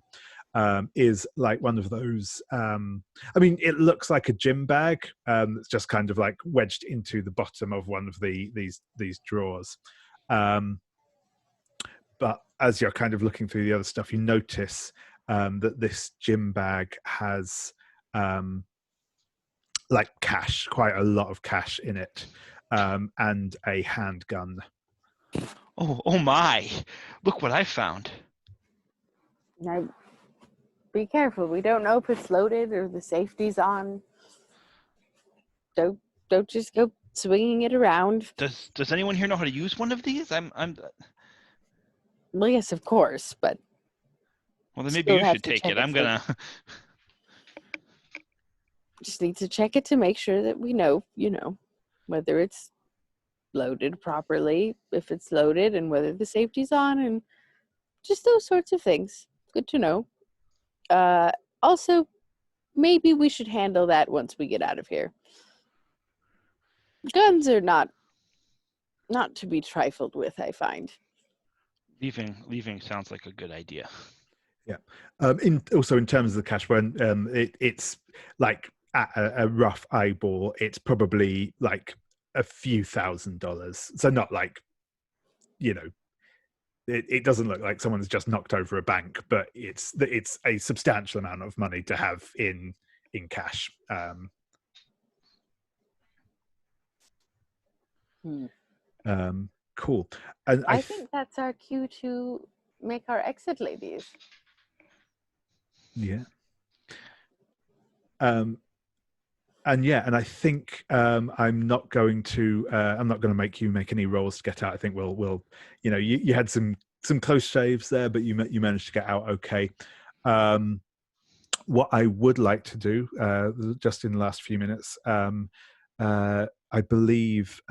is like one of those. It looks like a gym bag that's just kind of like wedged into the bottom of one of these drawers. But as you're kind of looking through the other stuff, you notice that this gym bag has like cash, quite a lot of cash in it, and a handgun. Oh my! Look what I found. Now, be careful. We don't know if it's loaded or the safety's on. Don't just go swinging it around. Does anyone here know how to use one of these? I'm. Well, yes, of course, but. Well, then maybe you should take it. I'm gonna. Just need to check it to make sure that we know, whether it's loaded properly, if it's loaded, and whether the safety's on, and just those sorts of things. Good to know. Also, maybe we should handle that once we get out of here. Guns are not to be trifled with, I find. Leaving sounds like a good idea. Yeah. Also in terms of the cash burn, it's like at a rough eyeball, it's probably like a few $1,000s. So not like, you know, it doesn't look like someone's just knocked over a bank, but it's a substantial amount of money to have in cash. Cool. And I think that's our cue to make our exit, ladies. Yeah. And I think I'm not going to make you make any rolls to get out. I think we'll you had some close shaves there, but you managed to get out okay. What I would like to do just in the last few minutes, I believe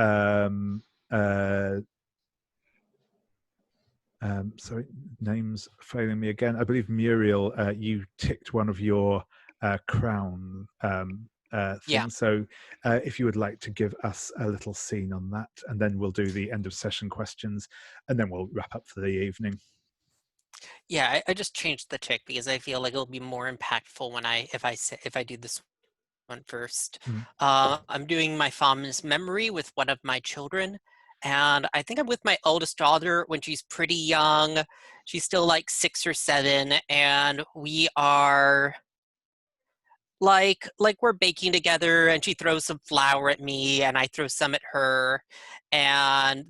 sorry, name's failing me again. I believe Muriel, you ticked one of your crown things. Yeah. So if you would like to give us a little scene on that, and then we'll do the end of session questions, and then we'll wrap up for the evening. Yeah, I just changed the tick because I feel like it'll be more impactful when if I do this one first. I'm doing my fondest memory with one of my children, and I think I'm with my oldest daughter when she's pretty young. She's still like 6 or 7, and we are like we're baking together, and she throws some flour at me and I throw some at her, and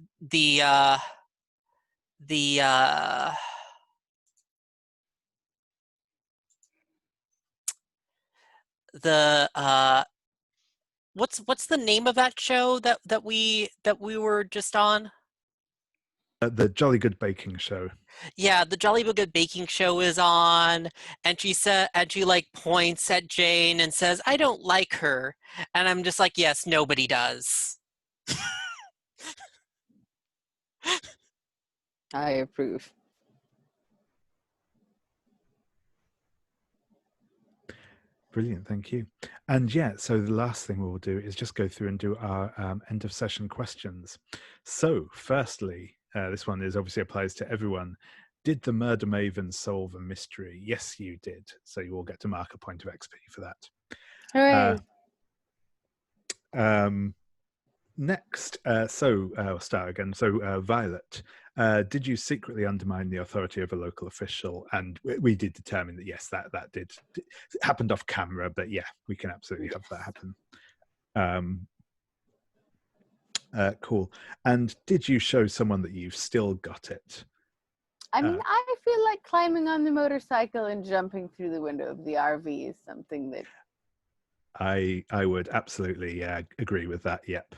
what's the name of that show that we were just on? The Jolly Good Baking Show. Yeah, the Jolly Good Baking Show is on, and she like points at Jane and says, "I don't like her," and I'm just like, "Yes, nobody does." I approve. Brilliant, thank you. And yeah, so the last thing we'll do is just go through and do our end of session questions. So firstly, this one is obviously applies to everyone. Did the Murder Mavens solve a mystery? Yes, you did. So you all get to mark a point of XP for that. Hooray. Next, we'll start again. So Violet, did you secretly undermine the authority of a local official? And we did determine that yes, that did it happened off camera, but yeah, we can absolutely have that happen. Cool. And did you show someone that you've still got it? I mean, I feel like climbing on the motorcycle and jumping through the window of the RV is something that I would absolutely agree with that. Yep.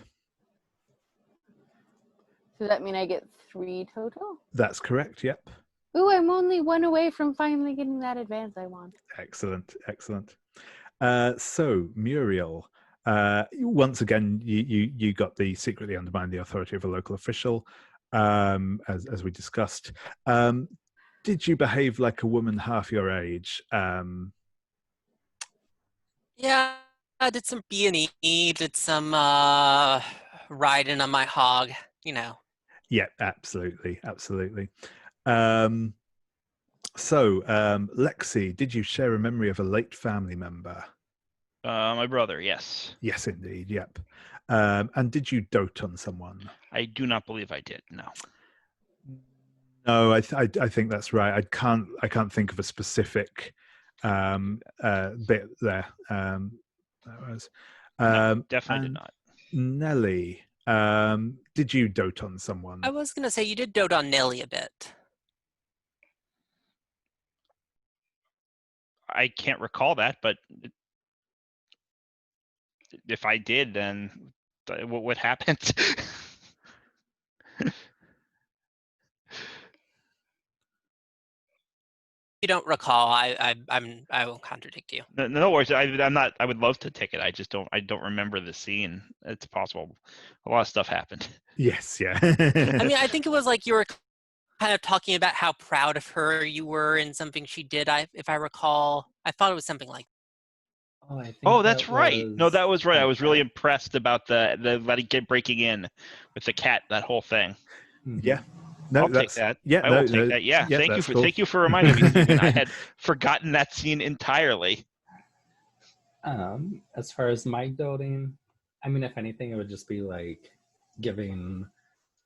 Does that mean I get 3 total? That's correct. Yep. Ooh, I'm only 1 away from finally getting that advance I want. Excellent. So Muriel, once again, you got the secretly undermine the authority of a local official, as we discussed. Did you behave like a woman half your age? Yeah, I did some B&E, did some riding on my hog, you know. Yeah, absolutely. So, Lexie, did you share a memory of a late family member? My brother, yes. Yes, indeed. Yep. And did you dote on someone? I do not believe I did. No. No, I think that's right. I can't think of a specific bit there. That was no, definitely did not. Nellie, did you dote on someone? I was gonna say you did dote on Nellie a bit. I can't recall that, but if I did, then what happened? You don't recall, I won't contradict you. No worries. I'm not. I would love to take it. I just don't. I don't remember the scene. It's possible. A lot of stuff happened. Yes. Yeah. I mean, I think it was like you were kind of talking about how proud of her you were in something she did. If I recall, I thought it was something like Oh, I think Oh, that's that right. No, was that was right. I was really Cat. impressed about the letting get breaking in with the cat. That whole thing. Mhm. Yeah. No, I'll take that's that. yeah. I No, will take no, that. Yeah. yeah, Thank you that's cool. for reminding me, Stephen. I had forgotten that scene entirely. As far as my doting, I mean, if anything, it would just be like giving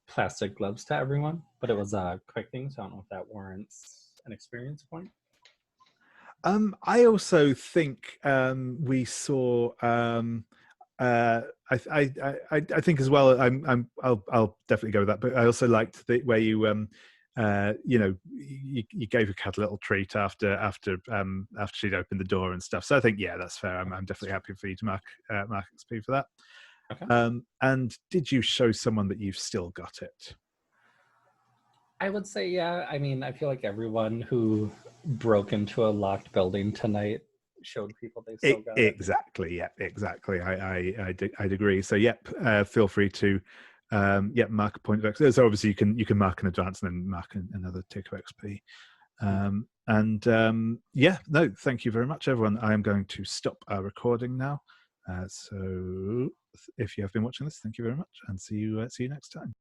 plastic gloves to everyone, but it was a quick thing, so I don't know if that warrants an experience point. I also think we saw. I think as well. I'll definitely go with that. But I also liked the where you you gave your cat a little treat after she'd opened the door and stuff. So I think that's fair. I'm definitely happy for you to mark XP for that. Okay. And did you show someone that you've still got it? I would say, yeah. I mean, I feel like everyone who broke into a locked building tonight showed people they still got it. Exactly. Yeah. Exactly. I'd agree. So feel free to mark a point of XP. So obviously you can mark in advance and then mark another tick of XP. No, thank you very much, everyone. I am going to stop our recording now. So if you have been watching this, thank you very much, and see you next time.